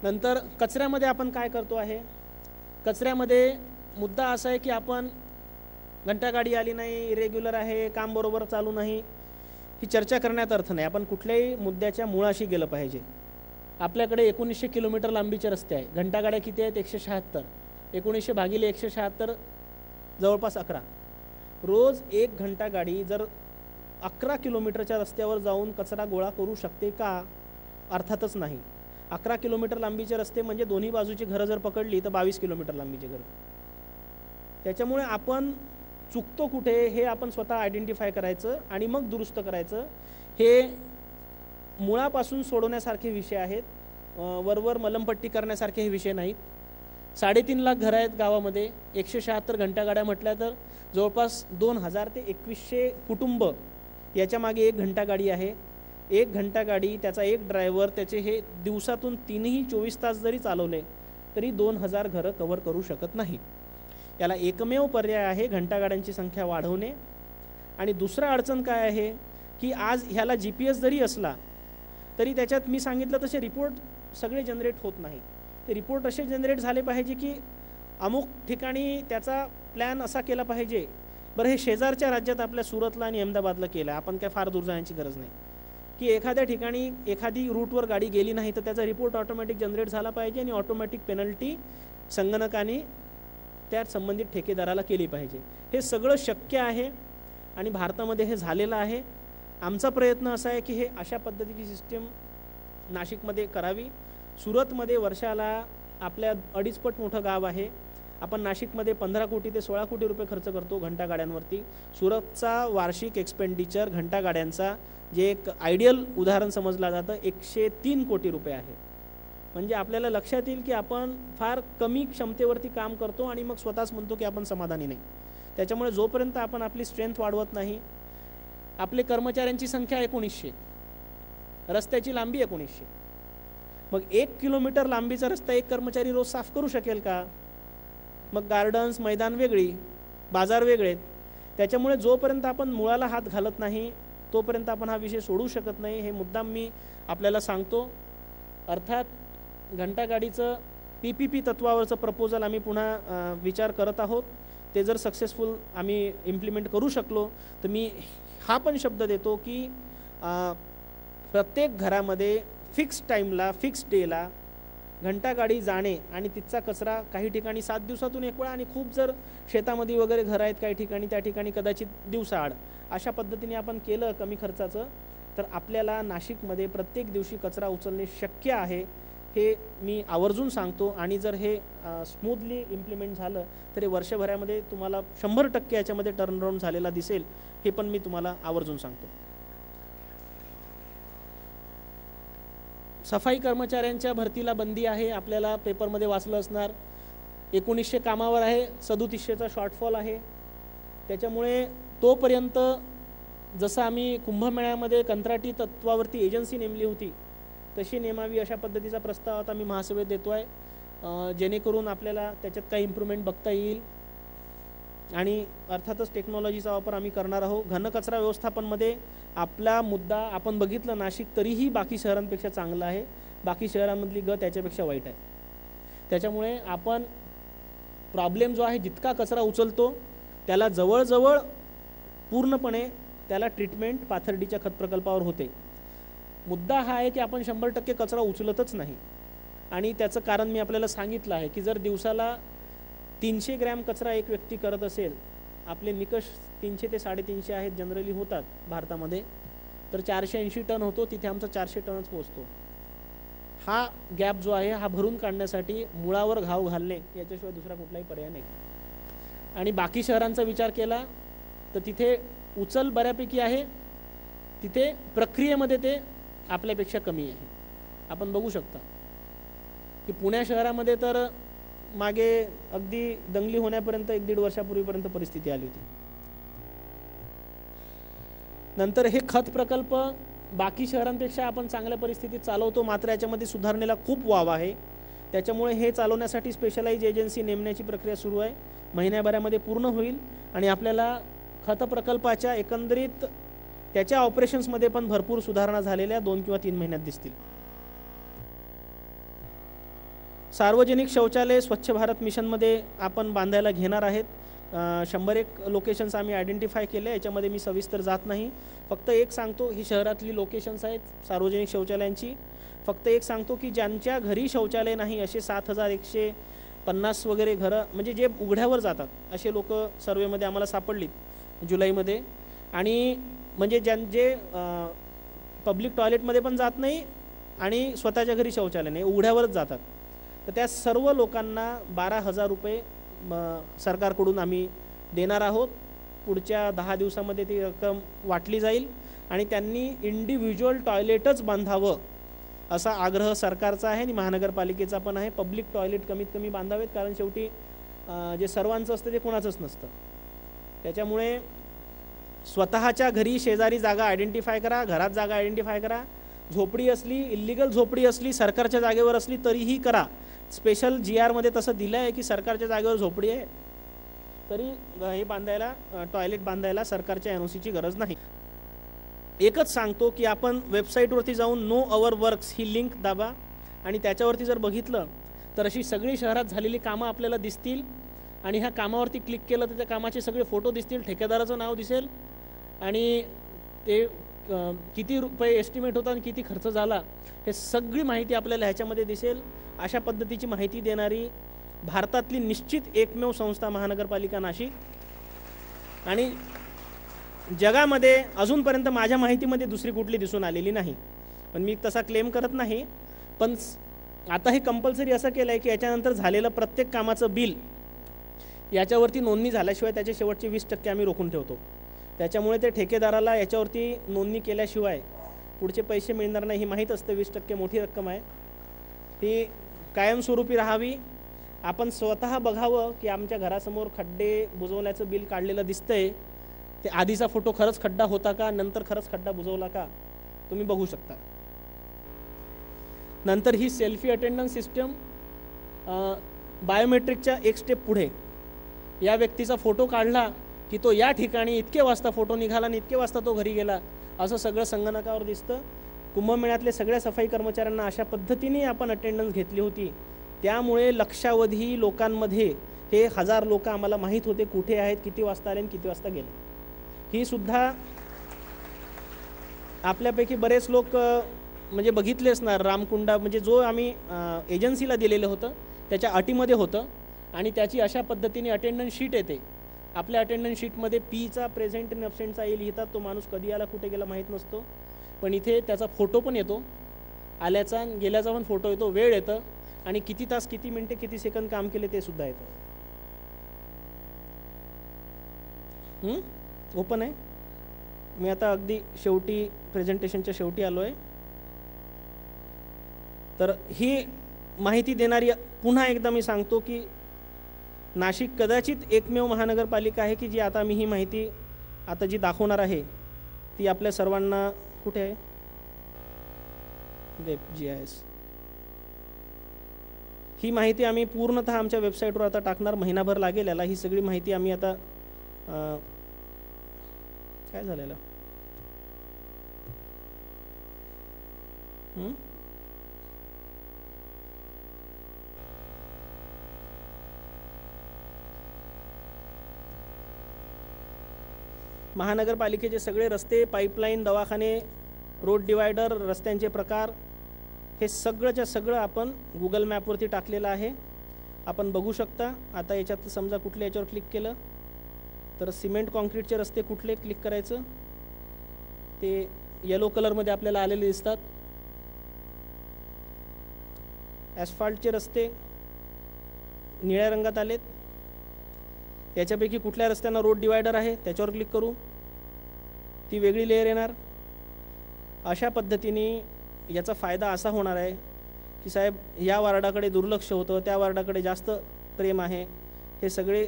नंतर कचऱ्यामध्ये आपण काय करतो आहे. कचऱ्यामध्ये मुद्दा असा आहे की आपण घंटागाडी आली नाही, इरेग्युलर आहे, काम बरोबर चालू नाही, ही चर्चा करण्यात अर्थ नाही. आपण कुठल्याही मुद्द्याच्या मुळाशी गेलं पाहिजे. आपल्याकडे 1900 किलोमीटर लांबीचे रस्ते आहे. घंटागाड्या किती आहेत? 176. 1900 भागिले 176 जवळपास 11. रोज 1 घंटागाडी जर 11 किलोमीटरच्या रस्त्यावर जाऊन कचरा गोळा करू शकते का? अर्थातच नाही. 11 किलोमीटर लांबीचे रस्ते म्हणजे दोन्ही बाजूची घरं जर पकडली तर 22 किलोमीटर लांबीचे घरं. त्याच्यामुळे आपण चुकतो कुठे हे आपण स्वतः आयडेंटिफाय करायचं आणि मग दुरुस्त करायचं. हे मुळापासून सोडवण्यासारखे विषय आहेत. वरवर मलमपट्टी करण्यासारखे हे विषय नाहीत. 3.5 लाख घरं आहेत गावामध्ये. 176 घंटागाड्या म्हटल्या तर जवळपास 2000 ते 2100 कुटुंब. याच्या मागे 1 घंटागाडी आहे. 1 घंटागाडी, त्याचा 1 ड्रायव्हर, त्याचे हे दिवसातून 24 तास जरी चालवले तरी 2000 घरं कव्हर करू शकत नाही. याला एकमेव पर्याय आहे घंटागाड्यांची संख्या वाढवणे. आणि दुसरा अडचण काय आहे की आज ह्याला GPS जरी असला तरी त्याच्यात मी सांगितलं तसे रिपोर्ट सगळे जनरेट होत नाही. ते रिपोर्ट असे जनरेट झाले पाहिजे की अमुक ठिकाणी त्याचा प्लॅन असा केला पाहिजे. बरं, हे शेजारच्या राज्यात आपल्या सुरतला आणि अहमदाबादला केलं आहे, आपण काय फार दूर जाण्याची गरज नाही. की एखाद्या ठिकाणी एखादी रूटवर गाडी गेली नाही तर त्याचा रिपोर्ट ऑटोमॅटिक जनरेट झाला पाहिजे आणि ऑटोमॅटिक पेनल्टी संगणकाने त्या संबंधित ठेकेदाराला केली पाहिजे. हे सगळं शक्य आहे आणि भारतामध्ये हे झालेलं आहे. आमचा प्रयत्न असा आहे की हे अशा पद्धतीची सिस्टीम नाशिकमध्ये करावी. सुरतमध्ये वर्षाला आपल्या 2.5 पट मोठं गाव आहे. आपण नाशिकमध्ये 15 कोटी ते 16 कोटी रुपये खर्च करतो घंटागाड्यांवरती. सुरतचा वार्षिक एक्सपेंडिचर घंटागाड्यांचा जे एक आयडियल उदाहरण समजलं जातं 103 कोटी रुपये आहे. म्हणजे आपल्याला लक्षात येईल की आपण फार कमी क्षमतेवरती काम करतो आणि मग स्वतःच म्हणतो की आपण समाधानी नाही. त्याच्यामुळे जोपर्यंत आपण आपली स्ट्रेंथ वाढवत नाही. आपले कर्मचाऱ्यांची संख्या 1900, रस्त्याची लांबी 1900. मग 1 किलोमीटर लांबीचा रस्ता 1 कर्मचारी रोज साफ करू शकेल का? मग गार्डन्स, मैदान वेगळी, बाजार वेगळेत. त्याच्यामुळे जोपर्यंत आपण मुळाला हात घालत नाही तोपर्यंत आपण हा विषय सोडू शकत नाही. हे मुद्दाम मी आपल्याला सांगतो. अर्थात घंटागाडीचं PPP तत्वावरचं प्रपोजल आम्ही पुन्हा विचार करत आहोत. ते जर सक्सेसफुल आम्ही इम्प्लिमेंट करू शकलो तर मी हा पण शब्द देतो की प्रत्येक घरामध्ये फिक्स टाईमला, फिक्स डेला घंटागाडी जाणे आणि तिचा कचरा काही ठिकाणी 7 दिवसातून 1 वेळा आणि खूप जर शेतामध्ये वगैरे घरं आहेत काही ठिकाणी त्या ठिकाणी कदाचित दिवसाआड अशा पद्धतीने आपण केलं कमी खर्चाचं तर आपल्याला नाशिकमध्ये प्रत्येक दिवशी कचरा उचलणे शक्य आहे. हे मी आवर्जून सांगतो. आणि जर हे स्मूथली इम्प्लिमेंट झालं तर हे वर्षभरामध्ये तुम्हाला 100% याच्यामध्ये टर्नराऊंड झालेला दिसेल. हे पण मी तुम्हाला आवर्जून सांगतो. सफाई कर्मचाऱ्यांच्या भरतीला बंदी आहे. आपल्याला पेपरमध्ये वाचलं असणार. 1900 कामावर आहे, 3700चा शॉर्टफॉल आहे. त्याच्यामुळे तोपर्यंत जसं आम्ही कुंभमेळ्यामध्ये कंत्राटी तत्वावरती एजन्सी नेमली होती तशी नेमावी अशा पद्धतीचा प्रस्ताव आता मी महासभेत देतो आहे. जेणेकरून आपल्याला त्याच्यात काही इम्प्रूव्हमेंट बघता येईल. आणि अर्थातच टेक्नॉलॉजीचा वापर आम्ही करणार आहोत. घनकचरा व्यवस्थापनमध्ये आपला मुद्दा आपण बघितलं, नाशिक तरीही बाकी शहरांपेक्षा चांगलं आहे. बाकी शहरांमधली गत त्याच्यापेक्षा वाईट आहे. त्याच्यामुळे आपण प्रॉब्लेम जो आहे, जितका कचरा उचलतो त्याला जवळजवळ पूर्णपणे त्याला ट्रीटमेंट पाथर्डीच्या खत प्रकल्पावर होते. मुद्दा हा आहे की आपण 100% कचरा उचलतच नाही. आणि त्याचं कारण मी आपल्याला सांगितलं आहे की जर दिवसाला 300 ग्रॅम कचरा एक व्यक्ती करत असेल, आपले निकष 300 ते 350 आहेत जनरली होतात भारतामध्ये, तर 480 टन होतो, तिथे आमचा 400 टनच पोहोचतो. हा गॅप जो आहे हा भरून काढण्यासाठी मुळावर घाव घालणे याच्याशिवाय दुसरा कुठलाही पर्याय नाही. आणि बाकी शहरांचा विचार केला तर तिथे उचल बऱ्यापैकी आहे, तिथे प्रक्रियेमध्ये ते आपल्यापेक्षा कमी आहे. आपण बघू शकता की पुणे शहरामध्ये तर मागे अगदी दंगली होण्यापर्यंत 1-1.5 वर्षापूर्वीपर्यंत परिस्थिती आली होती. नंतर हे खत प्रकल्प बाकी शहरांपेक्षा आपण चांगल्या परिस्थितीत चालवतो, मात्र याच्यामध्ये सुधारणेला खूप वाव आहे. त्याच्यामुळे हे चालवण्यासाठी स्पेशलाइज एजन्सी नेमण्याची प्रक्रिया सुरू आहे. महिन्याभरामध्ये पूर्ण होईल आणि आपल्याला खत प्रकल्पाच्या एकंदरीत त्याच्या ऑपरेशन्समध्ये पण भरपूर सुधारणा झालेल्या 2 किंवा 3 महिन्यात दिसतील. सार्वजनिक शौचालय स्वच्छ भारत मिशनमध्ये आपण बांधायला घेणार आहेत. 101 लोकेशन्स आम्ही आयडेंटिफाय केले. याच्यामध्ये मी सविस्तर जात नाही, फक्त एक सांगतो, ही शहरातली लोकेशन्स आहेत सार्वजनिक शौचालयांची. फक्त एक सांगतो की ज्यांच्या घरी शौचालय नाही असे 7150 वगैरे घरं, म्हणजे जे उघड्यावर जातात असे लोक सर्वेमध्ये आम्हाला सापडलीत जुलैमध्ये. आणि म्हणजे जे पब्लिक टॉयलेटमध्ये पण जात नाही आणि स्वतःच्या घरी शौचालय नाही, उघड्यावरच जातात, तर त्या सर्व लोकांना 12,000 रुपये सरकारकडून आम्ही देणार आहोत. पुढच्या 10 दिवसामध्ये ती रक्कम वाटली जाईल आणि त्यांनी इंडिव्हिज्युअल टॉयलेटच बांधावं असा आग्रह सरकारचा आहे आणि महानगरपालिकेचा पण आहे. पब्लिक टॉयलेट कमीत कमी बांधावेत, कारण शेवटी जे सर्वांचं असतं ते कोणाचंच नसतं. त्याच्यामुळे स्वतःच्या घरी शेजारी जागा आयडेंटिफाय करा, घरात जागा आयडेंटिफाय करा. झोपडी असली, इल्लिगल झोपडी असली, सरकारच्या जागेवर असली तरीही करा. स्पेशल GRमध्ये तसं दिलं आहे की सरकारच्या जागेवर झोपडी आहे तरी हे बांधायला, टॉयलेट बांधायला सरकारच्या NOCची गरज नाही. एकच सांगतो की आपण वेबसाईटवरती जाऊन नो अवर वर्क्स ही लिंक दाबा आणि त्याच्यावरती जर बघितलं तर अशी सगळी शहरात झालेली कामं आपल्याला दिसतील. आणि ह्या कामावरती क्लिक केलं तर त्या कामाचे सगळे फोटो दिसतील, ठेकेदाराचं नाव दिसेल आणि ते किती रुपये एस्टिमेट होता आणि किती खर्च झाला हे सगळी माहिती आपल्याला ह्याच्यामध्ये दिसेल. अशा पद्धतीची माहिती देणारी भारतातली निश्चित एकमेव संस्था महानगरपालिका नाशिक. आणि जगामध्ये अजूनपर्यंत माझ्या माहितीमध्ये दुसरी कुठली दिसून आलेली नाही, पण मी तसा क्लेम करत नाही. पण आता हे कंपल्सरी असं केलं आहे की याच्यानंतर झालेलं प्रत्येक कामाचं बिल याच्यावरती नोंदणी झाल्याशिवाय त्याचे शेवटचे 20% आम्ही रोखून ठेवतो. त्याच्यामुळे ते ठेकेदाराला याच्यावरती नोंदणी केल्याशिवाय पुढचे पैसे मिळणार नाही. ही माहीत असते, 20% मोठी रक्कम आहे, ती कायमस्वरूपी राहावी. आपण स्वतः बघावं की आमच्या घरासमोर खड्डे बुजवण्याचं बिल काढलेलं दिसतंय, ते आधीचा फोटो खरंच खड्डा होता का, नंतर खरंच खड्डा बुजवला का, तुम्ही बघू शकता. नंतर ही सेल्फी अटेंडन्स सिस्टम, बायोमेट्रिकच्या एक स्टेप पुढे, या व्यक्तीचा फोटो काढला की तो या ठिकाणी इतके वाजता फोटो निघाला आणि इतके वाजता तो घरी गेला असं सगळं संगणकावर दिसतं. कुंभमेळ्यातले सगळ्या सफाई कर्मचाऱ्यांना अशा पद्धतीने आपण अटेंडन्स घेतली होती, त्यामुळे लक्षावधी लोकांमध्ये हे 1000 लोक आम्हाला माहीत होते कुठे आहेत, किती वाजता आले आणि किती वाजता गेले. ही सुद्धा आपल्यापैकी बरेच लोक म्हणजे बघितले असणार. रामकुंडा म्हणजे जो आम्ही एजन्सीला दिलेलं होतं त्याच्या अटीमध्ये होतं आणि त्याची अशा पद्धतीने अटेंडन्स शीट येते. आपल्या अटेंडन्स शीटमध्ये Pचा प्रेझेंट आणि अब्सेंटचा ए लिहितात. तो माणूस कधी आला कुठे गेला माहीत नसतो, पण इथे त्याचा फोटो पण येतो, आल्याचा गेल्याचा पण फोटो येतो, वेळ येतं आणि किती तास, किती मिनिटे, किती सेकंद काम केले ते सुद्धा येतं. ओपन आहे. मी आता अगदी शेवटी प्रेझेंटेशनच्या शेवटी आलो आहे. तर ही माहिती देणारी पुन्हा एकदा मी सांगतो की नाशिक कदाचित एकमेव महानगरपालिका आहे की जी आता मी ही माहिती आता जी दाखवणार आहे ती आपल्या सर्वांना, कुठे आहे वेब GIS, ही माहिती आम्ही पूर्णतः आमच्या वेबसाईटवर आता टाकणार. महिनाभर लागेल याला. ही सगळी माहिती आम्ही आता काय झालेलं महानगरपालिकेचे सगळे रस्ते, पाईपलाईन, दवाखाने, रोड डिवायडर, रस्त्यांचे प्रकार हे सगळंच्या सगळं आपण गुगल मॅपवरती टाकलेलं आहे. आपण बघू शकता. आता याच्यात समजा कुठल्या याच्यावर क्लिक केलं तर सिमेंट कॉन्क्रीटचे रस्ते कुठले क्लिक करायचं, ते येलो कलरमध्ये आपल्याला आलेले दिसतात. ॲस्फाल्टचे रस्ते निळ्या रंगात आलेत. याच्यापैकी कुठल्या रस्त्यांना रोड डिवायडर आहे त्याच्यावर क्लिक करू, ती वेगळी लेअर येणार. अशा पद्धतीने याचा फायदा असा होणार आहे की साहेब या वार्डाकडे दुर्लक्ष होतं, त्या वार्डाकडे जास्त प्रेम आहे, हे सगळे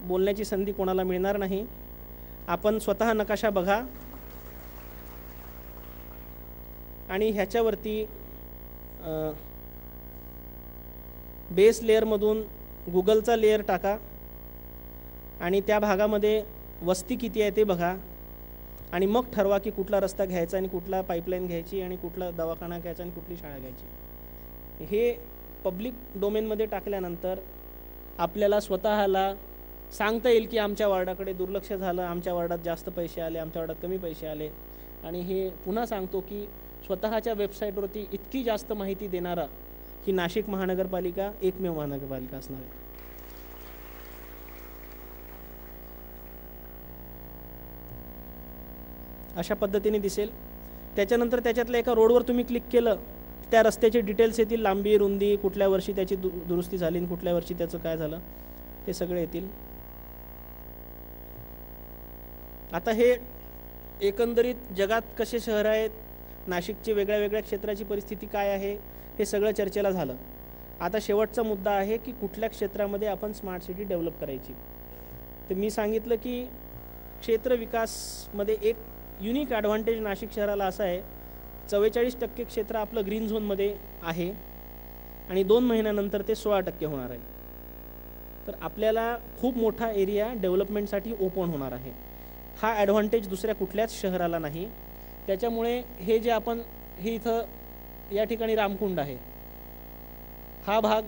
बोलण्याची संधी कोणाला मिळणार नाही. आपण स्वतः नकाशा बघा आणि ह्याच्यावरती बेस लेअरमधून गुगलचा लेअर टाका आणि त्या भागामध्ये वस्ती किती आहे ते बघा आणि मग ठरवा की कुठला रस्ता घ्यायचा आणि कुठला पाईपलाईन घ्यायची आणि कुठला दवाखाना घ्यायचा आणि कुठली शाळा घ्यायची. हे पब्लिक डोमेनमध्ये टाकल्यानंतर आपल्याला स्वतःला सांगता येईल की आमच्या वार्डाकडे दुर्लक्ष झालं, आमच्या वार्डात जास्त पैसे आले, आमच्या वार्डात कमी पैसे आले. आणि हे पुन्हा सांगतो की स्वतःच्या वेबसाईटवरती इतकी जास्त माहिती देणारा की नाशिक महानगरपालिका एकमेव महानगरपालिका असणार आहे. अशा पद्धतीने दिसेल. त्याच्यानंतर त्याच्यातल्या एका रोडवर तुम्ही क्लिक केलं त्या रस्त्याचे डिटेल्स येतील, लांबी, रुंदी, कुठल्या वर्षी त्याची दुरुस्ती झाली आणि कुठल्या वर्षी त्याचं काय झालं ते सगळे येतील. आता हे एकंदरीत जगात कसे शहर आहेत, नाशिकची वेगळ्या वेगळ्या क्षेत्राची परिस्थिती काय आहे, हे सगळं चर्चेला झालं. आता शेवटचा मुद्दा आहे की कुठल्या क्षेत्रामध्ये आपण स्मार्ट सिटी डेव्हलप करायची. तर मी सांगितलं की क्षेत्र विकासमध्ये एक युनिक ॲडव्हान्टेज नाशिक शहराला असा आहे, 44% क्षेत्र आपलं ग्रीन झोनमध्ये आहे आणि 2 महिन्यानंतर ते 16% होणार आहे. तर आपल्याला खूप मोठा एरिया डेव्हलपमेंटसाठी ओपन होणार आहे. हा ॲडव्हान्टेज दुसऱ्या कुठल्याच शहराला नाही. त्याच्यामुळे हे जे आपण हे इथं या ठिकाणी रामकुंड आहे, हा भाग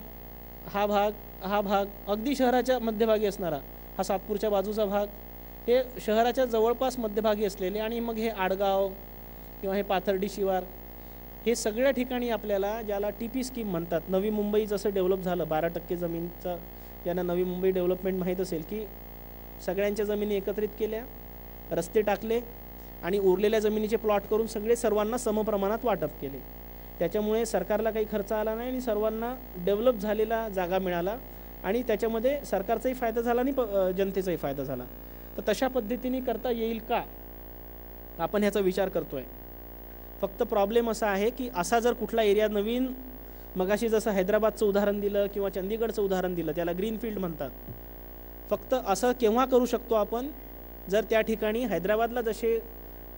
अगदी शहराच्या मध्यभागी असणारा, हा सातपूरच्या बाजूचा भाग, हे शहराच्या जवळपास मध्यभागी असलेले आणि मग हे आडगाव किंवा हे पाथर्डी शिवार, हे सगळ्या ठिकाणी आपल्याला ज्याला TP स्कीम म्हणतात, नवी मुंबई जसं डेव्हलप झालं 12% जमीनचं, यांना नवी मुंबई डेव्हलपमेंट माहीत असेल की सगळ्यांच्या जमिनी एकत्रित केल्या, रस्ते टाकले आणि उरलेल्या जमिनीचे प्लॉट करून सर्वांना समप्रमाणात वाटप केले. त्याच्यामुळे सरकारला काही खर्च आला नाही आणि सर्वांना डेव्हलप झालेला जागा मिळाला आणि त्याच्यामध्ये सरकारचाही फायदा झाला आणि जनतेचाही फायदा झाला. तर तशा पद्धतीने करता येईल का, आपण ह्याचा विचार करतोय. फक्त प्रॉब्लेम असा आहे की असा जर कुठला एरिया नवीन, मगाशी जसं हैदराबादचं उदाहरण दिलं किंवा चंदीगडचं उदाहरण दिलं, त्याला ग्रीनफील्ड म्हणतात, फक्त असं केव्हा करू शकतो आपण जर त्या ठिकाणी हैदराबादला जसे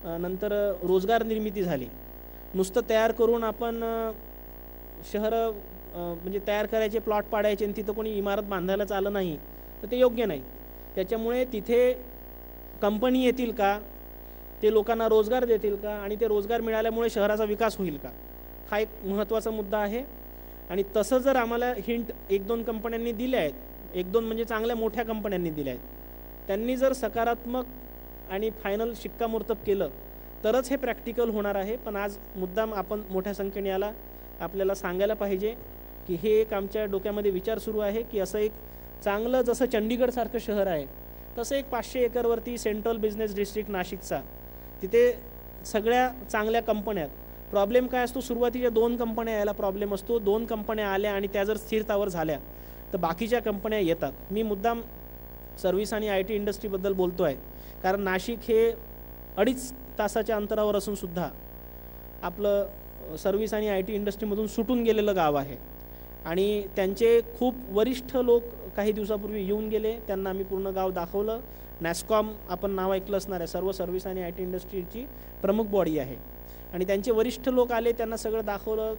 नंतर रोजगार निर्मिती झाली. नुसतं तयार करून आपण शहरं म्हणजे तयार करायचे, प्लॉट पाडायचे आणि तिथं कोणी इमारत बांधायला चाललं नाही तर ते योग्य नाही. त्याच्यामुळे तिथे कंपनी येतील का, ते लोकांना रोजगार देतील का आणि ते रोजगार मिळाल्यामुळे शहराचा विकास होईल का, हा एक महत्त्वाचा मुद्दा आहे. आणि तसं जर आम्हाला हिंट 1-2 कंपन्यांनी दिल्या आहेत, 1-2 म्हणजे चांगल्या मोठ्या कंपन्यांनी दिल्या आहेत, त्यांनी जर सकारात्मक आणि फायनल शिक्कामोर्तब केलं तरच हे प्रॅक्टिकल होणार आहे. पण आज मुद्दाम आपण मोठ्या संख्येने याला आपल्याला सांगायला पाहिजे की हे एक आमच्या डोक्यामध्ये विचार सुरू आहे की असं एक चांगलं, जसं चंडीगडसारखं शहर आहे तसं एक 500 एकरवरती सेंट्रल बिझनेस डिस्ट्रिक्ट नाशिकचा, तिथे सगळ्या चांगल्या कंपन्या आहेत. प्रॉब्लेम काय असतो, सुरुवातीच्या 2 कंपन्या यायला प्रॉब्लेम असतो. 2 कंपन्या आल्या आणि त्या जर स्थिरतावर झाल्या तर बाकीच्या कंपन्या येतात. मी मुद्दाम सर्व्हिस आणि IT इंडस्ट्रीबद्दल बोलतो आहे कारण नाशिक हे 2.5 तासाच्या अंतरावर असून सुद्धा आपलं सर्व्हिस आणि IT इंडस्ट्रीमधून सुटून गेलेलं गाव आहे आणि त्यांचे खूप वरिष्ठ लोक काही दिवसापूर्वी येऊन गेले. त्यांना आम्ही पूर्ण गाव दाखवलं. नॅस्कॉम आपण नाव ऐकलं असणार आहे, सर्व सर्व्हिस आणि IT इंडस्ट्रीची प्रमुख बॉडी आहे आणि त्यांचे वरिष्ठ लोक आले, त्यांना सगळं दाखवलं.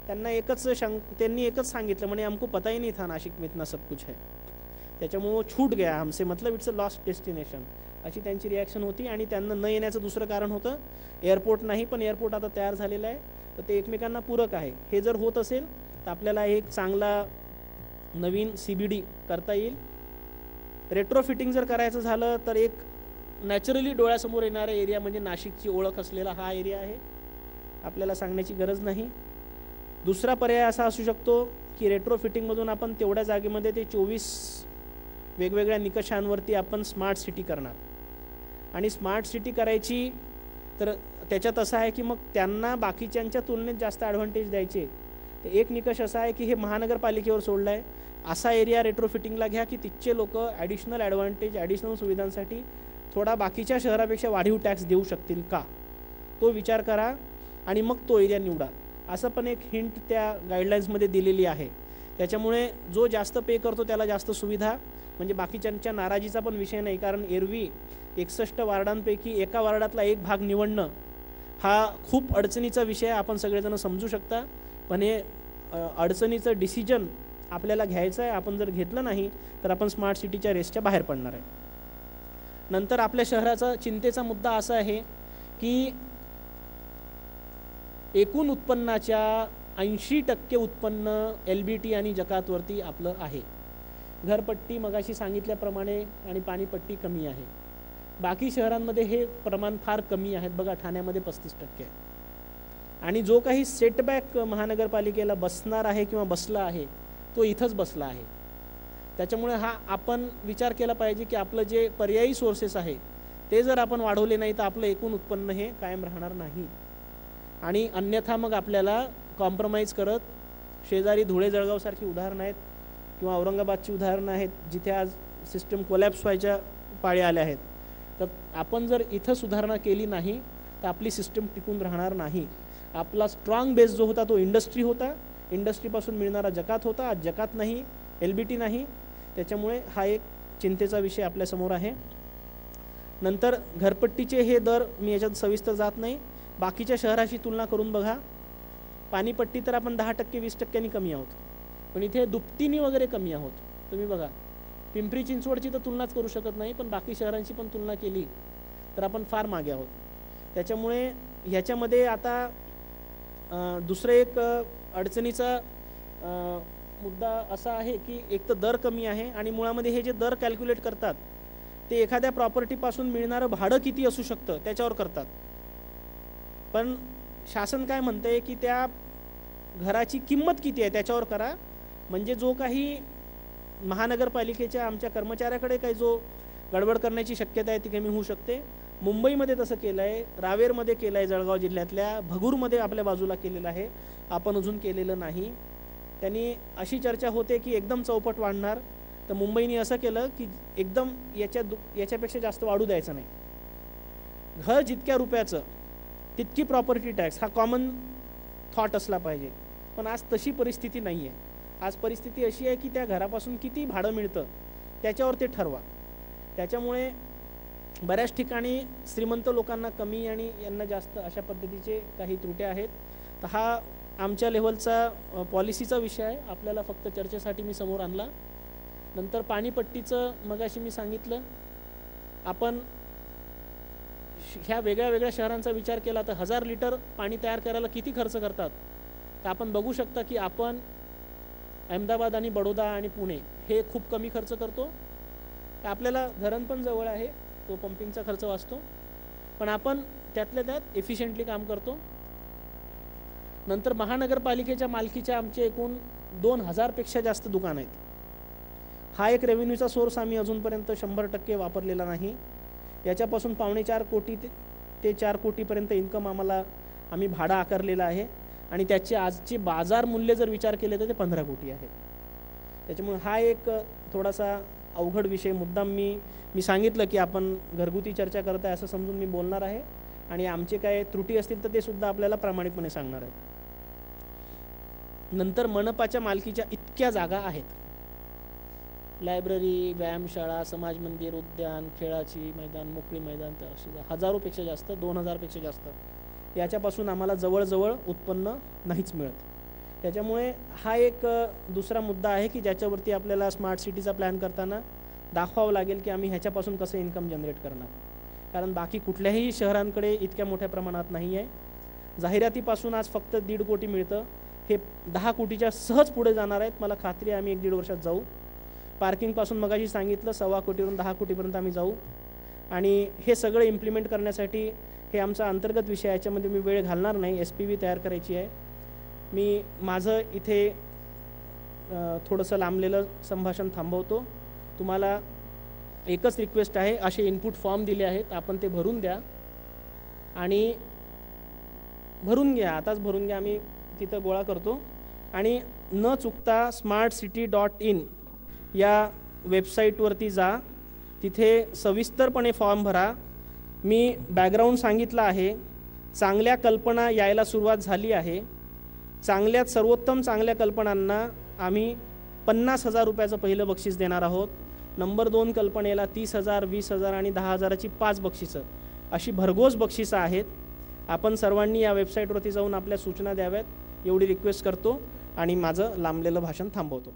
त्यांनी एकच सांगितलं, म्हणे हमको पता ही नहीं था नाशिक में इतना सब कुछ है, त्याच्यामुळे वो छूट गया हमसे, मतलब इट्स अ लॉस्ट डेस्टिनेशन, अशी त्यांची रिॲक्शन होती. आणि त्यांना न येण्याचं दुसरं कारण होतं एअरपोर्ट नाही, पण एअरपोर्ट आता तयार झालेलं आहे तर ते एकमेकांना पूरक आहे. हे जर होत असेल तर आपल्याला एक चांगला नवीन CBD करता येईल. रेट्रोफिटिंग जर करायचं झालं तर एक नॅचरली डोळ्यासमोर येणारा एरिया म्हणजे नाशिकची ओळख असलेला हा एरिया आहे, आपल्याला सांगण्याची गरज नाही. दुसरा पर्याय असा असू शकतो की रेट्रोफिटिंगमधून आपण तेवढ्या जागेमध्ये ते 24 वेगवेगळ्या निकषांवरती आपण स्मार्ट सिटी करणार. आणि स्मार्ट सिटी करायची तर त्याच्यात असं आहे की मग त्यांना बाकीच्यांच्या तुलनेत जास्त ॲडव्हान्टेज द्यायचे. तर एक निकष असा आहे की हे महानगरपालिकेवर सोडलं आहे, असा एरिया रेट्रोफिटिंगला घ्या की तिथचे लोक ॲडिशनल ॲडव्हान्टेज ॲडिशनल सुविधांसाठी थोडा बाकीच्या शहरापेक्षा वाढीव टॅक्स देऊ शकतील का, तो विचार करा आणि मग तो एरिया निवडा. असं पण एक हिंट त्या गाईडलाईन्समध्ये दिलेली आहे. त्याच्यामुळे जो जास्त पे करतो त्याला जास्त सुविधा, म्हणजे बाकीच्यांच्या नाराजीचा पण विषय नाही. कारण एरवी 61 वार्डांपैकी एका वार्डातला एक भाग निवडणं हा खूप अडचणीचा विषय आपण सगळेजण समजू शकता. पण हे अडचणीचं डिसिजन आपल्याला घ्यायचं आहे. आपण जर घेतलं नाही तर आपण स्मार्ट सिटीच्या रेसच्या बाहेर पडणार आहे. नंतर आपल्या शहराचा चिंतेचा मुद्दा असा आहे की एकूण उत्पन्नाच्या 80% उत्पन्न LBT आणि जकातवरती आपलं आहे. घरपट्टी मगाशी सांगितल्याप्रमाणे आणि पाणीपट्टी कमी आहे. बाकी शहरांमध्ये हे प्रमाण फार कमी आहेत. बघा ठाण्यामध्ये 35% आहे. आणि जो काही सेटबॅक महानगरपालिकेला बसणार आहे किंवा बसला आहे तो इथंच बसला आहे. त्याच्यामुळे हा आपण विचार केला पाहिजे की आपलं जे पर्यायी सोर्सेस आहे ते जर आपण वाढवले नाही तर आपलं एकूण उत्पन्न हे कायम राहणार नाही. आणि अन्यथा मग आपल्याला कॉम्प्रोमाइज करत शेजारी धुळे जळगावसारखी उदाहरणं आहेत किंवा औरंगाबादची उदाहरणं आहेत जिथे आज सिस्टम कोलॅप्स व्हायच्या पाळी आल्या आहेत. तर आपण जर इथं सुधारणा केली नाही तर आपली सिस्टम टिकून राहणार नाही. आपला स्ट्रॉंग बेस जो होता तो इंडस्ट्री होता, इंडस्ट्रीपासून मिळणारा जकात होता, आज जकात नाही, LBT नाही. त्याच्यामुळे हा एक चिंतेचा विषय आपल्यासमोर आहे. नंतर घरपट्टीचे हे दर मी याच्यात सविस्तर जात नाही. बाकीच्या शहराशी तुलना करून बघा. पाणीपट्टी तर आपण 10% 20% कमी आहोत, पण इथे दुपटीने वगैरे कमी आहोत. तुम्ही बघा पिंपरी चिंचवडची तर तुलनाच करू शकत नाही, पण बाकी शहरांची पण तुलना केली तर आपण फार मागे आहोत. त्याच्यामुळे ह्याच्यामध्ये आता दुसरं एक अडचणीचा मुद्दा असा आहे की एक तर दर कमी आहे आणि मुळामध्ये हे जे दर कॅल्क्युलेट करतात ते एखाद्या प्रॉपर्टीपासून मिळणारं भाडं किती असू शकतं त्याच्यावर करतात. पण शासन काय म्हणतंय की त्या घराची किंमत किती आहे त्याच्यावर करा. म्हणजे जो काही महानगरपालिकेच्या आमच्या कर्मचाऱ्याकडे काही जो गडबड करण्याची शक्यता आहे ती कमी होऊ शकते. मुंबईमध्ये तसं केलं आहे, रावेरमध्ये केलं आहे, जळगाव जिल्ह्यातल्या भगूरमध्ये आपल्या बाजूला केलेलं आहे, आपण अजून केलेलं नाही. त्यांनी अशी चर्चा होते की एकदम चौपट वाढणार, तर मुंबईने असं केलं की एकदम याच्यापेक्षा जास्त वाढू द्यायचं नाही. घर जितक्या रुपयाचं तितकी प्रॉपर्टी टॅक्स हा कॉमन थॉट असला पाहिजे. पण आज तशी परिस्थिती नाही आहे. आज परिस्थिती अशी आहे की त्या घरापासून किती भाडं मिळतं त्याच्यावर ते ठरवा. त्याच्यामुळे बऱ्याच ठिकाणी श्रीमंत लोकांना कमी आणि यांना जास्त अशा पद्धतीचे काही त्रुट्या आहेत. तर हा आमच्या लेव्हलचा पॉलिसीचा विषय आहे, आपल्याला फक्त चर्चेसाठी मी समोर आणला. नंतर पाणीपट्टीचं मगाशी मी सांगितलं. आपण ह्या वेगळ्या वेगळ्या शहरांचा विचार केला तर 1000 लिटर पाणी तयार करायला किती खर्च करतात. तर आपण बघू शकता की आपण अहमदाबाद आणि बडोदा आणि पुणे हे खूप कमी खर्च करतो. तर आपल्याला धरण पण जवळ आहे, तो पंपिंगचा खर्च वाचतो, पण आपण त्यातल्या त्यात एफिशियंटली काम करतो. नंतर महानगरपालिकेच्या मालकीच्या आमचे एकूण 2000पेक्षा जास्त दुकान आहेत. हा एक रेव्हेन्यूचा सोर्स आम्ही अजूनपर्यंत 100% वापरलेला नाही. याच्यापासून 4.25 कोटी ते 4 कोटीपर्यंत इन्कम आम्ही भाडं आकारलेलं आहे आणि त्याचे आजचे बाजार मूल्य जर विचार केले तर ते 15 कोटी आहे. त्याच्यामुळे हा एक थोडासा अवघड विषय मुद्दाम मी सांगितलं की आपण घरगुती चर्चा करत आहे असं समजून मी बोलणार आहे आणि आमचे काय त्रुटी असतील तर ते सुद्धा आपल्याला प्रामाणिकपणे सांगणार आहे. नंतर मनपाच्या मालकीच्या इतक्या जागा आहेत, लायब्ररी, व्यायामशाळा, समाज मंदिर, उद्यान, खेळाची मैदान, मोकळी मैदान, तर अशी हजारोपेक्षा जास्त, 2000पेक्षा जास्त याच्यापासून आम्हाला जवळजवळ उत्पन्न नाहीच मिळत. त्याच्यामुळे हा एक दुसरा मुद्दा आहे की ज्याच्यावरती आपल्याला स्मार्ट सिटीचा प्लॅन करताना दाखवावं लागेल की आम्ही ह्याच्यापासून कसं इन्कम जनरेट करणार. कारण बाकी कुठल्याही शहरांकडे इतक्या मोठ्या प्रमाणात नाही आहे. जाहिरातीपासून आज फक्त 1.5 कोटी मिळतं, हे 10 कोटीच्या सहज पुढे जाणार आहेत. मला खात्री आहे आम्ही 1-1.5 वर्षात जाऊ. पार्किंगपासून मगाशी सांगितलं 1.25 कोटीवरून 10 कोटीपर्यंत आम्ही जाऊ. आणि हे सगळं इम्प्लिमेंट करण्यासाठी हे आमचा अंतर्गत विषय, याच्यामध्ये मी वेळ घालणार नाही. SPV तयार करायची आहे. मी माझं इथे थोडंसं लांबलेलं संभाषण थांबवतो. तुम्हाला एकच रिक्वेस्ट आहे, असे इनपुट फॉर्म दिले आहेत, आपण ते भरून द्या आणि भरून घ्या, आताच भरून घ्या. आम्ही तिथं गोळा करतो. आणि न चुकता smartcity.in या वेबसाईटवरती जा, तिथे सविस्तरपणे फॉर्म भरा. मी बॅकग्राऊंड सांगितलं आहे. चांगल्या कल्पना यायला सुरुवात झाली आहे. सर्वोत्तम चांगल्या कल्पनांना आम्ही 50,000 रुपयाचं पहिलं बक्षीस देणार आहोत. नंबर 2 कल्पनेला 30,000, 20,000 आणि 10,000ची 5 बक्षिसं, अशी भरघोस बक्षिसं आहेत. आपण सर्वांनी या वेबसाईटवरती जाऊन आपल्या सूचना द्याव्यात एवढी रिक्वेस्ट करतो आणि माझं लांबलेलं भाषण थांबवतो.